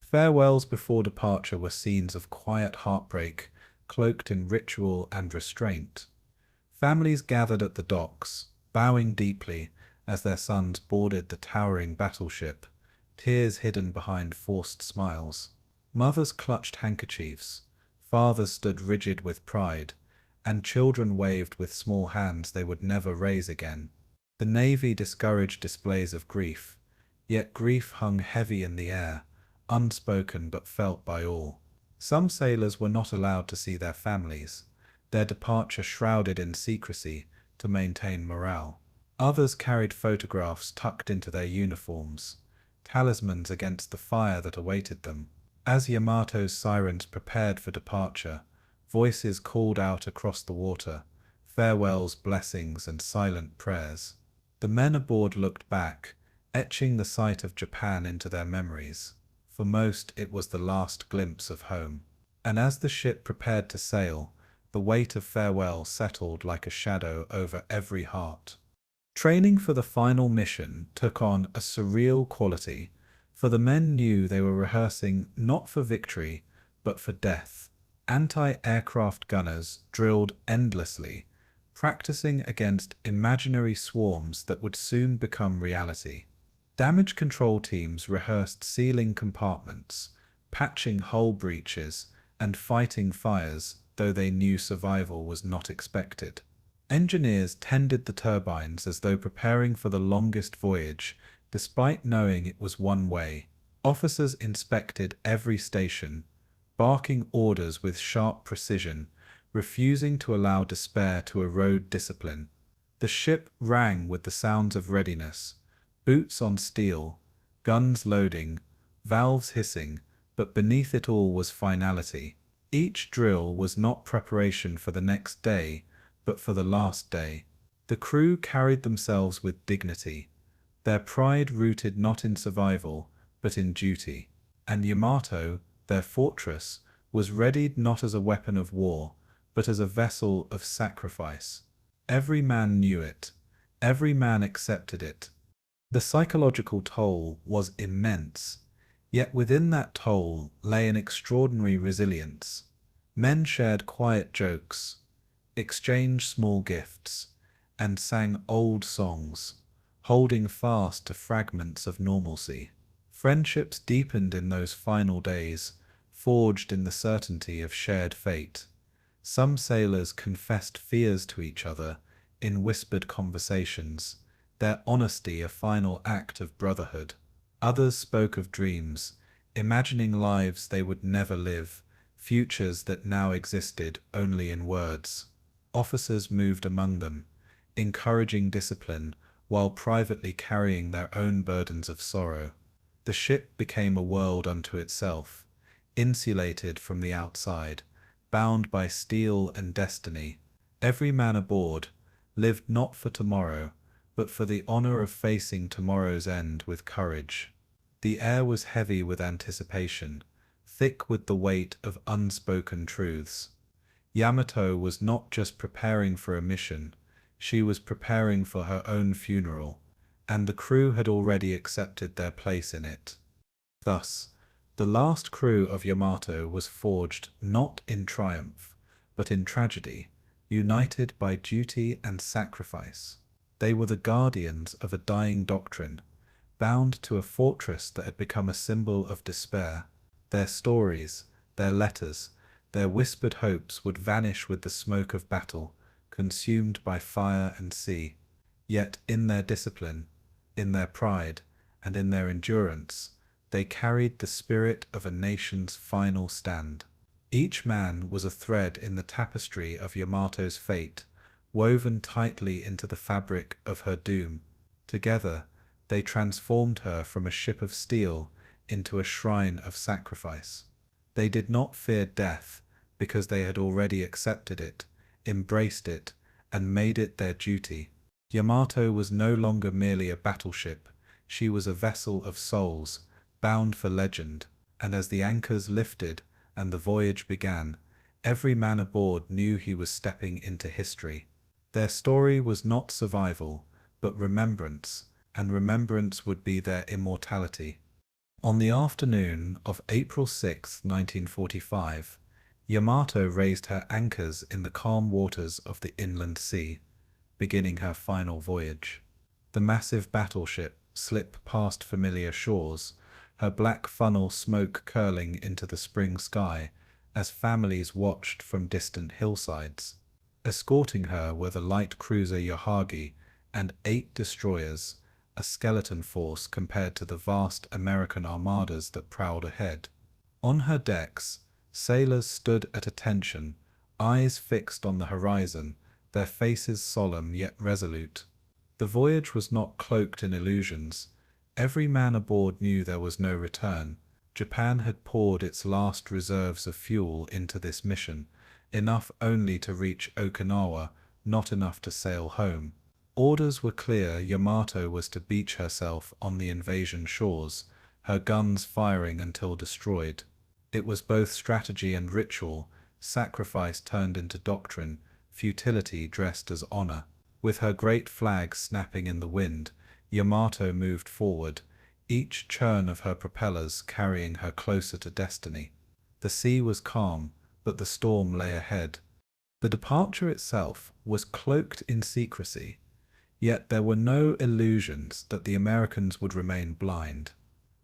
Farewells before departure were scenes of quiet heartbreak, cloaked in ritual and restraint. Families gathered at the docks, bowing deeply as their sons boarded the towering battleship, tears hidden behind forced smiles. Mothers clutched handkerchiefs, fathers stood rigid with pride, and children waved with small hands they would never raise again. The Navy discouraged displays of grief, yet grief hung heavy in the air, unspoken but felt by all. Some sailors were not allowed to see their families, their departure shrouded in secrecy to maintain morale. Others carried photographs tucked into their uniforms, talismans against the fire that awaited them. As Yamato's sirens prepared for departure, voices called out across the water, farewells, blessings, and silent prayers. The men aboard looked back, etching the sight of Japan into their memories. For most, it was the last glimpse of home. And as the ship prepared to sail, the weight of farewell settled like a shadow over every heart. Training for the final mission took on a surreal quality, for the men knew they were rehearsing not for victory, but for death. Anti-aircraft gunners drilled endlessly, practicing against imaginary swarms that would soon become reality. Damage control teams rehearsed sealing compartments, patching hull breaches, and fighting fires, though they knew survival was not expected. Engineers tended the turbines as though preparing for the longest voyage, despite knowing it was one way. Officers inspected every station, barking orders with sharp precision, refusing to allow despair to erode discipline. The ship rang with the sounds of readiness, boots on steel, guns loading, valves hissing, but beneath it all was finality. Each drill was not preparation for the next day, but for the last day. The crew carried themselves with dignity, their pride rooted not in survival, but in duty. And Yamato, their fortress, was readied not as a weapon of war, but as a vessel of sacrifice. Every man knew it. Every man accepted it. The psychological toll was immense, yet within that toll lay an extraordinary resilience. Men shared quiet jokes, exchanged small gifts, and sang old songs, holding fast to fragments of normalcy. Friendships deepened in those final days, forged in the certainty of shared fate. Some sailors confessed fears to each other in whispered conversations, their honesty a final act of brotherhood. Others spoke of dreams, imagining lives they would never live, futures that now existed only in words. Officers moved among them, encouraging discipline while privately carrying their own burdens of sorrow. The ship became a world unto itself, insulated from the outside, bound by steel and destiny. Every man aboard lived not for tomorrow, but for the honor of facing tomorrow's end with courage. The air was heavy with anticipation, thick with the weight of unspoken truths. Yamato was not just preparing for a mission, she was preparing for her own funeral, and the crew had already accepted their place in it. Thus, the last crew of Yamato was forged not in triumph, but in tragedy, united by duty and sacrifice. They were the guardians of a dying doctrine, bound to a fortress that had become a symbol of despair. Their stories, their letters, their whispered hopes would vanish with the smoke of battle, consumed by fire and sea. Yet in their discipline, in their pride, and in their endurance, they carried the spirit of a nation's final stand. Each man was a thread in the tapestry of Yamato's fate, woven tightly into the fabric of her doom. Together, they transformed her from a ship of steel into a shrine of sacrifice. They did not fear death because they had already accepted it, embraced it, and made it their duty. Yamato was no longer merely a battleship, she was a vessel of souls, bound for legend, and as the anchors lifted and the voyage began, every man aboard knew he was stepping into history. Their story was not survival, but remembrance, and remembrance would be their immortality. On the afternoon of April 6, 1945, Yamato raised her anchors in the calm waters of the inland sea, beginning her final voyage. The massive battleship slipped past familiar shores, her black funnel smoke curling into the spring sky as families watched from distant hillsides. Escorting her were the light cruiser Yohagi and 8 destroyers, a skeleton force compared to the vast American armadas that prowled ahead. On her decks, sailors stood at attention, eyes fixed on the horizon, their faces solemn yet resolute. The voyage was not cloaked in illusions. Every man aboard knew there was no return. Japan had poured its last reserves of fuel into this mission, enough only to reach Okinawa, not enough to sail home. Orders were clear: Yamato was to beach herself on the invasion shores, her guns firing until destroyed. It was both strategy and ritual, sacrifice turned into doctrine, futility dressed as honor. With her great flag snapping in the wind, Yamato moved forward, each churn of her propellers carrying her closer to destiny. The sea was calm, but the storm lay ahead. The departure itself was cloaked in secrecy, yet there were no illusions that the Americans would remain blind.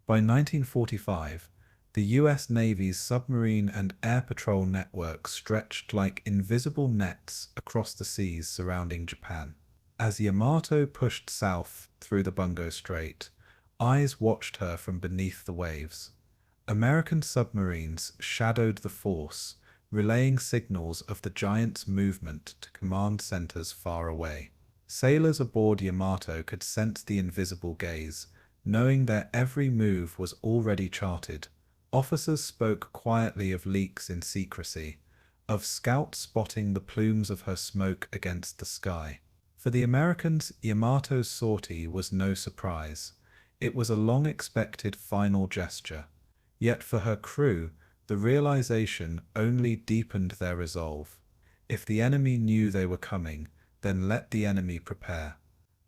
By 1945, the U.S. Navy's submarine and air patrol networks stretched like invisible nets across the seas surrounding Japan. As Yamato pushed south through the Bungo Strait, eyes watched her from beneath the waves. American submarines shadowed the force, relaying signals of the giant's movement to command centers far away. Sailors aboard Yamato could sense the invisible gaze, knowing their every move was already charted. Officers spoke quietly of leaks in secrecy, of scouts spotting the plumes of her smoke against the sky. For the Americans, Yamato's sortie was no surprise. It was a long-expected final gesture. Yet for her crew, the realization only deepened their resolve. If the enemy knew they were coming, then let the enemy prepare.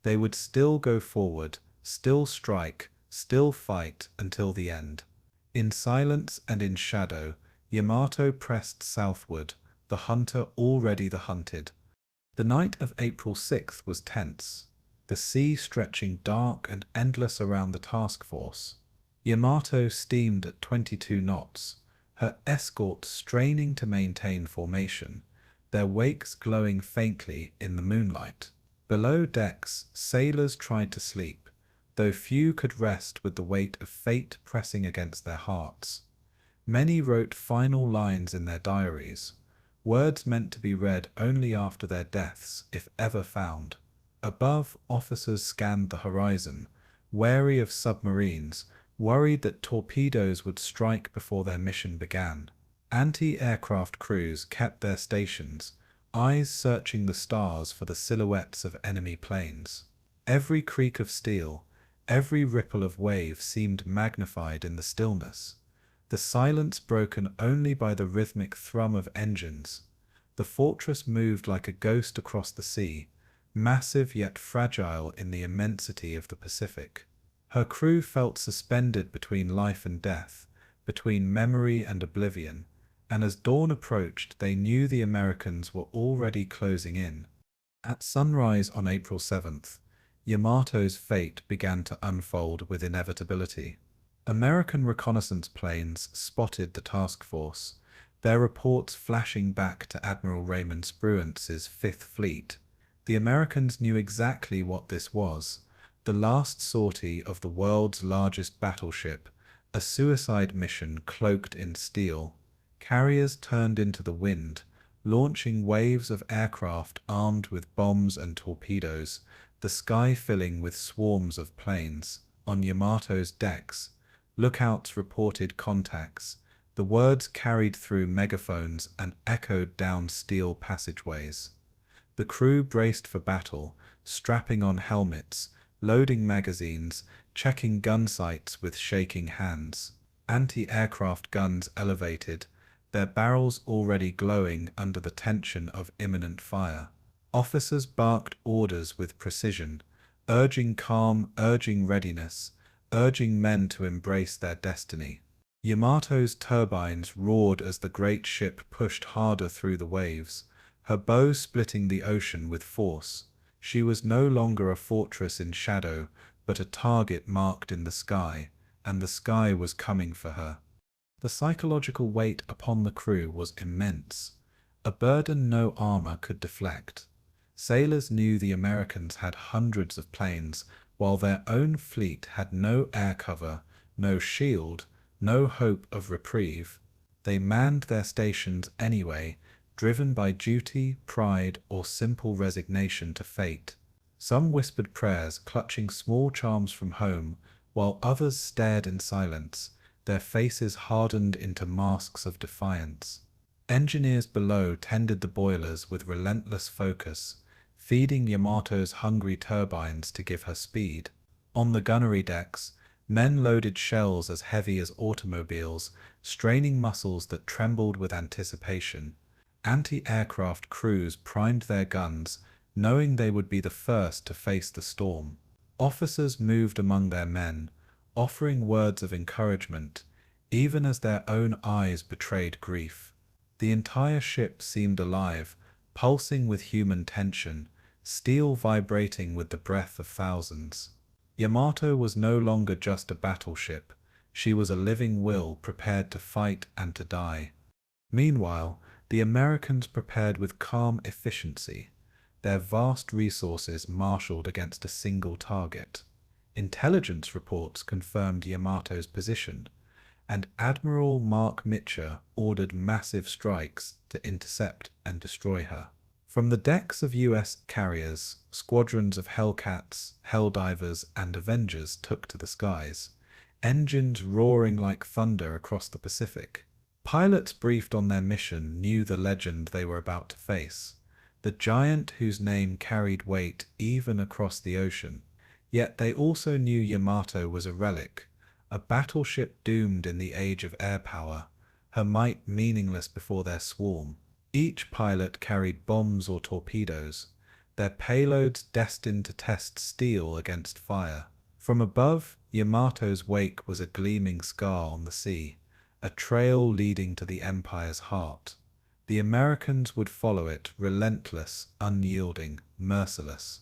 They would still go forward, still strike, still fight until the end. In silence and in shadow, Yamato pressed southward, the hunter already the hunted. The night of April 6th was tense, the sea stretching dark and endless around the task force. Yamato steamed at 22 knots, her escorts straining to maintain formation, their wakes glowing faintly in the moonlight. Below decks, sailors tried to sleep, though few could rest with the weight of fate pressing against their hearts. Many wrote final lines in their diaries, words meant to be read only after their deaths, if ever found. Above, officers scanned the horizon, wary of submarines, worried that torpedoes would strike before their mission began. Anti-aircraft crews kept their stations, eyes searching the stars for the silhouettes of enemy planes. Every creak of steel, every ripple of wave seemed magnified in the stillness, the silence broken only by the rhythmic thrum of engines. The fortress moved like a ghost across the sea, massive yet fragile in the immensity of the Pacific. Her crew felt suspended between life and death, between memory and oblivion, and as dawn approached they knew the Americans were already closing in. At sunrise on April 7th, Yamato's fate began to unfold with inevitability. American reconnaissance planes spotted the task force, their reports flashing back to Admiral Raymond Spruance's Fifth Fleet. The Americans knew exactly what this was, the last sortie of the world's largest battleship, a suicide mission cloaked in steel. Carriers turned into the wind, launching waves of aircraft armed with bombs and torpedoes, the sky filling with swarms of planes. On Yamato's decks, lookouts reported contacts. The words carried through megaphones and echoed down steel passageways. The crew braced for battle, strapping on helmets, loading magazines, checking gun sights with shaking hands. Anti-aircraft guns elevated, their barrels already glowing under the tension of imminent fire. Officers barked orders with precision, urging calm, urging readiness, urging men to embrace their destiny. Yamato's turbines roared as the great ship pushed harder through the waves, her bow splitting the ocean with force. She was no longer a fortress in shadow, but a target marked in the sky, and the sky was coming for her. The psychological weight upon the crew was immense, a burden no armor could deflect. Sailors knew the Americans had hundreds of planes, while their own fleet had no air cover, no shield, no hope of reprieve. They manned their stations anyway, driven by duty, pride, or simple resignation to fate. Some whispered prayers, clutching small charms from home, while others stared in silence, their faces hardened into masks of defiance. Engineers below tended the boilers with relentless focus, feeding Yamato's hungry turbines to give her speed. On the gunnery decks, men loaded shells as heavy as automobiles, straining muscles that trembled with anticipation. Anti-aircraft crews primed their guns, knowing they would be the first to face the storm. Officers moved among their men, offering words of encouragement, even as their own eyes betrayed grief. The entire ship seemed alive, pulsing with human tension, steel vibrating with the breath of thousands. Yamato was no longer just a battleship, she was a living will prepared to fight and to die. Meanwhile, the Americans prepared with calm efficiency, their vast resources marshaled against a single target. Intelligence reports confirmed Yamato's position, and Admiral Mark Mitcher ordered massive strikes to intercept and destroy her. From the decks of U.S. carriers, squadrons of Hellcats, Helldivers, and Avengers took to the skies, engines roaring like thunder across the Pacific. Pilots briefed on their mission knew the legend they were about to face, the giant whose name carried weight even across the ocean. Yet they also knew Yamato was a relic, a battleship doomed in the age of air power, her might meaningless before their swarm. Each pilot carried bombs or torpedoes, their payloads destined to test steel against fire. From above, Yamato's wake was a gleaming scar on the sea, a trail leading to the Empire's heart. The Americans would follow it, relentless, unyielding, merciless.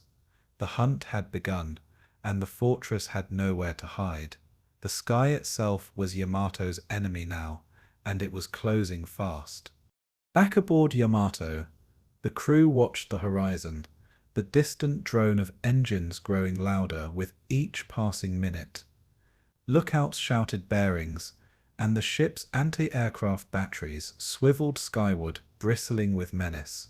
The hunt had begun, and the fortress had nowhere to hide. The sky itself was Yamato's enemy now, and it was closing fast. Back aboard Yamato, the crew watched the horizon, the distant drone of engines growing louder with each passing minute. Lookouts shouted bearings, and the ship's anti-aircraft batteries swiveled skyward, bristling with menace.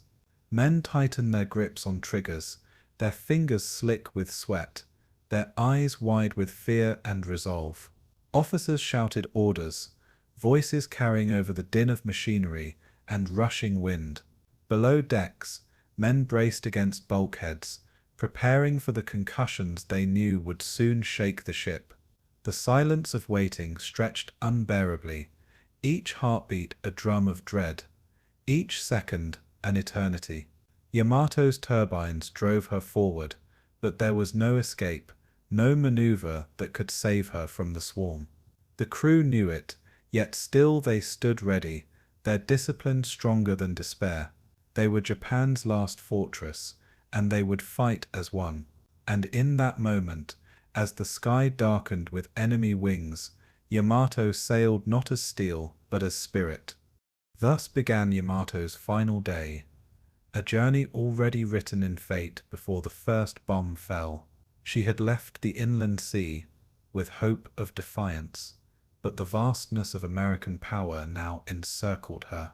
Men tightened their grips on triggers, their fingers slick with sweat, their eyes wide with fear and resolve. Officers shouted orders, voices carrying over the din of machinery and rushing wind. Below decks, men braced against bulkheads, preparing for the concussions they knew would soon shake the ship. The silence of waiting stretched unbearably, each heartbeat a drum of dread, each second an eternity. Yamato's turbines drove her forward, but there was no escape, no maneuver that could save her from the swarm. The crew knew it, yet still they stood ready, their discipline stronger than despair. They were Japan's last fortress, and they would fight as one. And in that moment, as the sky darkened with enemy wings, Yamato sailed not as steel, but as spirit. Thus began Yamato's final day, a journey already written in fate before the first bomb fell. She had left the inland sea with hope of defiance, but the vastness of American power now encircled her.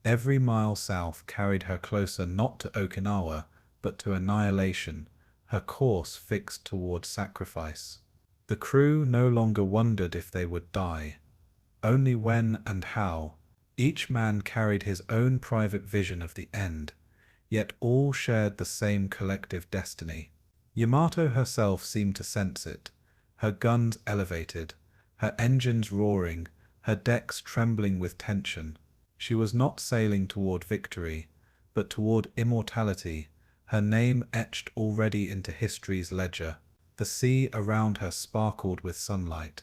Every mile south carried her closer not to Okinawa, but to annihilation, her course fixed toward sacrifice. The crew no longer wondered if they would die, only when and how. Each man carried his own private vision of the end, yet all shared the same collective destiny. Yamato herself seemed to sense it, her guns elevated, her engines roaring, her decks trembling with tension. She was not sailing toward victory, but toward immortality, her name etched already into history's ledger. The sea around her sparkled with sunlight,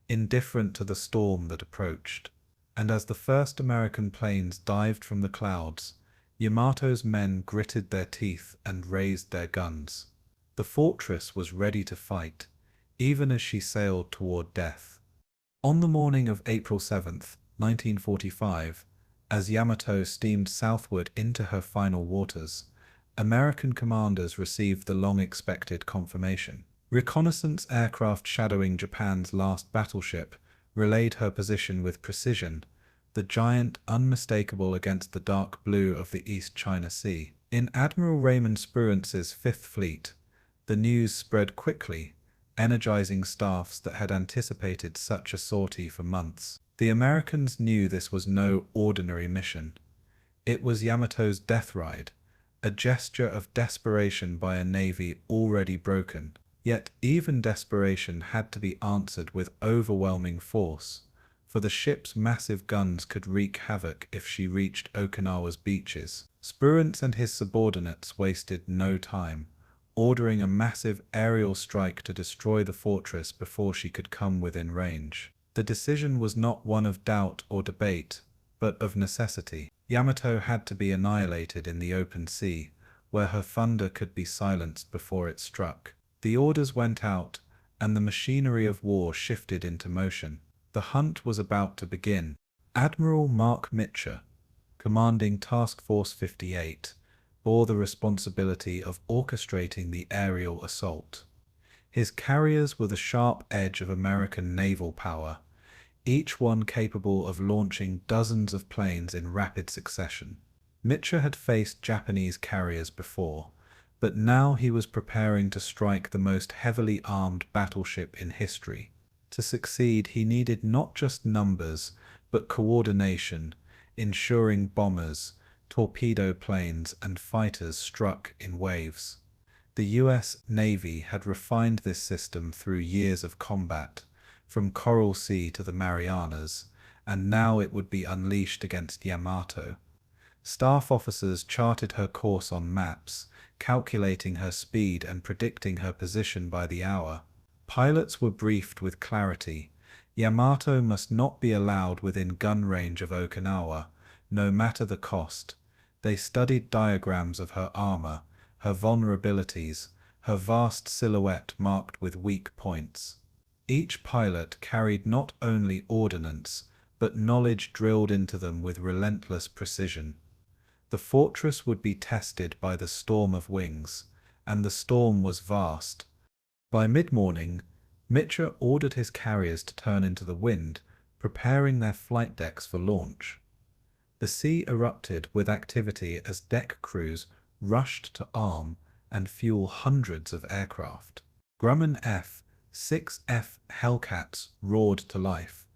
indifferent to the storm that approached. And as the first American planes dived from the clouds, Yamato's men gritted their teeth and raised their guns. The fortress was ready to fight, even as she sailed toward death. On the morning of April 7th, 1945, as Yamato steamed southward into her final waters, American commanders received the long-expected confirmation. Reconnaissance aircraft shadowing Japan's last battleship relayed her position with precision, the giant unmistakable against the dark blue of the East China Sea. In Admiral Raymond Spruance's Fifth Fleet, the news spread quickly, energizing staffs that had anticipated such a sortie for months. The Americans knew this was no ordinary mission. It was Yamato's death ride, a gesture of desperation by a navy already broken. Yet even desperation had to be answered with overwhelming force, for the ship's massive guns could wreak havoc if she reached Okinawa's beaches. Spruance and his subordinates wasted no time, ordering a massive aerial strike to destroy the fortress before she could come within range. The decision was not one of doubt or debate, but of necessity. Yamato had to be annihilated in the open sea, where her thunder could be silenced before it struck. The orders went out, and the machinery of war shifted into motion. The hunt was about to begin. Admiral Mark Mitcher, commanding Task Force 58, bore the responsibility of orchestrating the aerial assault. His carriers were the sharp edge of American naval power, each one capable of launching dozens of planes in rapid succession. Mitscher had faced Japanese carriers before, but now he was preparing to strike the most heavily armed battleship in history. To succeed, he needed not just numbers, but coordination, ensuring bombers, torpedo planes, and fighters struck in waves. The US Navy had refined this system through years of combat, from Coral Sea to the Marianas, and now it would be unleashed against Yamato. Staff officers charted her course on maps, calculating her speed and predicting her position by the hour. Pilots were briefed with clarity. Yamato must not be allowed within gun range of Okinawa, no matter the cost. They studied diagrams of her armor, her vulnerabilities, her vast silhouette marked with weak points. Each pilot carried not only ordnance, but knowledge drilled into them with relentless precision. The fortress would be tested by the storm of wings, and the storm was vast. By mid-morning, Mitscher ordered his carriers to turn into the wind, preparing their flight decks for launch. The sea erupted with activity as deck crews rushed to arm and fuel hundreds of aircraft. Grumman F-6F Hellcats roared to life,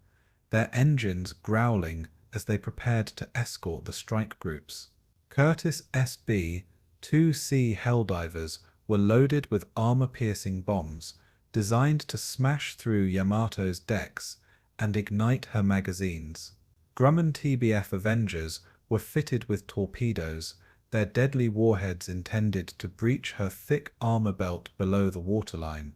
their engines growling as they prepared to escort the strike groups. Curtiss SB-2C Helldivers were loaded with armor-piercing bombs designed to smash through Yamato's decks and ignite her magazines. Grumman TBF Avengers were fitted with torpedoes, their deadly warheads intended to breach her thick armor belt below the waterline.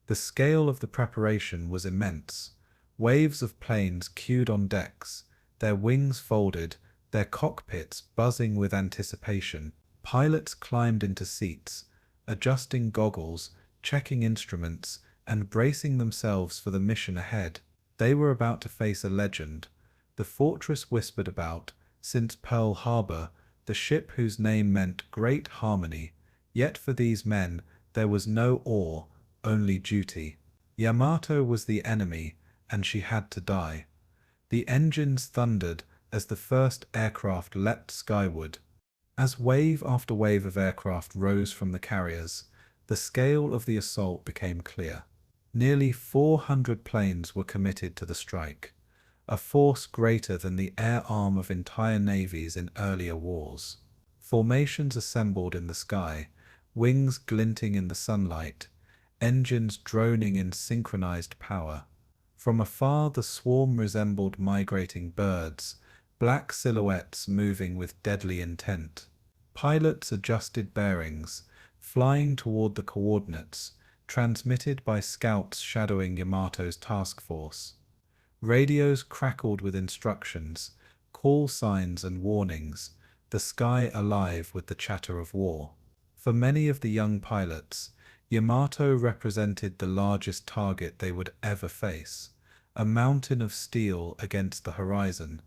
The scale of the preparation was immense. Waves of planes queued on decks, their wings folded, their cockpits buzzing with anticipation. Pilots climbed into seats, adjusting goggles, checking instruments, and bracing themselves for the mission ahead. They were about to face a legend, the fortress whispered about, since Pearl Harbor, the ship whose name meant great harmony. Yet for these men, there was no awe, only duty. Yamato was the enemy, and she had to die. The engines thundered as the first aircraft leapt skyward. As wave after wave of aircraft rose from the carriers, the scale of the assault became clear. Nearly 400 planes were committed to the strike, a force greater than the air arm of entire navies in earlier wars. Formations assembled in the sky, wings glinting in the sunlight, engines droning in synchronized power. From afar the swarm resembled migrating birds, black silhouettes moving with deadly intent. Pilots adjusted bearings, flying toward the coordinates, transmitted by scouts shadowing Yamato's task force. Radios crackled with instructions, call signs and warnings, the sky alive with the chatter of war. For many of the young pilots, Yamato represented the largest target they would ever face, a mountain of steel against the horizon.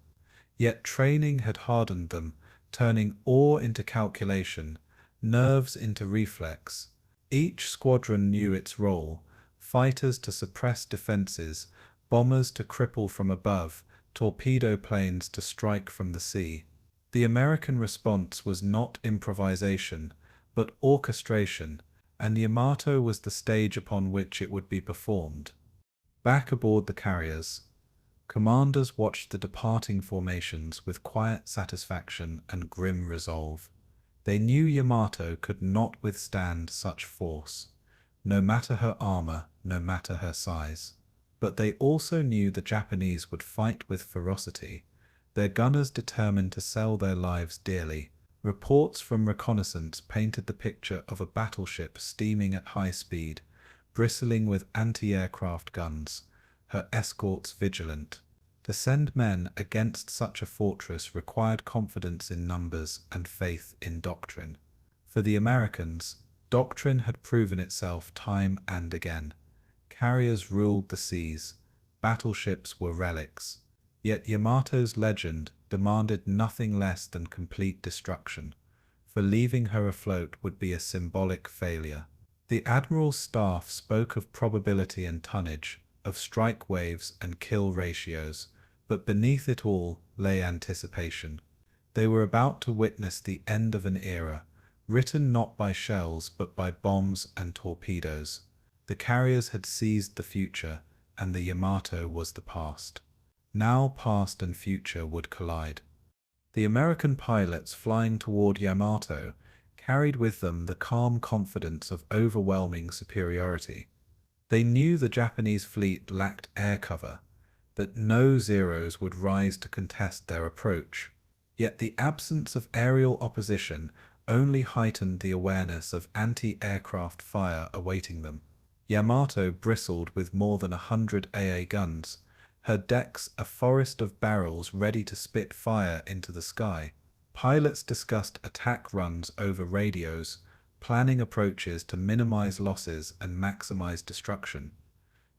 Yet training had hardened them, turning awe into calculation, nerves into reflex. Each squadron knew its role: fighters to suppress defenses, bombers to cripple from above, torpedo planes to strike from the sea. The American response was not improvisation, but orchestration, and Yamato was the stage upon which it would be performed. Back aboard the carriers, commanders watched the departing formations with quiet satisfaction and grim resolve. They knew Yamato could not withstand such force, no matter her armor, no matter her size. But they also knew the Japanese would fight with ferocity, their gunners determined to sell their lives dearly. Reports from reconnaissance painted the picture of a battleship steaming at high speed, bristling with anti-aircraft guns, her escorts vigilant. To send men against such a fortress required confidence in numbers and faith in doctrine. For the Americans, doctrine had proven itself time and again. Carriers ruled the seas, battleships were relics. Yet Yamato's legend demanded nothing less than complete destruction, for leaving her afloat would be a symbolic failure. The admiral's staff spoke of probability and tonnage, of strike waves and kill ratios, but beneath it all lay anticipation. They were about to witness the end of an era, written not by shells but by bombs and torpedoes. The carriers had seized the future, and the Yamato was the past. Now past and future would collide. The American pilots flying toward Yamato carried with them the calm confidence of overwhelming superiority. They knew the Japanese fleet lacked air cover, that no Zeros would rise to contest their approach. Yet the absence of aerial opposition only heightened the awareness of anti-aircraft fire awaiting them. Yamato bristled with more than 100 AA guns, her decks a forest of barrels ready to spit fire into the sky. Pilots discussed attack runs over radios, planning approaches to minimize losses and maximize destruction.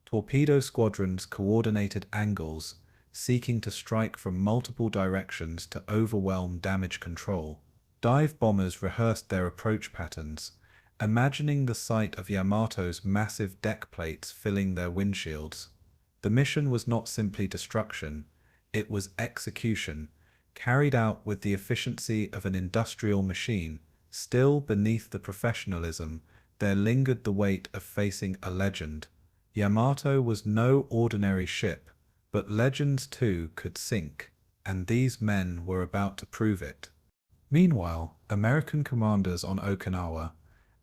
Torpedo squadrons coordinated angles, seeking to strike from multiple directions to overwhelm damage control. Dive bombers rehearsed their approach patterns, imagining the sight of Yamato's massive deck plates filling their windshields. The mission was not simply destruction, it was execution, carried out with the efficiency of an industrial machine. Still, beneath the professionalism, there lingered the weight of facing a legend. Yamato was no ordinary ship, but legends too could sink, and these men were about to prove it. Meanwhile, American commanders on Okinawa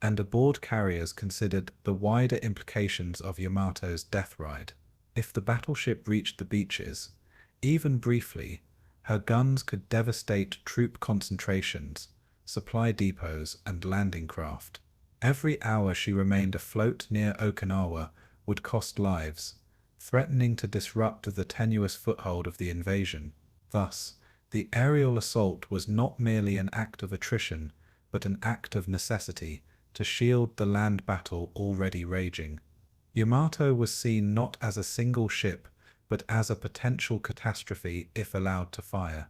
and aboard carriers considered the wider implications of Yamato's death ride. If the battleship reached the beaches, even briefly, her guns could devastate troop concentrations, supply depots, and landing craft. Every hour she remained afloat near Okinawa would cost lives, threatening to disrupt the tenuous foothold of the invasion. Thus, the aerial assault was not merely an act of attrition, but an act of necessity to shield the land battle already raging. Yamato was seen not as a single ship, but as a potential catastrophe if allowed to fire.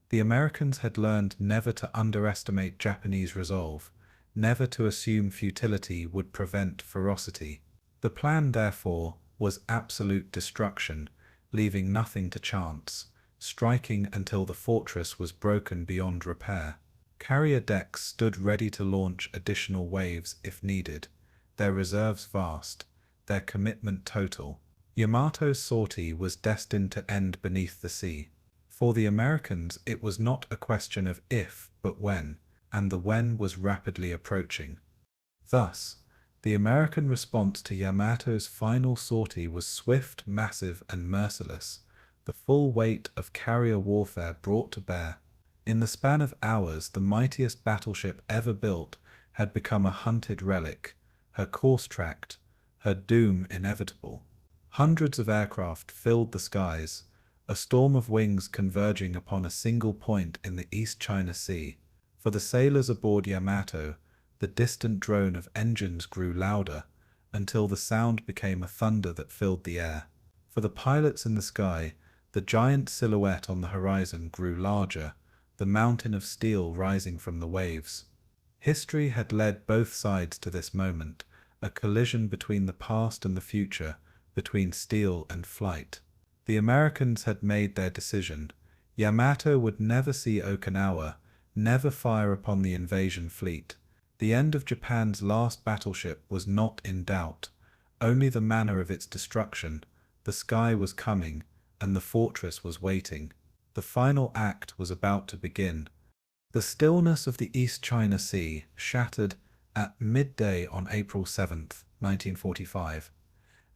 The Americans had learned never to underestimate Japanese resolve, never to assume futility would prevent ferocity. The plan, therefore, was absolute destruction, leaving nothing to chance, striking until the fortress was broken beyond repair. Carrier decks stood ready to launch additional waves if needed, their reserves vast, their commitment total. Yamato's sortie was destined to end beneath the sea. For the Americans, it was not a question of if, but when, and the when was rapidly approaching. Thus, the American response to Yamato's final sortie was swift, massive, and merciless, the full weight of carrier warfare brought to bear. In the span of hours, the mightiest battleship ever built had become a hunted relic, her course tracked, her doom inevitable. Hundreds of aircraft filled the skies, a storm of wings converging upon a single point in the East China Sea. For the sailors aboard Yamato, the distant drone of engines grew louder, until the sound became a thunder that filled the air. For the pilots in the sky, the giant silhouette on the horizon grew larger, the mountain of steel rising from the waves. History had led both sides to this moment, a collision between the past and the future, between steel and flight. The Americans had made their decision. Yamato would never see Okinawa, never fire upon the invasion fleet. The end of Japan's last battleship was not in doubt, only the manner of its destruction. The sky was coming, and the fortress was waiting. The final act was about to begin. The stillness of the East China Sea shattered at midday on April 7, 1945,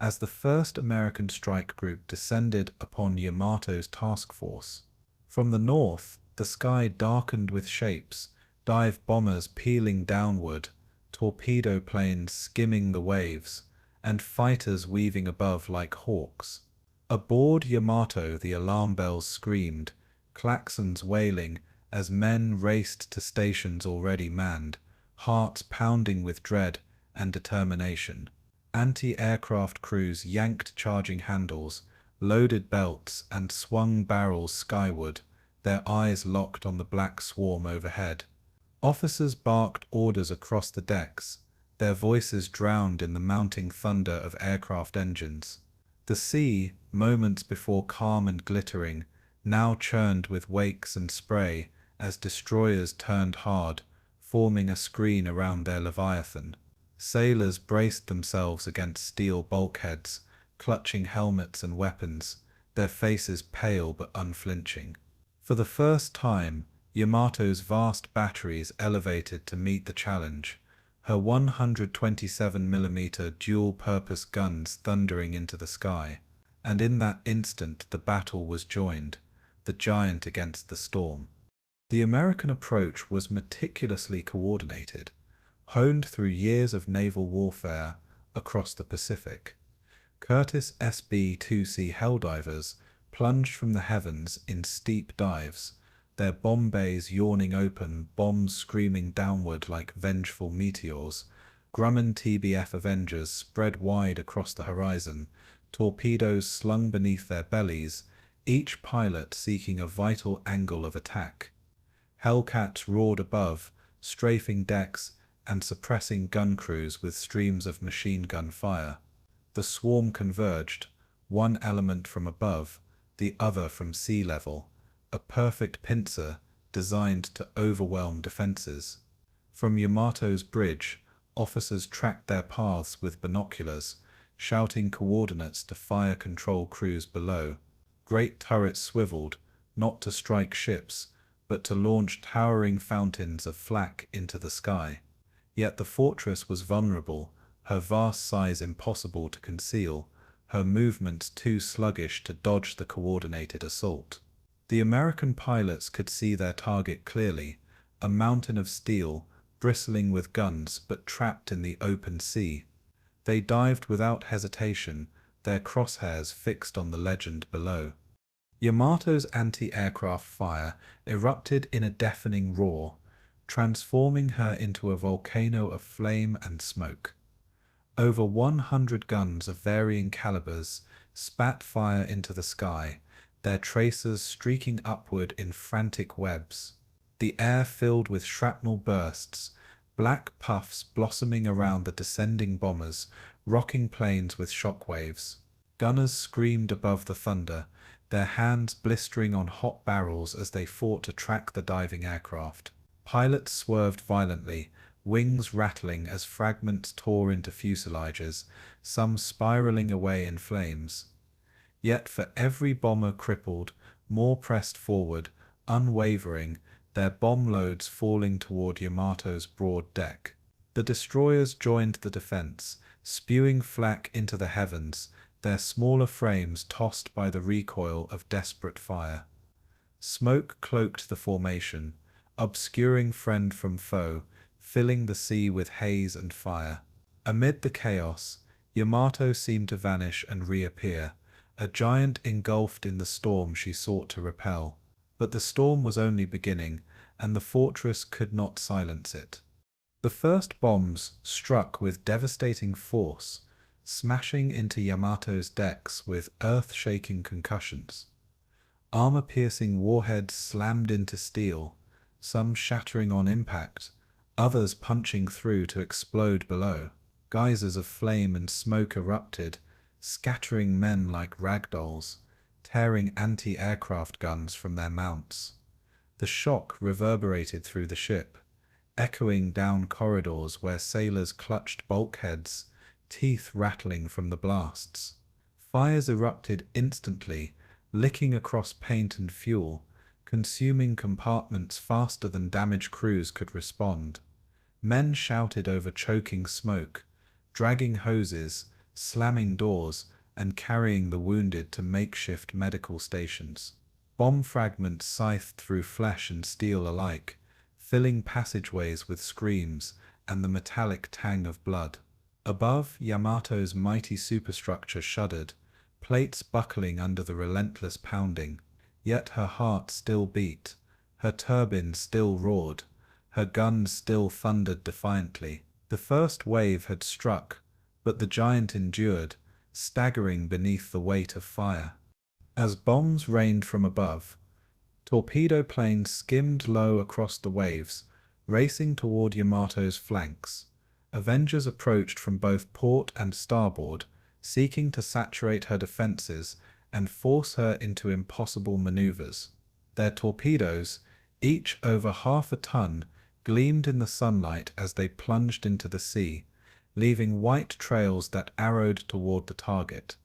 as the first American strike group descended upon Yamato's task force. From the north, the sky darkened with shapes, dive bombers peeling downward, torpedo planes skimming the waves, and fighters weaving above like hawks. Aboard Yamato, the alarm bells screamed, claxons wailing, as men raced to stations already manned, hearts pounding with dread and determination. Anti-aircraft crews yanked charging handles, loaded belts, and swung barrels skyward, their eyes locked on the black swarm overhead. Officers barked orders across the decks, their voices drowned in the mounting thunder of aircraft engines. The sea, moments before calm and glittering, now churned with wakes and spray as destroyers turned hard, forming a screen around their leviathan. Sailors braced themselves against steel bulkheads, clutching helmets and weapons, their faces pale but unflinching. For the first time, Yamato's vast batteries elevated to meet the challenge, her 127mm dual-purpose guns thundering into the sky. And in that instant the battle was joined, the giant against the storm. The American approach was meticulously coordinated, honed through years of naval warfare across the Pacific. Curtiss SB-2C Helldivers plunged from the heavens in steep dives, their bomb bays yawning open, bombs screaming downward like vengeful meteors. Grumman TBF Avengers spread wide across the horizon, torpedoes slung beneath their bellies, each pilot seeking a vital angle of attack. Hellcats roared above, strafing decks and suppressing gun crews with streams of machine gun fire. The swarm converged, one element from above, the other from sea level, a perfect pincer designed to overwhelm defenses. From Yamato's bridge, officers tracked their paths with binoculars, shouting coordinates to fire control crews below. Great turrets swiveled, not to strike ships, but to launch towering fountains of flak into the sky. Yet the fortress was vulnerable, her vast size impossible to conceal, her movements too sluggish to dodge the coordinated assault. The American pilots could see their target clearly, a mountain of steel, bristling with guns but trapped in the open sea. They dived without hesitation, their crosshairs fixed on the legend below. Yamato's anti-aircraft fire erupted in a deafening roar, transforming her into a volcano of flame and smoke. Over 100 guns of varying calibers spat fire into the sky, their tracers streaking upward in frantic webs. The air filled with shrapnel bursts, black puffs blossoming around the descending bombers, rocking planes with shockwaves. Gunners screamed above the thunder, their hands blistering on hot barrels as they fought to track the diving aircraft. Pilots swerved violently, wings rattling as fragments tore into fuselages, some spiraling away in flames. Yet for every bomber crippled, more pressed forward, unwavering, their bomb loads falling toward Yamato's broad deck. The destroyers joined the defense, spewing flak into the heavens, their smaller frames tossed by the recoil of desperate fire. Smoke cloaked the formation, obscuring friend from foe, filling the sea with haze and fire. Amid the chaos, Yamato seemed to vanish and reappear, a giant engulfed in the storm she sought to repel. But the storm was only beginning, and the fortress could not silence it. The first bombs struck with devastating force, smashing into Yamato's decks with earth-shaking concussions. Armor-piercing warheads slammed into steel, some shattering on impact, others punching through to explode below. Geysers of flame and smoke erupted, scattering men like ragdolls, tearing anti-aircraft guns from their mounts. The shock reverberated through the ship, echoing down corridors where sailors clutched bulkheads, teeth rattling from the blasts. Fires erupted instantly, licking across paint and fuel, consuming compartments faster than damaged crews could respond. Men shouted over choking smoke, dragging hoses, slamming doors, and carrying the wounded to makeshift medical stations. Bomb fragments scythed through flesh and steel alike, filling passageways with screams and the metallic tang of blood. Above, Yamato's mighty superstructure shuddered, plates buckling under the relentless pounding. Yet her heart still beat, her turbines still roared, her guns still thundered defiantly. The first wave had struck, but the giant endured, staggering beneath the weight of fire. As bombs rained from above, torpedo planes skimmed low across the waves, racing toward Yamato's flanks. Avengers approached from both port and starboard, seeking to saturate her defenses and force her into impossible maneuvers. Their torpedoes, each over half a ton, gleamed in the sunlight as they plunged into the sea, leaving white trails that arrowed toward the target.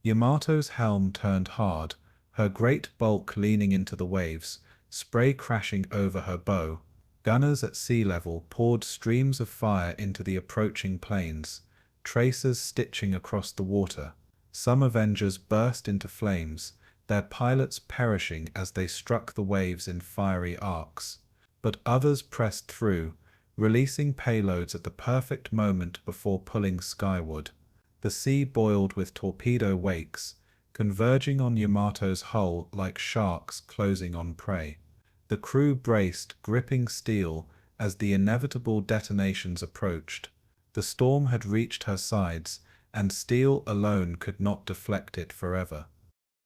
Yamato's helm turned hard, her great bulk leaning into the waves, spray crashing over her bow. Gunners at sea level poured streams of fire into the approaching planes, tracers stitching across the water. Some Avengers burst into flames, their pilots perishing as they struck the waves in fiery arcs. But others pressed through, releasing payloads at the perfect moment before pulling skyward. The sea boiled with torpedo wakes, converging on Yamato's hull like sharks closing on prey. The crew braced, gripping steel, as the inevitable detonations approached. The storm had reached her sides, and steel alone could not deflect it forever.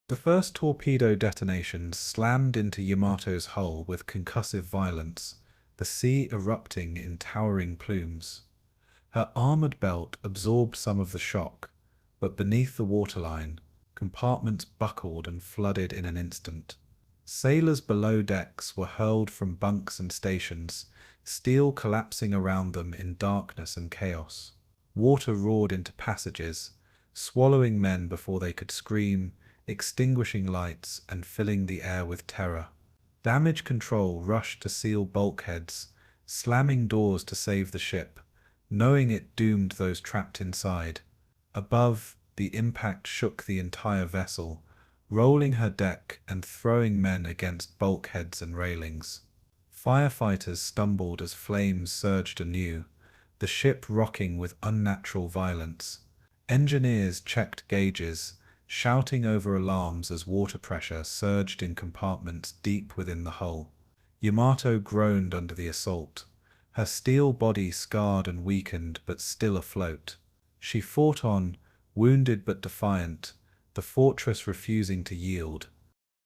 The first torpedo detonations slammed into Yamato's hull with concussive violence, the sea erupting in towering plumes. Her armored belt absorbed some of the shock, but beneath the waterline, compartments buckled and flooded in an instant. Sailors below decks were hurled from bunks and stations, steel collapsing around them in darkness and chaos. Water roared into passages, swallowing men before they could scream, extinguishing lights and filling the air with terror. Damage control rushed to seal bulkheads, slamming doors to save the ship, knowing it doomed those trapped inside. Above, the impact shook the entire vessel, rolling her deck and throwing men against bulkheads and railings. Firefighters stumbled as flames surged anew, the ship rocking with unnatural violence. Engineers checked gauges, shouting over alarms as water pressure surged in compartments deep within the hull. Yamato groaned under the assault, her steel body scarred and weakened but still afloat. She fought on, wounded but defiant, the fortress refusing to yield.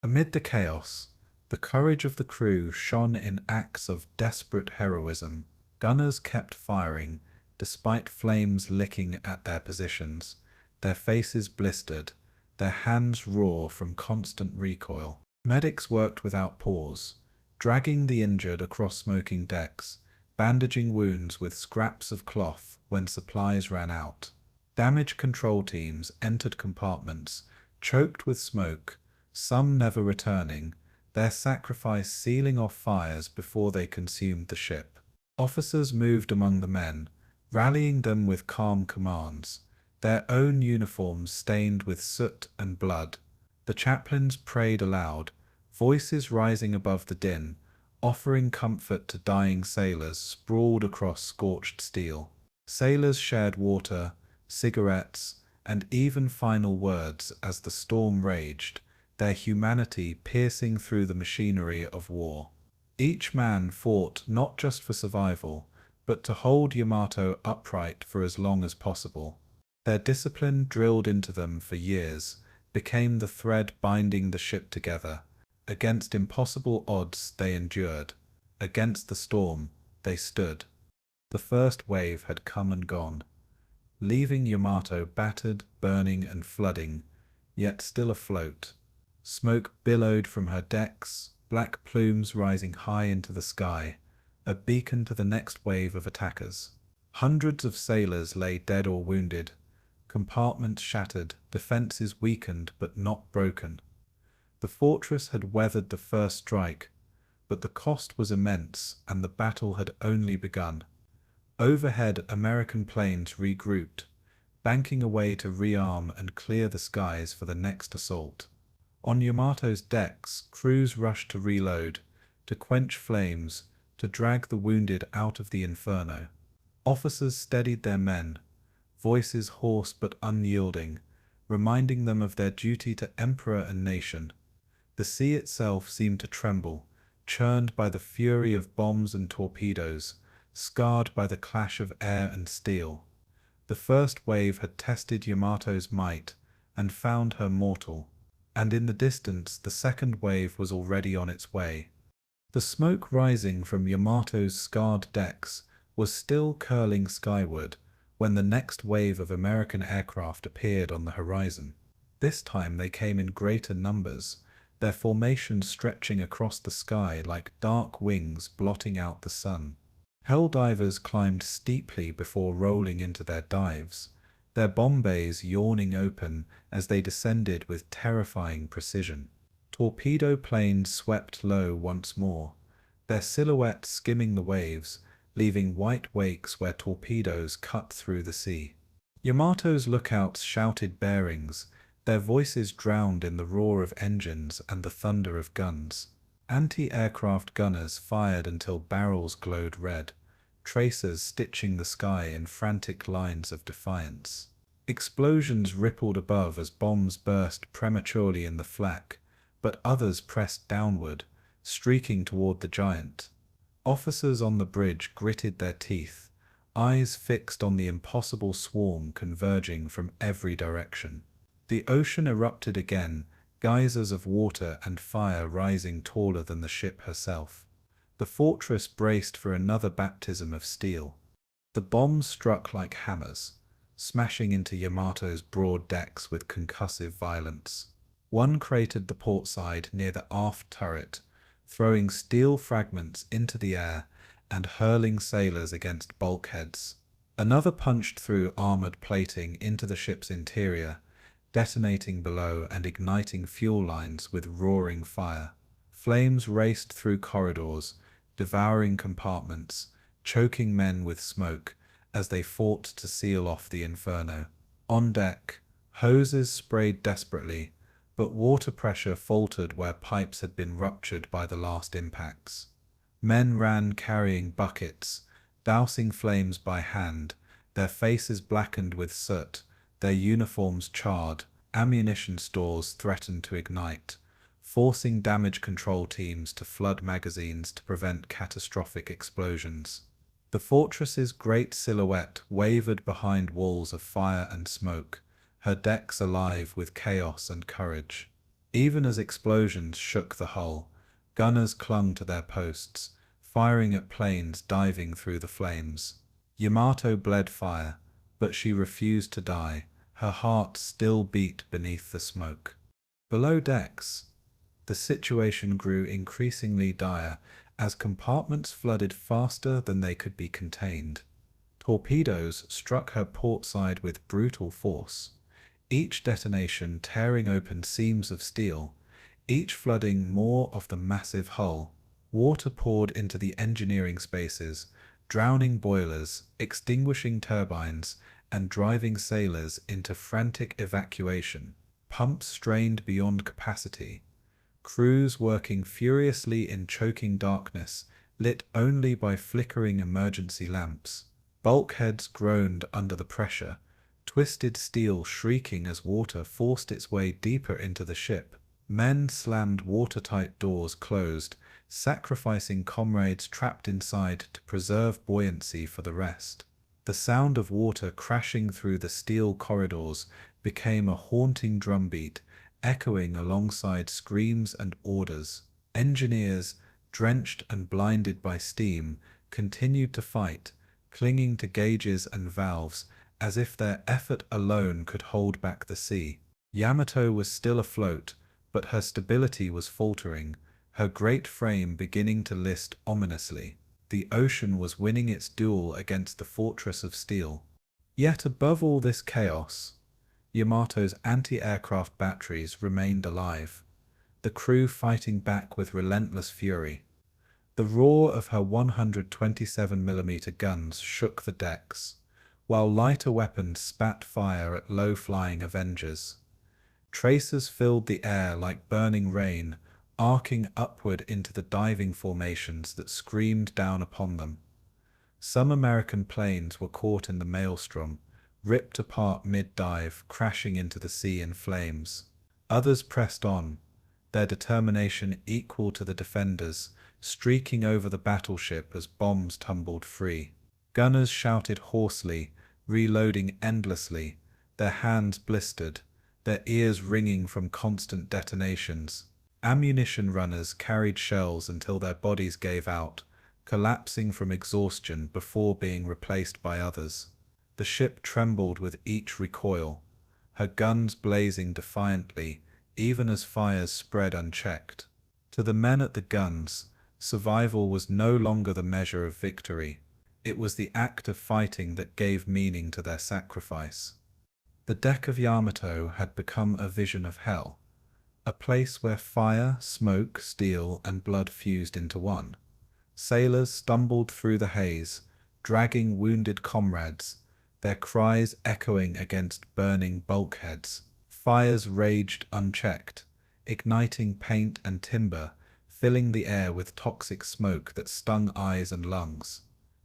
Amid the chaos, the courage of the crew shone in acts of desperate heroism. Gunners kept firing, despite flames licking at their positions, their faces blistered, their hands raw from constant recoil. Medics worked without pause, dragging the injured across smoking decks, bandaging wounds with scraps of cloth when supplies ran out. Damage control teams entered compartments, choked with smoke, some never returning, their sacrifice sealing off fires before they consumed the ship. Officers moved among the men, rallying them with calm commands, their own uniforms stained with soot and blood. The chaplains prayed aloud, voices rising above the din, offering comfort to dying sailors sprawled across scorched steel. Sailors shared water, cigarettes, and even final words as the storm raged, their humanity piercing through the machinery of war. Each man fought not just for survival, but to hold Yamato upright for as long as possible. Their discipline, drilled into them for years, became the thread binding the ship together. Against impossible odds they endured. Against the storm they stood. The first wave had come and gone, leaving Yamato battered, burning and flooding, yet still afloat. Smoke billowed from her decks, black plumes rising high into the sky, a beacon to the next wave of attackers. Hundreds of sailors lay dead or wounded, compartments shattered, defenses weakened but not broken. The fortress had weathered the first strike, but the cost was immense and the battle had only begun. Overhead, American planes regrouped, banking away to rearm and clear the skies for the next assault. On Yamato's decks, crews rushed to reload, to quench flames, to drag the wounded out of the inferno. Officers steadied their men, voices hoarse but unyielding, reminding them of their duty to emperor and nation. The sea itself seemed to tremble, churned by the fury of bombs and torpedoes, scarred by the clash of air and steel. The first wave had tested Yamato's might and found her mortal, and in the distance the second wave was already on its way. The smoke rising from Yamato's scarred decks was still curling skyward when the next wave of American aircraft appeared on the horizon. This time they came in greater numbers, their formations stretching across the sky like dark wings blotting out the sun. Helldivers climbed steeply before rolling into their dives, their bomb bays yawning open as they descended with terrifying precision. Torpedo planes swept low once more, their silhouettes skimming the waves, leaving white wakes where torpedoes cut through the sea. Yamato's lookouts shouted bearings, their voices drowned in the roar of engines and the thunder of guns. Anti-aircraft gunners fired until barrels glowed red, tracers stitching the sky in frantic lines of defiance. Explosions rippled above as bombs burst prematurely in the flak, but others pressed downward, streaking toward the giant. Officers on the bridge gritted their teeth, eyes fixed on the impossible swarm converging from every direction. The ocean erupted again, geysers of water and fire rising taller than the ship herself. The fortress braced for another baptism of steel. The bombs struck like hammers, smashing into Yamato's broad decks with concussive violence. One cratered the port side near the aft turret, throwing steel fragments into the air and hurling sailors against bulkheads. Another punched through armored plating into the ship's interior, detonating below and igniting fuel lines with roaring fire. Flames raced through corridors, devouring compartments, choking men with smoke as they fought to seal off the inferno. On deck, hoses sprayed desperately, but water pressure faltered where pipes had been ruptured by the last impacts. Men ran carrying buckets, dousing flames by hand, their faces blackened with soot, their uniforms charred. Ammunition stores threatened to ignite, forcing damage control teams to flood magazines to prevent catastrophic explosions. The fortress's great silhouette wavered behind walls of fire and smoke, her decks alive with chaos and courage. Even as explosions shook the hull, gunners clung to their posts, firing at planes diving through the flames. Yamato bled fire, but she refused to die. Her heart still beat beneath the smoke. Below decks, the situation grew increasingly dire as compartments flooded faster than they could be contained. Torpedoes struck her port side with brutal force, each detonation tearing open seams of steel, each flooding more of the massive hull. Water poured into the engineering spaces, drowning boilers, extinguishing turbines, and driving sailors into frantic evacuation. Pumps strained beyond capacity. Crews working furiously in choking darkness, lit only by flickering emergency lamps. Bulkheads groaned under the pressure, twisted steel shrieking as water forced its way deeper into the ship. Men slammed watertight doors closed, sacrificing comrades trapped inside to preserve buoyancy for the rest. The sound of water crashing through the steel corridors became a haunting drumbeat, echoing alongside screams and orders. Engineers, drenched and blinded by steam, continued to fight, clinging to gauges and valves as if their effort alone could hold back the sea. Yamato was still afloat, but her stability was faltering, her great frame beginning to list ominously. The ocean was winning its duel against the fortress of steel. Yet above all this chaos, Yamato's anti-aircraft batteries remained alive, the crew fighting back with relentless fury. The roar of her 127mm guns shook the decks, while lighter weapons spat fire at low-flying Avengers. Tracers filled the air like burning rain, arcing upward into the diving formations that screamed down upon them. Some American planes were caught in the maelstrom, ripped apart mid-dive, crashing into the sea in flames. Others pressed on, their determination equal to the defenders, streaking over the battleship as bombs tumbled free. Gunners shouted hoarsely, reloading endlessly, their hands blistered, their ears ringing from constant detonations. Ammunition runners carried shells until their bodies gave out, collapsing from exhaustion before being replaced by others. The ship trembled with each recoil, her guns blazing defiantly, even as fires spread unchecked. To the men at the guns, survival was no longer the measure of victory. It was the act of fighting that gave meaning to their sacrifice. The deck of Yamato had become a vision of hell, a place where fire, smoke, steel, and blood fused into one. Sailors stumbled through the haze, dragging wounded comrades, their cries echoing against burning bulkheads. Fires raged unchecked, igniting paint and timber, filling the air with toxic smoke that stung eyes and lungs.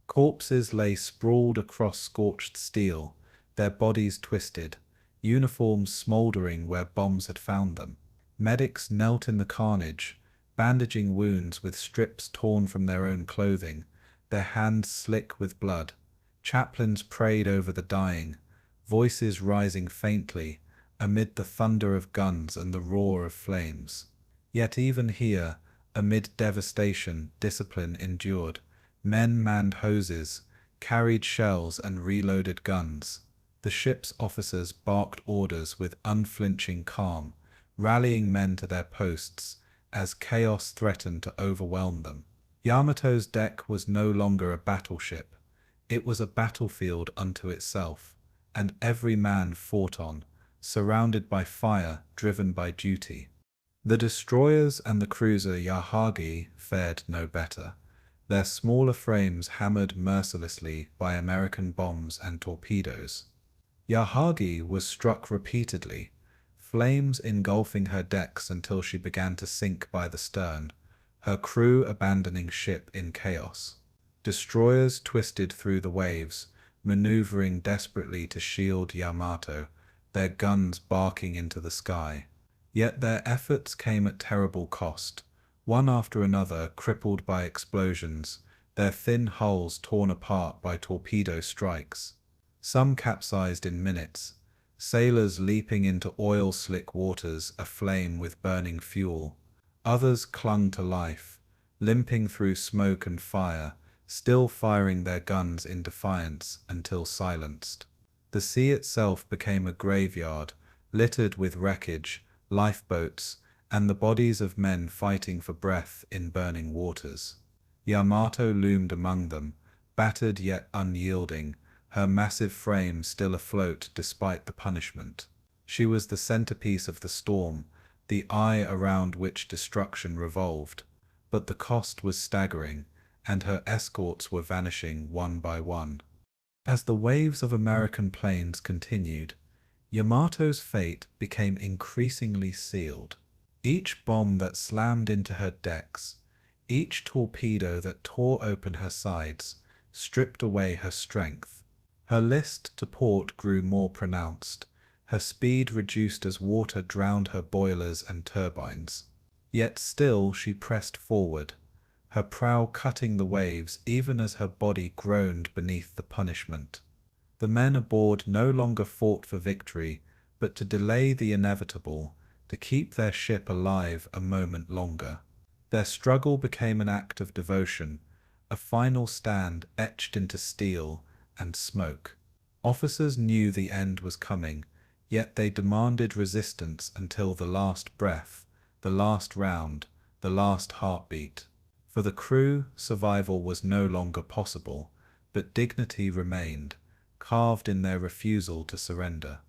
Corpses lay sprawled across scorched steel, their bodies twisted, uniforms smoldering where bombs had found them. Medics knelt in the carnage, bandaging wounds with strips torn from their own clothing, their hands slick with blood. Chaplains prayed over the dying, voices rising faintly amid the thunder of guns and the roar of flames. Yet even here, amid devastation, discipline endured. Men manned hoses, carried shells and reloaded guns. The ship's officers barked orders with unflinching calm, rallying men to their posts as chaos threatened to overwhelm them. Yamato's deck was no longer a battleship. It was a battlefield unto itself, and every man fought on, surrounded by fire, driven by duty. The destroyers and the cruiser Yahagi fared no better, their smaller frames hammered mercilessly by American bombs and torpedoes. Yahagi was struck repeatedly, flames engulfing her decks until she began to sink by the stern, her crew abandoning ship in chaos. Destroyers twisted through the waves, maneuvering desperately to shield Yamato, their guns barking into the sky. Yet their efforts came at terrible cost, one after another crippled by explosions, their thin hulls torn apart by torpedo strikes. Some capsized in minutes, sailors leaping into oil-slick waters aflame with burning fuel. Others clung to life, limping through smoke and fire, still firing their guns in defiance until silenced. The sea itself became a graveyard, littered with wreckage, lifeboats, and the bodies of men fighting for breath in burning waters. Yamato loomed among them, battered yet unyielding, her massive frame still afloat despite the punishment. She was the centerpiece of the storm, the eye around which destruction revolved, but the cost was staggering, and her escorts were vanishing one by one. As the waves of American planes continued, Yamato's fate became increasingly sealed. Each bomb that slammed into her decks, each torpedo that tore open her sides, stripped away her strength. Her list to port grew more pronounced, her speed reduced as water drowned her boilers and turbines. Yet still she pressed forward, her prow cutting the waves even as her body groaned beneath the punishment. The men aboard no longer fought for victory, but to delay the inevitable, to keep their ship alive a moment longer. Their struggle became an act of devotion, a final stand etched into steel and smoke. Officers knew the end was coming, yet they demanded resistance until the last breath, the last round, the last heartbeat. For the crew, survival was no longer possible, but dignity remained, carved in their refusal to surrender.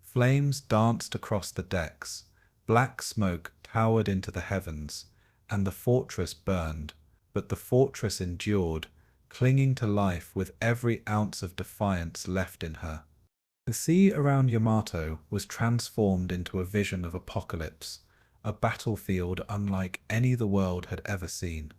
Flames danced across the decks, black smoke towered into the heavens, and the fortress burned, but the fortress endured, clinging to life with every ounce of defiance left in her. The sea around Yamato was transformed into a vision of apocalypse, a battlefield unlike any the world had ever seen.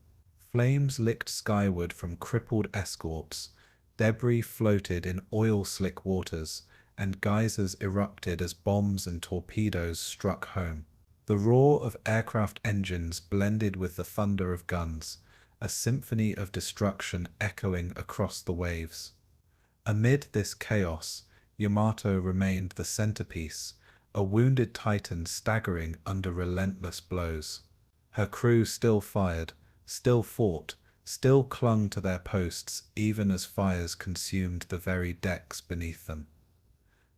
Flames licked skyward from crippled escorts, debris floated in oil-slick waters, and geysers erupted as bombs and torpedoes struck home. The roar of aircraft engines blended with the thunder of guns, a symphony of destruction echoing across the waves. Amid this chaos, Yamato remained the centerpiece, a wounded titan staggering under relentless blows. Her crew still fired, still fought, still clung to their posts even as fires consumed the very decks beneath them.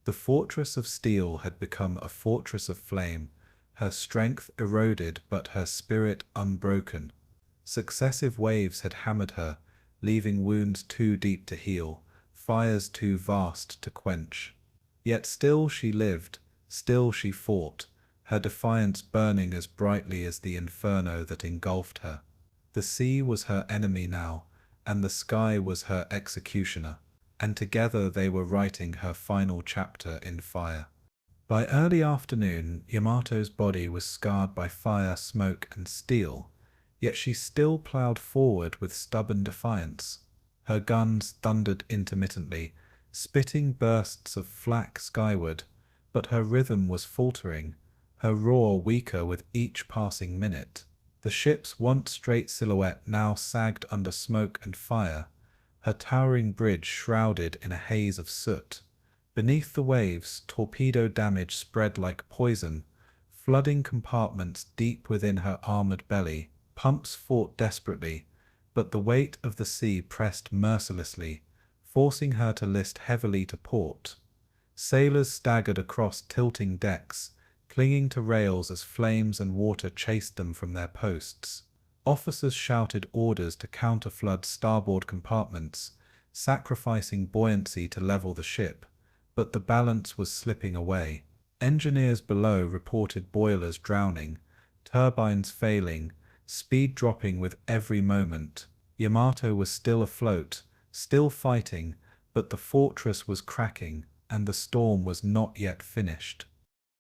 The fortress of steel had become a fortress of flame, her strength eroded but her spirit unbroken. Successive waves had hammered her, leaving wounds too deep to heal, fires too vast to quench. Yet still she lived, still she fought, her defiance burning as brightly as the inferno that engulfed her. The sea was her enemy now, and the sky was her executioner, and together they were writing her final chapter in fire. By early afternoon, Yamato's body was scarred by fire, smoke, and steel, yet she still ploughed forward with stubborn defiance. Her guns thundered intermittently, spitting bursts of flak skyward, but her rhythm was faltering, her roar weaker with each passing minute. The ship's once straight silhouette now sagged under smoke and fire, her towering bridge shrouded in a haze of soot. Beneath the waves, torpedo damage spread like poison, flooding compartments deep within her armored belly. Pumps fought desperately, but the weight of the sea pressed mercilessly, forcing her to list heavily to port. Sailors staggered across tilting decks, clinging to rails as flames and water chased them from their posts. Officers shouted orders to counterflood starboard compartments, sacrificing buoyancy to level the ship, but the balance was slipping away. Engineers below reported boilers drowning, turbines failing, speed dropping with every moment. Yamato was still afloat, still fighting, but the fortress was cracking, and the storm was not yet finished.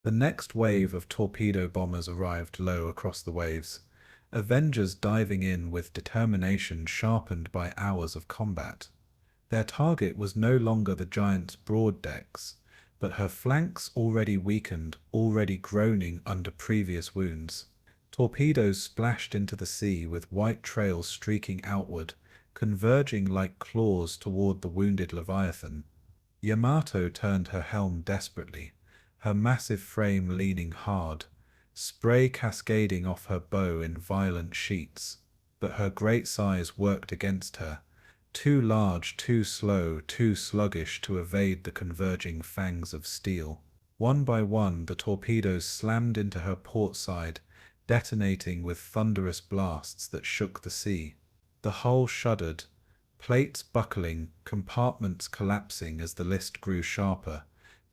The next wave of torpedo bombers arrived low across the waves, Avengers diving in with determination sharpened by hours of combat. Their target was no longer the giant's broad decks, but her flanks already weakened, already groaning under previous wounds. Torpedoes splashed into the sea with white trails streaking outward, converging like claws toward the wounded Leviathan. Yamato turned her helm desperately, her massive frame leaning hard, spray cascading off her bow in violent sheets. But her great size worked against her, too large, too slow, too sluggish to evade the converging fangs of steel. One by one, the torpedoes slammed into her port side, detonating with thunderous blasts that shook the sea. The hull shuddered, plates buckling, compartments collapsing as the list grew sharper,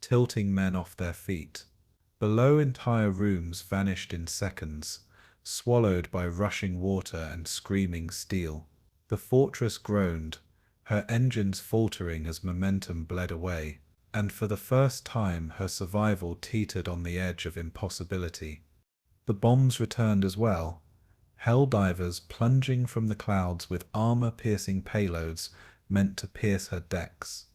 tilting men off their feet. Below, entire rooms vanished in seconds, swallowed by rushing water and screaming steel. The fortress groaned, her engines faltering as momentum bled away, and for the first time her survival teetered on the edge of impossibility. The bombs returned as well, helldivers plunging from the clouds with armor-piercing payloads meant to pierce her decks.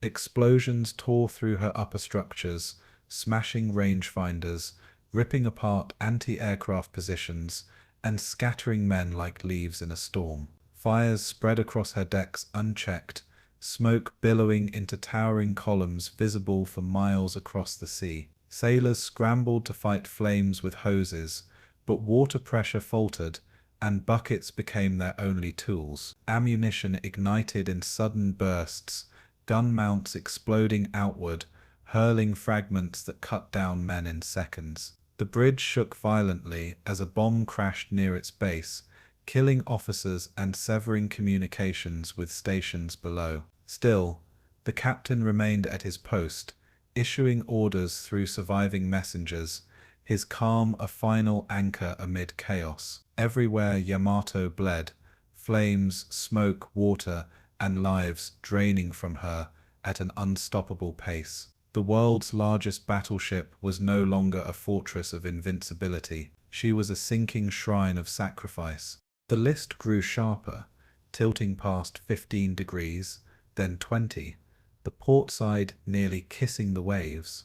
Explosions tore through her upper structures, smashing rangefinders, ripping apart anti-aircraft positions, and scattering men like leaves in a storm. Fires spread across her decks unchecked, smoke billowing into towering columns visible for miles across the sea. Sailors scrambled to fight flames with hoses, but water pressure faltered, and buckets became their only tools. Ammunition ignited in sudden bursts, gun mounts exploding outward, hurling fragments that cut down men in seconds. The bridge shook violently as a bomb crashed near its base, killing officers and severing communications with stations below. Still, the captain remained at his post, issuing orders through surviving messengers, his calm a final anchor amid chaos. Everywhere Yamato bled, flames, smoke, water, and lives draining from her at an unstoppable pace. The world's largest battleship was no longer a fortress of invincibility. She was a sinking shrine of sacrifice. The list grew sharper, tilting past 15 degrees, then 20, the port side nearly kissing the waves.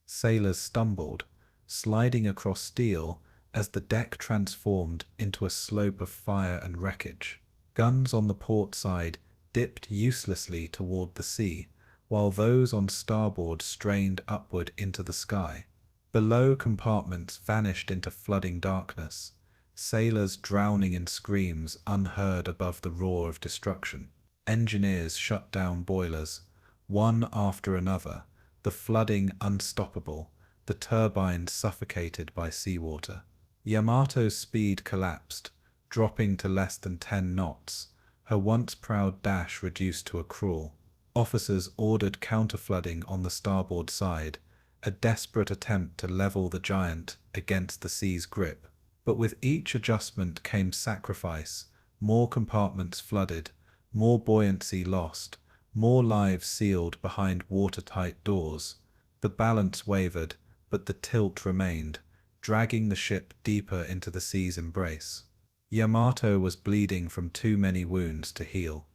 Sailors stumbled, sliding across steel as the deck transformed into a slope of fire and wreckage. Guns on the port side dipped uselessly toward the sea, while those on starboard strained upward into the sky. Below, compartments vanished into flooding darkness. sailors drowning in screams unheard above the roar of destruction. Engineers shut down boilers, one after another, the flooding unstoppable, the turbines suffocated by seawater. Yamato's speed collapsed, dropping to less than 10 knots, her once proud dash reduced to a crawl. Officers ordered counterflooding on the starboard side, a desperate attempt to level the giant against the sea's grip. But with each adjustment came sacrifice, more compartments flooded, more buoyancy lost, more lives sealed behind watertight doors. The balance wavered, but the tilt remained, dragging the ship deeper into the sea's embrace. Yamato was bleeding from too many wounds to heal.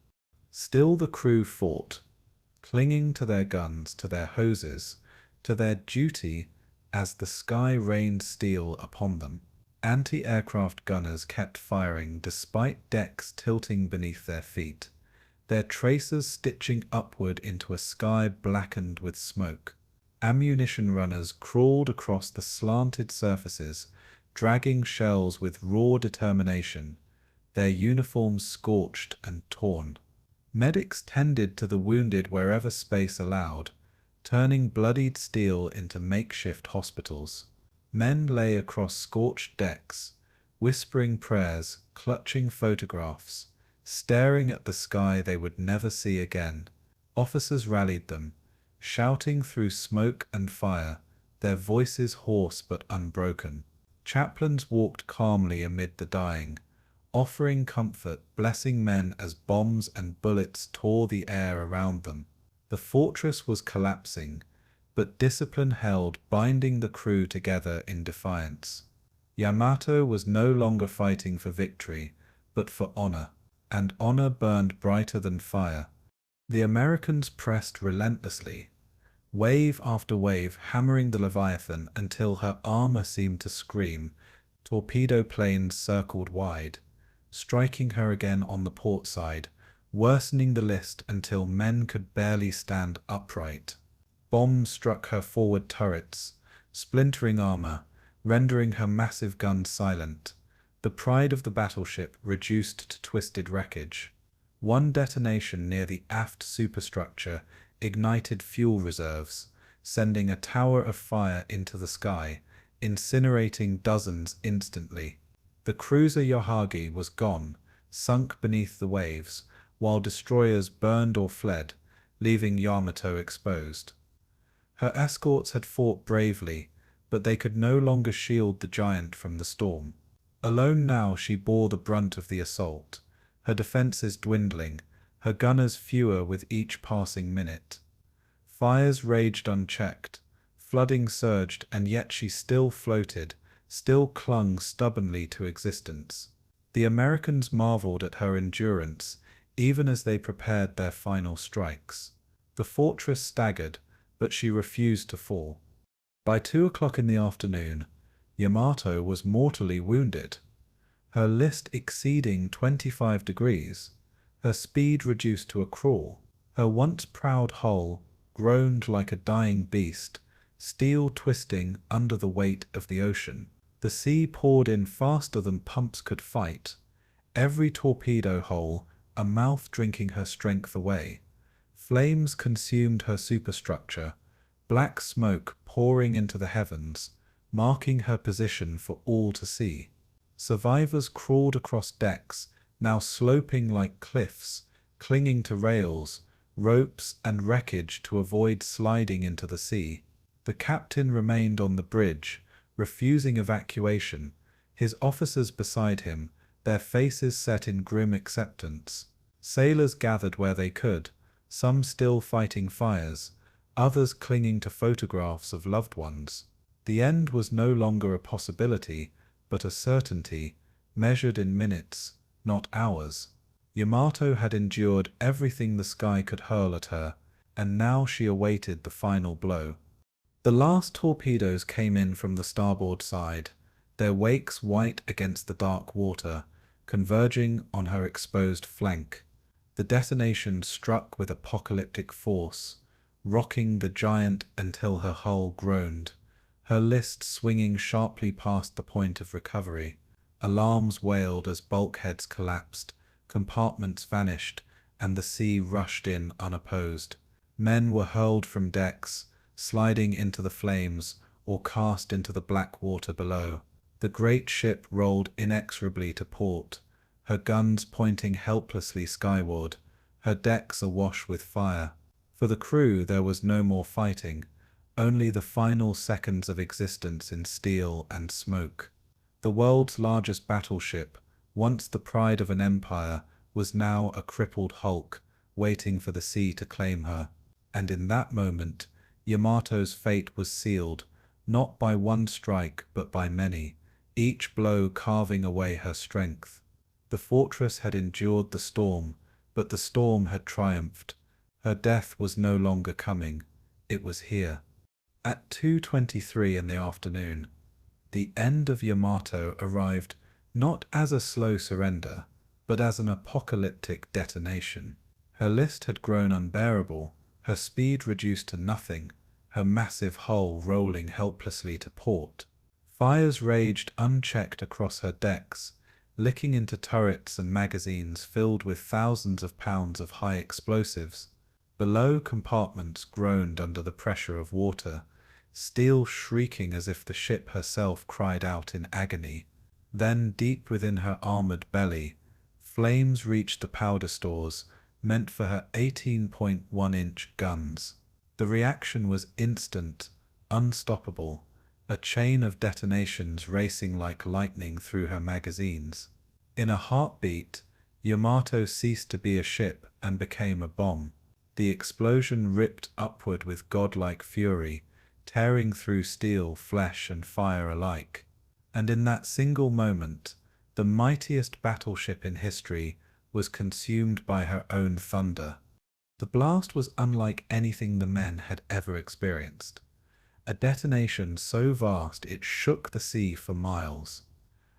Still the crew fought, clinging to their guns, to their hoses, to their duty as the sky rained steel upon them. Anti-aircraft gunners kept firing despite decks tilting beneath their feet, their tracers stitching upward into a sky blackened with smoke. Ammunition runners crawled across the slanted surfaces, dragging shells with raw determination, their uniforms scorched and torn. Medics tended to the wounded wherever space allowed, turning bloodied steel into makeshift hospitals. Men lay across scorched decks, whispering prayers, clutching photographs, staring at the sky they would never see again. Officers rallied them, shouting through smoke and fire, their voices hoarse but unbroken. Chaplains walked calmly amid the dying, offering comfort, blessing men as bombs and bullets tore the air around them. The fortress was collapsing, but discipline held, binding the crew together in defiance. Yamato was no longer fighting for victory, but for honor, and honor burned brighter than fire. The Americans pressed relentlessly, wave after wave hammering the Leviathan until her armor seemed to scream. Torpedo planes circled wide, striking her again on the port side, worsening the list until men could barely stand upright. Bombs struck her forward turrets, splintering armor, rendering her massive guns silent. The pride of the battleship reduced to twisted wreckage. One detonation near the aft superstructure ignited fuel reserves, sending a tower of fire into the sky, incinerating dozens instantly. The cruiser Yohagi was gone, sunk beneath the waves, while destroyers burned or fled, leaving Yamato exposed. Her escorts had fought bravely, but they could no longer shield the giant from the storm. Alone now she bore the brunt of the assault, her defenses dwindling, her gunners fewer with each passing minute. Fires raged unchecked, flooding surged, and yet she still floated, still clung stubbornly to existence. The Americans marveled at her endurance, even as they prepared their final strikes. The fortress staggered, but she refused to fall. By 2 o'clock in the afternoon, Yamato was mortally wounded, her list exceeding 25 degrees, her speed reduced to a crawl. Her once proud hull groaned like a dying beast, steel twisting under the weight of the ocean. The sea poured in faster than pumps could fight, every torpedo hole a mouth drinking her strength away. Flames consumed her superstructure, black smoke pouring into the heavens, marking her position for all to see. Survivors crawled across decks, now sloping like cliffs, clinging to rails, ropes, and wreckage to avoid sliding into the sea. The captain remained on the bridge, refusing evacuation, his officers beside him, their faces set in grim acceptance. Sailors gathered where they could, some still fighting fires, others clinging to photographs of loved ones. The end was no longer a possibility, but a certainty, measured in minutes, not hours. Yamato had endured everything the sky could hurl at her, and now she awaited the final blow. The last torpedoes came in from the starboard side, their wakes white against the dark water, converging on her exposed flank. The detonation struck with apocalyptic force, rocking the giant until her hull groaned, her list swinging sharply past the point of recovery. Alarms wailed as bulkheads collapsed, compartments vanished, and the sea rushed in unopposed. Men were hurled from decks, sliding into the flames, or cast into the black water below. The great ship rolled inexorably to port, her guns pointing helplessly skyward, her decks awash with fire. For the crew there was no more fighting, only the final seconds of existence in steel and smoke. The world's largest battleship, once the pride of an empire, was now a crippled hulk, waiting for the sea to claim her. And in that moment, Yamato's fate was sealed, not by one strike but by many, each blow carving away her strength. The fortress had endured the storm, but the storm had triumphed. Her death was no longer coming, it was here. At 2:23 in the afternoon, the end of Yamato arrived not as a slow surrender, but as an apocalyptic detonation. Her list had grown unbearable, her speed reduced to nothing, her massive hull rolling helplessly to port. Fires raged unchecked across her decks, licking into turrets and magazines filled with thousands of pounds of high explosives. Below, compartments groaned under the pressure of water, steel shrieking as if the ship herself cried out in agony. Then, deep within her armored belly, flames reached the powder stores, meant for her 18.1-inch guns. The reaction was instant, unstoppable, a chain of detonations racing like lightning through her magazines. In a heartbeat, Yamato ceased to be a ship and became a bomb. The explosion ripped upward with godlike fury, tearing through steel, flesh, and fire alike. And in that single moment, the mightiest battleship in history was consumed by her own thunder. The blast was unlike anything the men had ever experienced. A detonation so vast it shook the sea for miles.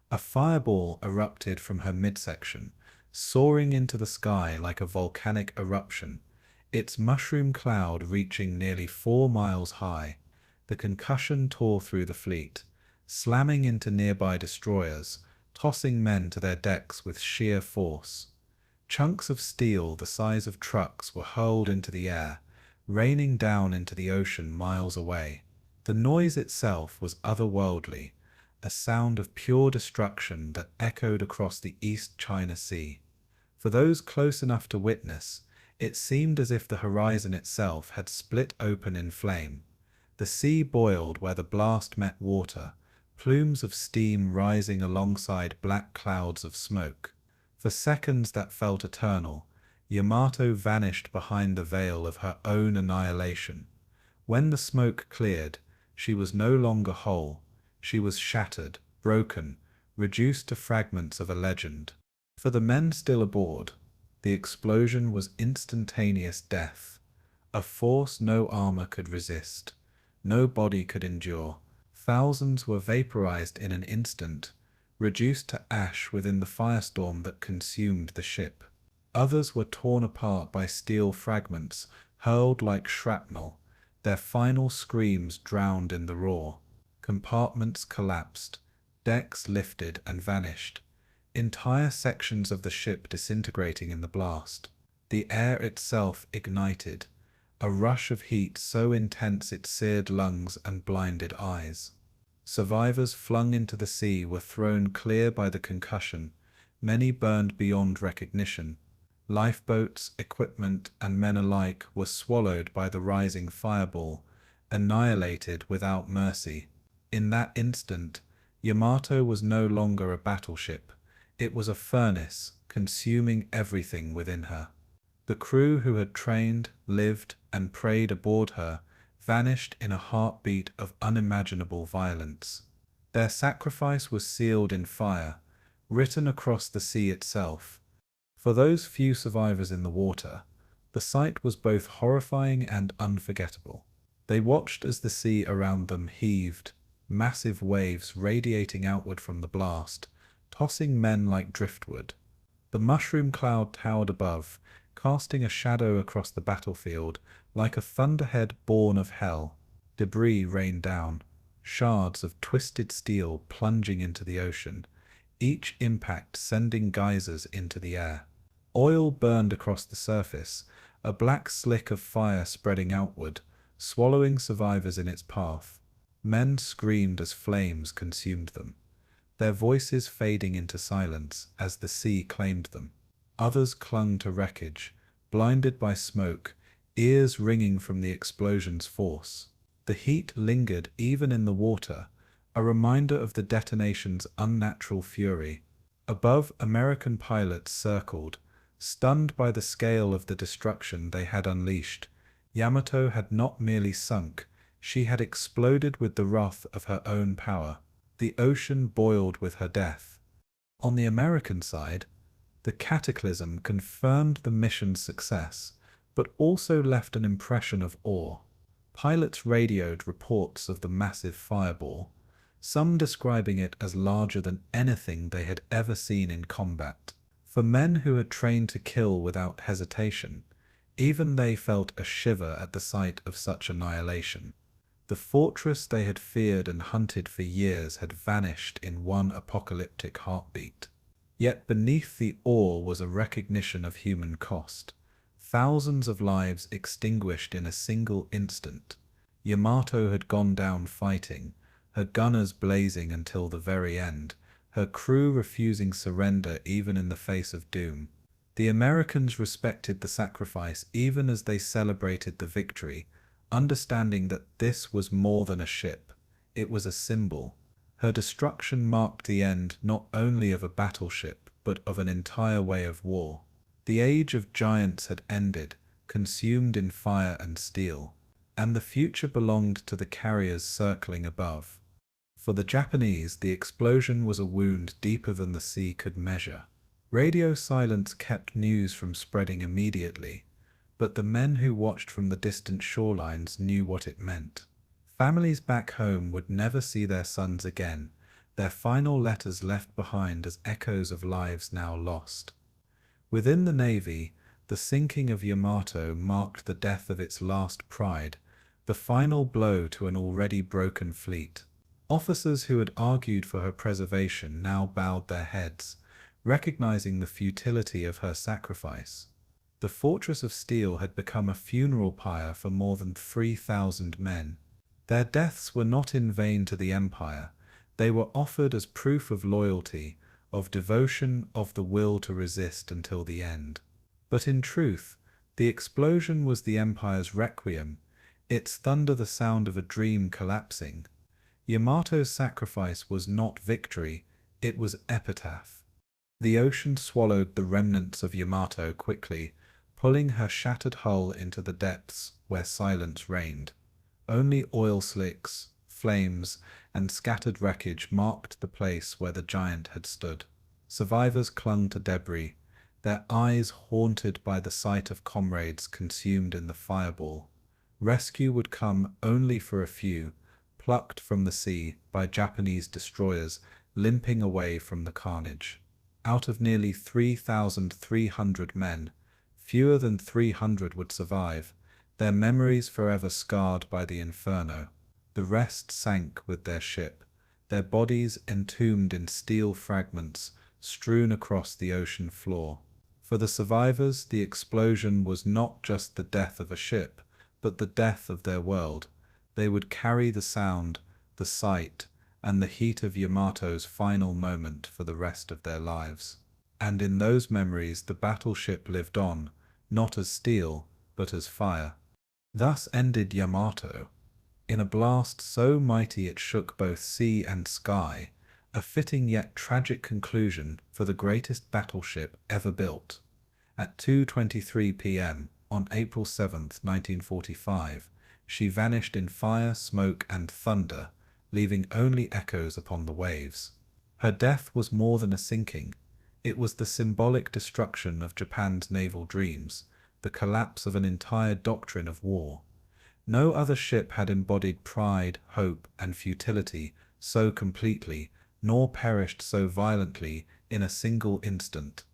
A fireball erupted from her midsection, soaring into the sky like a volcanic eruption, its mushroom cloud reaching nearly 4 miles high. The concussion tore through the fleet, slamming into nearby destroyers, tossing men to their decks with sheer force. Chunks of steel the size of trucks were hurled into the air, raining down into the ocean miles away. The noise itself was otherworldly, a sound of pure destruction that echoed across the East China Sea. For those close enough to witness, it seemed as if the horizon itself had split open in flame. The sea boiled where the blast met water, plumes of steam rising alongside black clouds of smoke. For seconds that felt eternal, Yamato vanished behind the veil of her own annihilation. When the smoke cleared, she was no longer whole. She was shattered, broken, reduced to fragments of a legend. For the men still aboard, the explosion was instantaneous death, a force no armor could resist, no body could endure. Thousands were vaporized in an instant, reduced to ash within the firestorm that consumed the ship. Others were torn apart by steel fragments, hurled like shrapnel, their final screams drowned in the roar. Compartments collapsed, decks lifted and vanished, entire sections of the ship disintegrating in the blast. The air itself ignited, a rush of heat so intense it seared lungs and blinded eyes. Survivors flung into the sea were thrown clear by the concussion, many burned beyond recognition. Lifeboats, equipment, and men alike were swallowed by the rising fireball, annihilated without mercy. In that instant, Yamato was no longer a battleship. It was a furnace, consuming everything within her. The crew who had trained, lived, and prayed aboard her vanished in a heartbeat of unimaginable violence. Their sacrifice was sealed in fire, written across the sea itself. For those few survivors in the water, the sight was both horrifying and unforgettable. They watched as the sea around them heaved, massive waves radiating outward from the blast, tossing men like driftwood. The mushroom cloud towered above, casting a shadow across the battlefield like a thunderhead born of hell. Debris rained down, shards of twisted steel plunging into the ocean, each impact sending geysers into the air. Oil burned across the surface, a black slick of fire spreading outward, swallowing survivors in its path. Men screamed as flames consumed them, their voices fading into silence as the sea claimed them. Others clung to wreckage, blinded by smoke, ears ringing from the explosion's force. The heat lingered even in the water, a reminder of the detonation's unnatural fury. Above, American pilots circled, stunned by the scale of the destruction they had unleashed. Yamato had not merely sunk, she had exploded with the wrath of her own power. The ocean boiled with her death. On the American side, the cataclysm confirmed the mission's success, but also left an impression of awe. Pilots radioed reports of the massive fireball, some describing it as larger than anything they had ever seen in combat. For men who had trained to kill without hesitation, even they felt a shiver at the sight of such annihilation. The fortress they had feared and hunted for years had vanished in one apocalyptic heartbeat. Yet beneath the awe was a recognition of human cost. Thousands of lives extinguished in a single instant. Yamato had gone down fighting, her gunners blazing until the very end, her crew refusing surrender even in the face of doom. The Americans respected the sacrifice even as they celebrated the victory, understanding that this was more than a ship, it was a symbol. Her destruction marked the end not only of a battleship, but of an entire way of war. The age of giants had ended, consumed in fire and steel, and the future belonged to the carriers circling above. For the Japanese, the explosion was a wound deeper than the sea could measure. Radio silence kept news from spreading immediately, but the men who watched from the distant shorelines knew what it meant. Families back home would never see their sons again, their final letters left behind as echoes of lives now lost. Within the Navy, the sinking of Yamato marked the death of its last pride, the final blow to an already broken fleet. Officers who had argued for her preservation now bowed their heads, recognizing the futility of her sacrifice. The fortress of steel had become a funeral pyre for more than 3,000 men. Their deaths were not in vain to the empire. They were offered as proof of loyalty, of devotion, of the will to resist until the end. But in truth, the explosion was the empire's requiem, its thunder the sound of a dream collapsing. Yamato's sacrifice was not victory, it was epitaph. The ocean swallowed the remnants of Yamato quickly, pulling her shattered hull into the depths where silence reigned. Only oil slicks, flames, and scattered wreckage marked the place where the giant had stood. Survivors clung to debris, their eyes haunted by the sight of comrades consumed in the fireball. Rescue would come only for a few, plucked from the sea by Japanese destroyers limping away from the carnage. Out of nearly 3,300 men, fewer than 300 would survive, their memories forever scarred by the inferno. The rest sank with their ship, their bodies entombed in steel fragments strewn across the ocean floor. For the survivors, the explosion was not just the death of a ship, but the death of their world. They would carry the sound, the sight, and the heat of Yamato's final moment for the rest of their lives. And in those memories the battleship lived on, not as steel, but as fire. Thus ended Yamato, in a blast so mighty it shook both sea and sky, a fitting yet tragic conclusion for the greatest battleship ever built. At 2:23 p.m. on April 7, 1945, she vanished in fire, smoke, and thunder, leaving only echoes upon the waves. Her death was more than a sinking. It was the symbolic destruction of Japan's naval dreams, the collapse of an entire doctrine of war. No other ship had embodied pride, hope, and futility so completely, nor perished so violently in a single instant.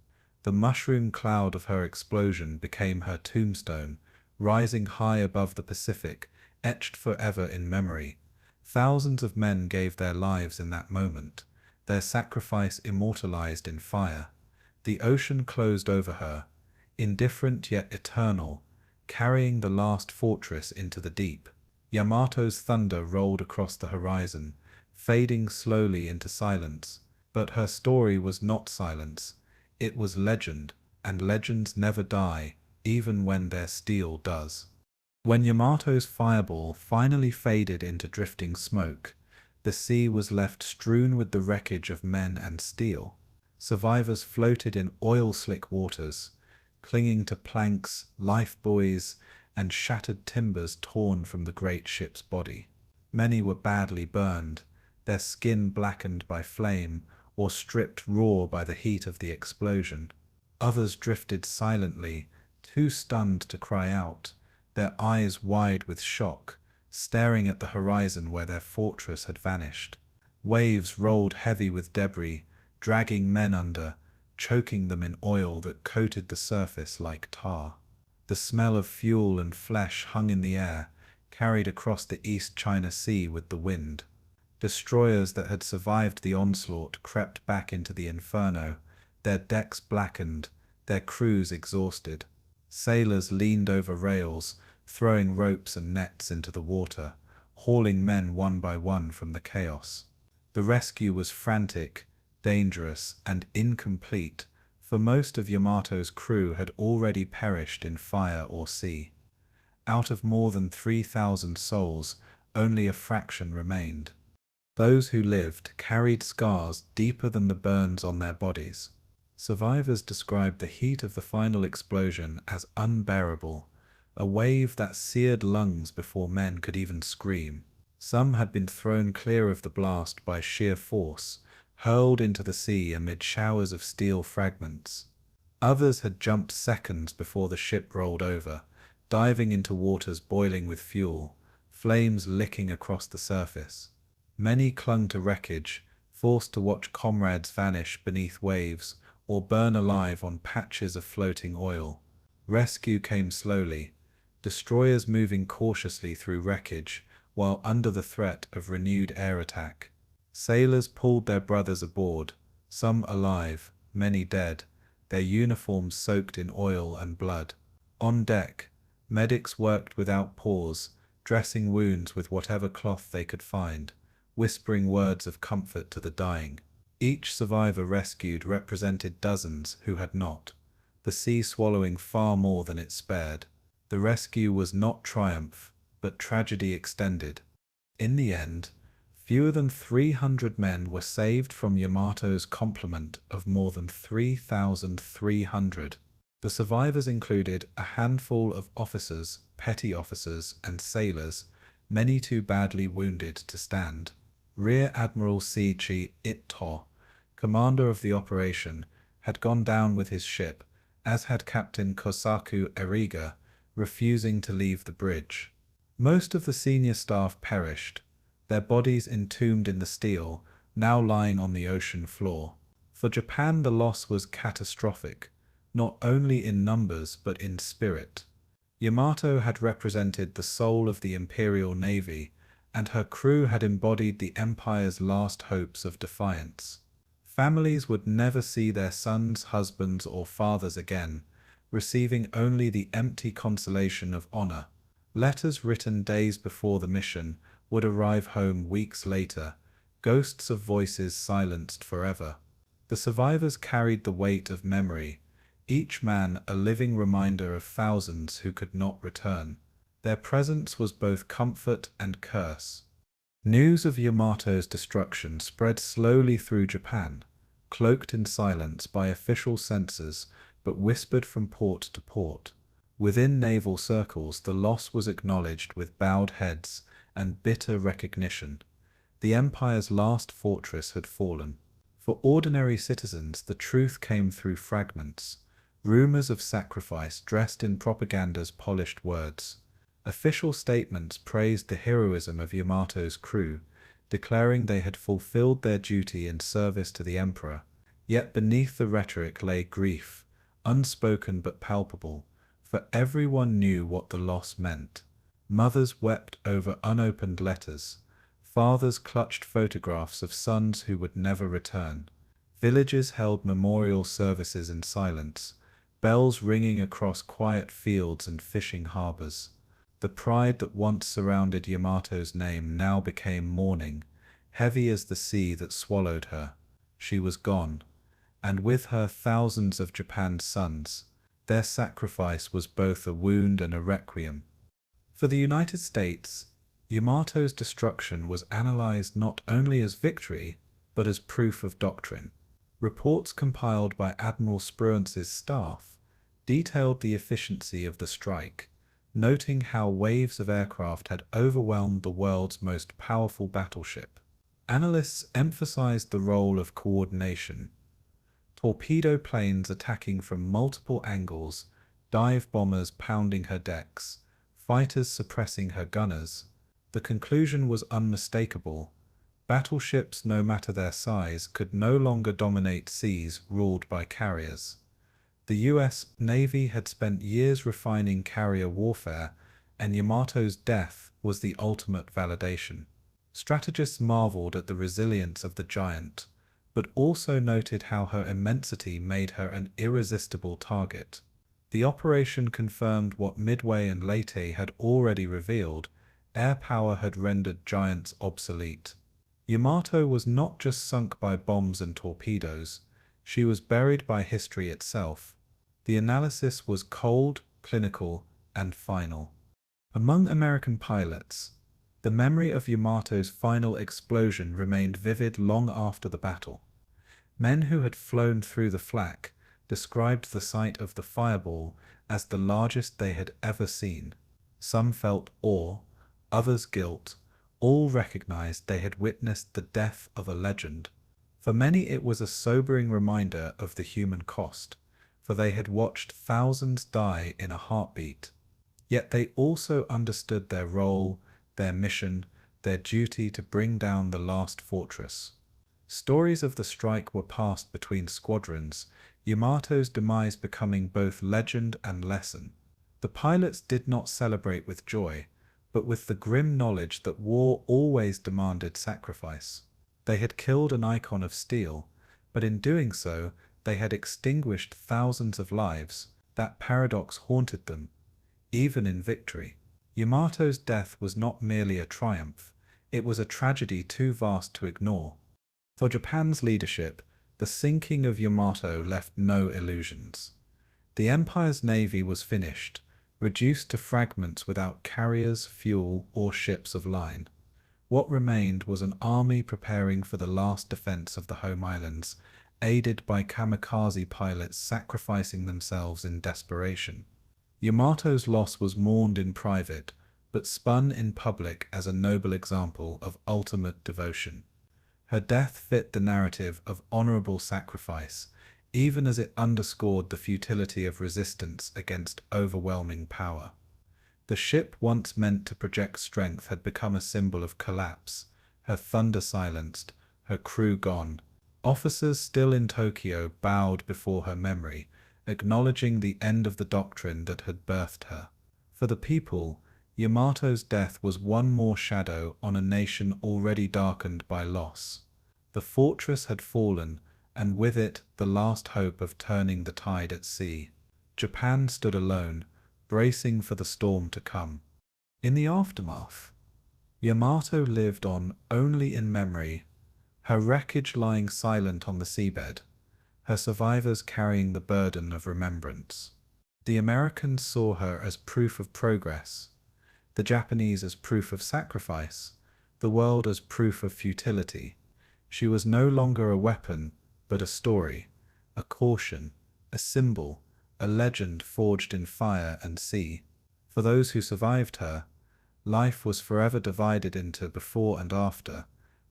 The mushroom cloud of her explosion became her tombstone, rising high above the Pacific, etched forever in memory. Thousands of men gave their lives in that moment, their sacrifice immortalized in fire. The ocean closed over her, indifferent yet eternal, carrying the last fortress into the deep. Yamato's thunder rolled across the horizon, fading slowly into silence. But her story was not silence. It was legend, and legends never die, even when their steel does. When Yamato's fireball finally faded into drifting smoke, the sea was left strewn with the wreckage of men and steel. Survivors floated in oil-slick waters, clinging to planks, life buoys, and shattered timbers torn from the great ship's body. Many were badly burned, their skin blackened by flame or stripped raw by the heat of the explosion. Others drifted silently, too stunned to cry out, their eyes wide with shock, staring at the horizon where their fortress had vanished. Waves rolled heavy with debris, dragging men under, choking them in oil that coated the surface like tar. The smell of fuel and flesh hung in the air, carried across the East China Sea with the wind. Destroyers that had survived the onslaught crept back into the inferno, their decks blackened, their crews exhausted. Sailors leaned over rails, throwing ropes and nets into the water, hauling men one by one from the chaos. The rescue was frantic, dangerous, and incomplete, for most of Yamato's crew had already perished in fire or sea. Out of more than 3,000 souls, only a fraction remained. Those who lived carried scars deeper than the burns on their bodies. Survivors described the heat of the final explosion as unbearable, a wave that seared lungs before men could even scream. Some had been thrown clear of the blast by sheer force, hurled into the sea amid showers of steel fragments. Others had jumped seconds before the ship rolled over, diving into waters boiling with fuel, flames licking across the surface. Many clung to wreckage, forced to watch comrades vanish beneath waves or burn alive on patches of floating oil. Rescue came slowly, destroyers moving cautiously through wreckage while under the threat of renewed air attack. Sailors pulled their brothers aboard, some alive, many dead, their uniforms soaked in oil and blood. On deck, medics worked without pause, dressing wounds with whatever cloth they could find, whispering words of comfort to the dying. Each survivor rescued represented dozens who had not, the sea swallowing far more than it spared. The rescue was not triumph, but tragedy extended. In the end, fewer than 300 men were saved from Yamato's complement of more than 3,300. The survivors included a handful of officers, petty officers, and sailors, many too badly wounded to stand. Rear Admiral Seiichi Ito, commander of the operation, had gone down with his ship, as had Captain Kosaku Eriga, refusing to leave the bridge. Most of the senior staff perished, their bodies entombed in the steel, now lying on the ocean floor. For Japan, the loss was catastrophic, not only in numbers but in spirit. Yamato had represented the soul of the Imperial Navy, and her crew had embodied the Empire's last hopes of defiance. Families would never see their sons, husbands, or fathers again, receiving only the empty consolation of honor. Letters written days before the mission would arrive home weeks later, ghosts of voices silenced forever. The survivors carried the weight of memory, each man a living reminder of thousands who could not return. Their presence was both comfort and curse. News of Yamato's destruction spread slowly through Japan, cloaked in silence by official censors but whispered from port to port. Within naval circles, the loss was acknowledged with bowed heads and bitter recognition. The Empire's last fortress had fallen. For ordinary citizens, the truth came through fragments, rumors of sacrifice dressed in propaganda's polished words. Official statements praised the heroism of Yamato's crew, declaring they had fulfilled their duty in service to the emperor. Yet beneath the rhetoric lay grief, unspoken but palpable, for everyone knew what the loss meant. Mothers wept over unopened letters, Fathers clutched photographs of sons who would never return. Villages held memorial services in silence, bells ringing across quiet fields and fishing harbors. The pride that once surrounded Yamato's name now became mourning, heavy as the sea that swallowed her. She was gone, and with her thousands of Japan's sons. Their sacrifice was both a wound and a requiem. For the United States, Yamato's destruction was analyzed not only as victory, but as proof of doctrine. Reports compiled by Admiral Spruance's staff detailed the efficiency of the strike, noting how waves of aircraft had overwhelmed the world's most powerful battleship. Analysts emphasized the role of coordination. Torpedo planes attacking from multiple angles, dive bombers pounding her decks, fighters suppressing her gunners. The conclusion was unmistakable. Battleships, no matter their size, could no longer dominate seas ruled by carriers. The US Navy had spent years refining carrier warfare, and Yamato's death was the ultimate validation. Strategists marveled at the resilience of the giant, but also noted how her immensity made her an irresistible target. The operation confirmed what Midway and Leyte had already revealed: air power had rendered giants obsolete. Yamato was not just sunk by bombs and torpedoes, she was buried by history itself. The analysis was cold, clinical, and final. Among American pilots, the memory of Yamato's final explosion remained vivid long after the battle. Men who had flown through the flak described the sight of the fireball as the largest they had ever seen. Some felt awe, others guilt. All recognized they had witnessed the death of a legend. For many it was a sobering reminder of the human cost, for they had watched thousands die in a heartbeat. Yet they also understood their role, their mission, their duty to bring down the last fortress. Stories of the strike were passed between squadrons, Yamato's demise becoming both legend and lesson. The pilots did not celebrate with joy, but with the grim knowledge that war always demanded sacrifice. They had killed an icon of steel, but in doing so, they had extinguished thousands of lives. That paradox haunted them, even in victory. Yamato's death was not merely a triumph, it was a tragedy too vast to ignore. For Japan's leadership, the sinking of Yamato left no illusions. The Empire's navy was finished, reduced to fragments without carriers, fuel, or ships of line. What remained was an army preparing for the last defense of the home islands, aided by kamikaze pilots sacrificing themselves in desperation. Yamato's loss was mourned in private, but spun in public as a noble example of ultimate devotion. Her death fit the narrative of honorable sacrifice, even as it underscored the futility of resistance against overwhelming power. The ship once meant to project strength had become a symbol of collapse, her thunder silenced, her crew gone. Officers still in Tokyo bowed before her memory, acknowledging the end of the doctrine that had birthed her. For the people, Yamato's death was one more shadow on a nation already darkened by loss. The fortress had fallen, and with it the last hope of turning the tide at sea. Japan stood alone, bracing for the storm to come. In the aftermath, Yamato lived on only in memory, her wreckage lying silent on the seabed, her survivors carrying the burden of remembrance. The Americans saw her as proof of progress, the Japanese as proof of sacrifice, the world as proof of futility. She was no longer a weapon, but a story, a caution, a symbol, a legend forged in fire and sea. For those who survived her, life was forever divided into before and after,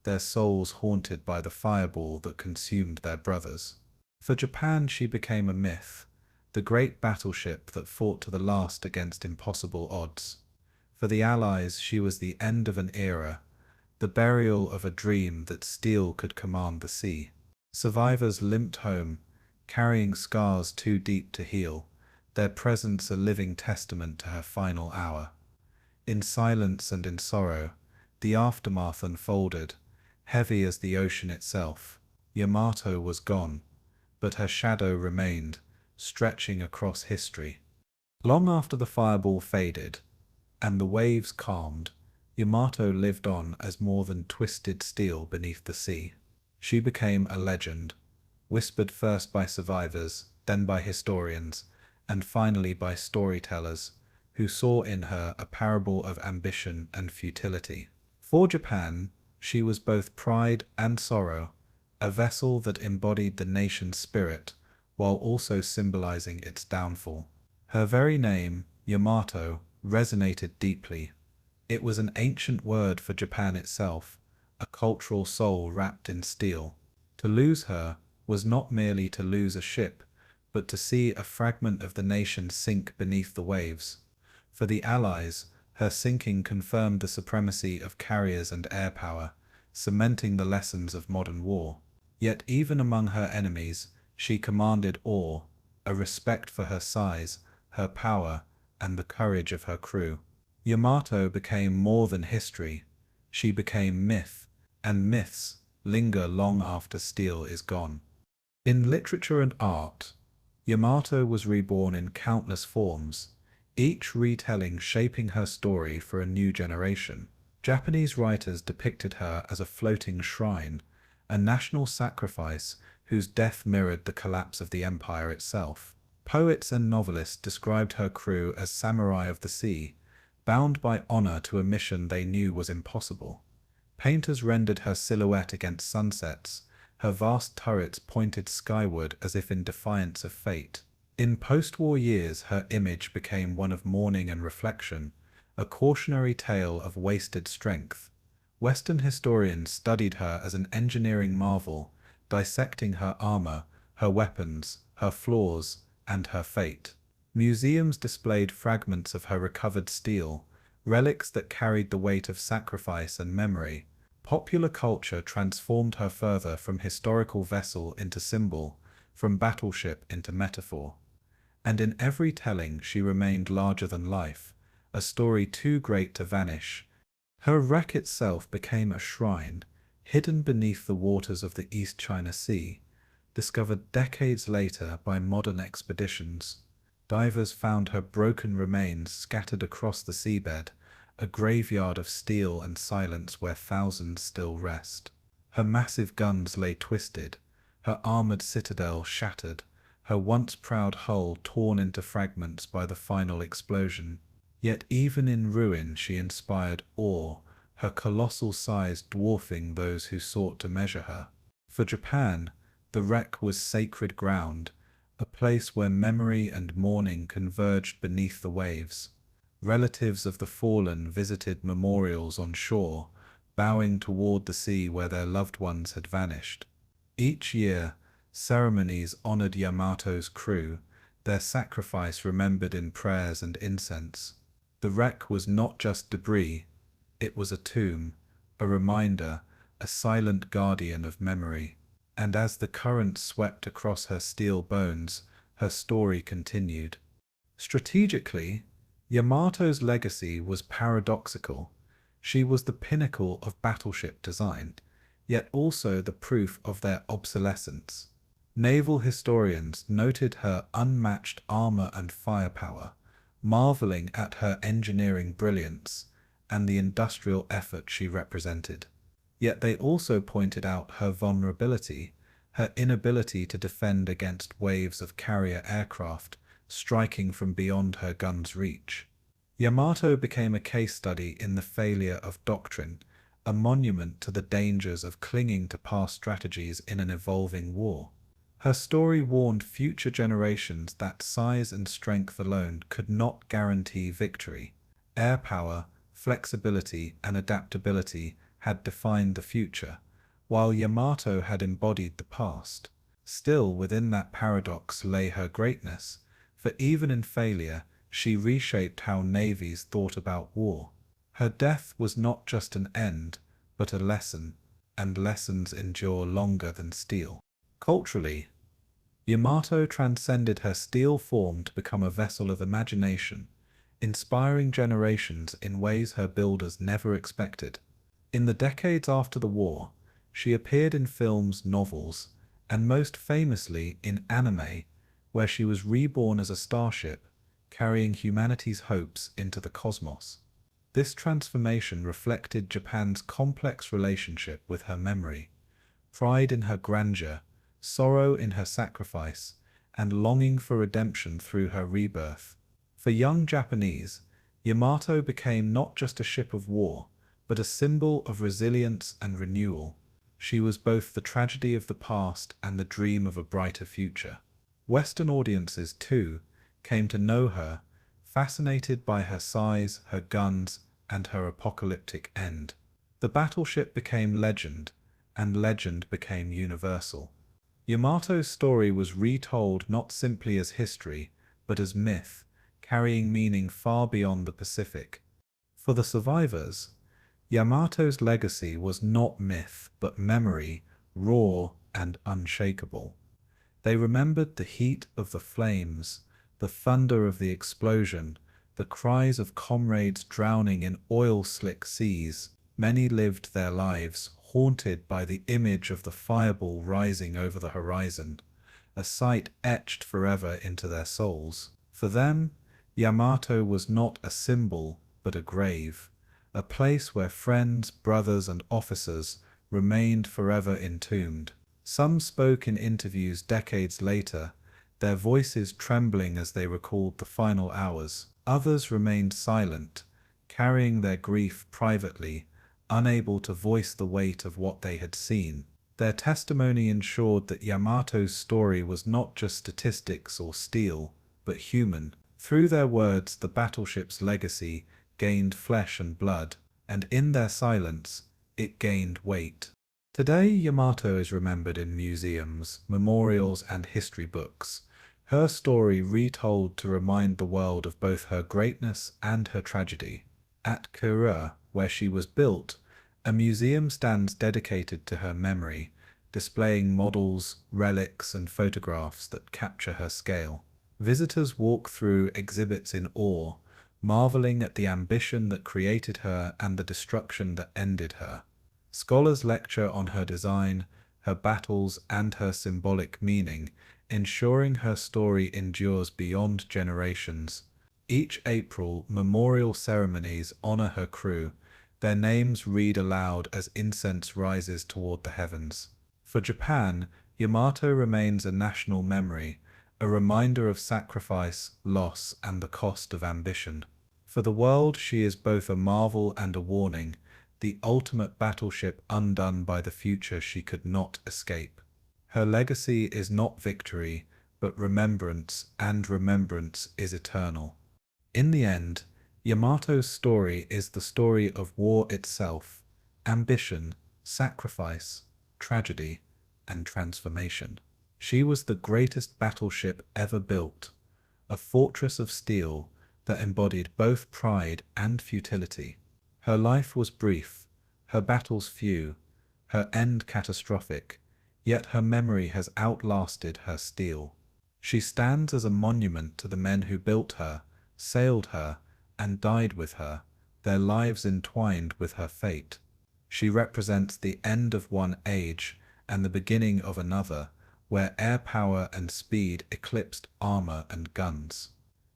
their souls haunted by the fireball that consumed their brothers. For Japan she became a myth, the great battleship that fought to the last against impossible odds. For the Allies she was the end of an era, the burial of a dream that steel could command the sea. Survivors limped home, carrying scars too deep to heal, their presence a living testament to her final hour. In silence and in sorrow, The aftermath unfolded, heavy as the ocean itself. Yamato was gone, but her shadow remained, stretching across history. Long after the fireball faded, and the waves calmed, Yamato lived on as more than twisted steel beneath the sea. She became a legend, whispered first by survivors, then by historians, and finally by storytellers, who saw in her a parable of ambition and futility. For Japan, she was both pride and sorrow, a vessel that embodied the nation's spirit, while also symbolizing its downfall. Her very name, Yamato, resonated deeply. It was an ancient word for Japan itself, a cultural soul wrapped in steel. To lose her was not merely to lose a ship, but to see a fragment of the nation sink beneath the waves. For the Allies, her sinking confirmed the supremacy of carriers and air power, cementing the lessons of modern war. Yet even among her enemies, she commanded awe, a respect for her size, her power, and the courage of her crew. Yamato became more than history. She became myth, and myths linger long after steel is gone. In literature and art, Yamato was reborn in countless forms, each retelling shaping her story for a new generation. Japanese writers depicted her as a floating shrine, a national sacrifice whose death mirrored the collapse of the empire itself. Poets and novelists described her crew as samurai of the sea, bound by honor to a mission they knew was impossible. Painters rendered her silhouette against sunsets, her vast turrets pointed skyward as if in defiance of fate. In post-war years, her image became one of mourning and reflection, a cautionary tale of wasted strength. Western historians studied her as an engineering marvel, dissecting her armor, her weapons, her flaws, and her fate. Museums displayed fragments of her recovered steel, relics that carried the weight of sacrifice and memory. Popular culture transformed her further from historical vessel into symbol, from battleship into metaphor. And in every telling she remained larger than life, a story too great to vanish. Her wreck itself became a shrine, hidden beneath the waters of the East China Sea, discovered decades later by modern expeditions. Divers found her broken remains scattered across the seabed, a graveyard of steel and silence where thousands still rest. Her massive guns lay twisted, her armored citadel shattered, her once proud hull torn into fragments by the final explosion. Yet even in ruin she inspired awe, her colossal size dwarfing those who sought to measure her. For Japan, the wreck was sacred ground, a place where memory and mourning converged beneath the waves. Relatives of the fallen visited memorials on shore, bowing toward the sea where their loved ones had vanished. Each year, ceremonies honored Yamato's crew, their sacrifice remembered in prayers and incense. The wreck was not just debris, it was a tomb, a reminder, a silent guardian of memory. And as the current swept across her steel bones, her story continued. Strategically, Yamato's legacy was paradoxical. She was the pinnacle of battleship design, yet also the proof of their obsolescence. Naval historians noted her unmatched armor and firepower, marveling at her engineering brilliance and the industrial effort she represented. Yet they also pointed out her vulnerability, her inability to defend against waves of carrier aircraft striking from beyond her guns' reach. Yamato became a case study in the failure of doctrine, a monument to the dangers of clinging to past strategies in an evolving war. Her story warned future generations that size and strength alone could not guarantee victory. Air power, flexibility, and adaptability had defined the future, while Yamato had embodied the past. Still within that paradox lay her greatness, for even in failure, she reshaped how navies thought about war. Her death was not just an end, but a lesson, and lessons endure longer than steel. Culturally, Yamato transcended her steel form to become a vessel of imagination, inspiring generations in ways her builders never expected. In the decades after the war, she appeared in films, novels, and most famously in anime, where she was reborn as a starship, carrying humanity's hopes into the cosmos. This transformation reflected Japan's complex relationship with her memory, pride in her grandeur, sorrow in her sacrifice, and longing for redemption through her rebirth. For young Japanese, Yamato became not just a ship of war, but a symbol of resilience and renewal. She was both the tragedy of the past and the dream of a brighter future. Western audiences, too, came to know her, fascinated by her size, her guns, and her apocalyptic end. The battleship became legend, and legend became universal. Yamato's story was retold not simply as history, but as myth, carrying meaning far beyond the Pacific. For the survivors, Yamato's legacy was not myth, but memory, raw and unshakable. They remembered the heat of the flames, the thunder of the explosion, the cries of comrades drowning in oil-slick seas. Many lived their lives haunted by the image of the fireball rising over the horizon, a sight etched forever into their souls. For them, Yamato was not a symbol, but a grave, a place where friends, brothers, and officers remained forever entombed. Some spoke in interviews decades later, their voices trembling as they recalled the final hours. Others remained silent, carrying their grief privately, unable to voice the weight of what they had seen. Their testimony ensured that Yamato's story was not just statistics or steel, but human. Through their words, the battleship's legacy gained flesh and blood, and in their silence, it gained weight. Today, Yamato is remembered in museums, memorials, and history books, her story retold to remind the world of both her greatness and her tragedy. At Korea, where she was built, a museum stands dedicated to her memory, displaying models, relics, and photographs that capture her scale. Visitors walk through exhibits in awe, marveling at the ambition that created her and the destruction that ended her. Scholars lecture on her design, her battles, and her symbolic meaning, ensuring her story endures beyond generations. Each April, memorial ceremonies honor her crew, their names read aloud as incense rises toward the heavens. For Japan, Yamato remains a national memory, a reminder of sacrifice, loss, and the cost of ambition. For the world, she is both a marvel and a warning, the ultimate battleship undone by the future she could not escape. Her legacy is not victory, but remembrance, and remembrance is eternal. In the end, Yamato's story is the story of war itself, ambition, sacrifice, tragedy, and transformation. She was the greatest battleship ever built, a fortress of steel that embodied both pride and futility. Her life was brief, her battles few, her end catastrophic, yet her memory has outlasted her steel. She stands as a monument to the men who built her, sailed her, and died with her, their lives entwined with her fate. She represents the end of one age and the beginning of another, where air power and speed eclipsed armor and guns.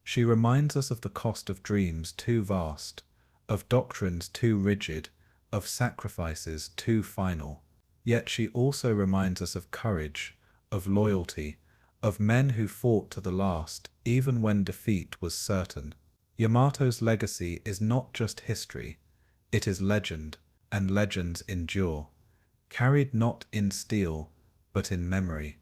She reminds us of the cost of dreams too vast, of doctrines too rigid, of sacrifices too final. Yet she also reminds us of courage, of loyalty, of men who fought to the last, even when defeat was certain. Yamato's legacy is not just history, it is legend, and legends endure, carried not in steel, but in memory.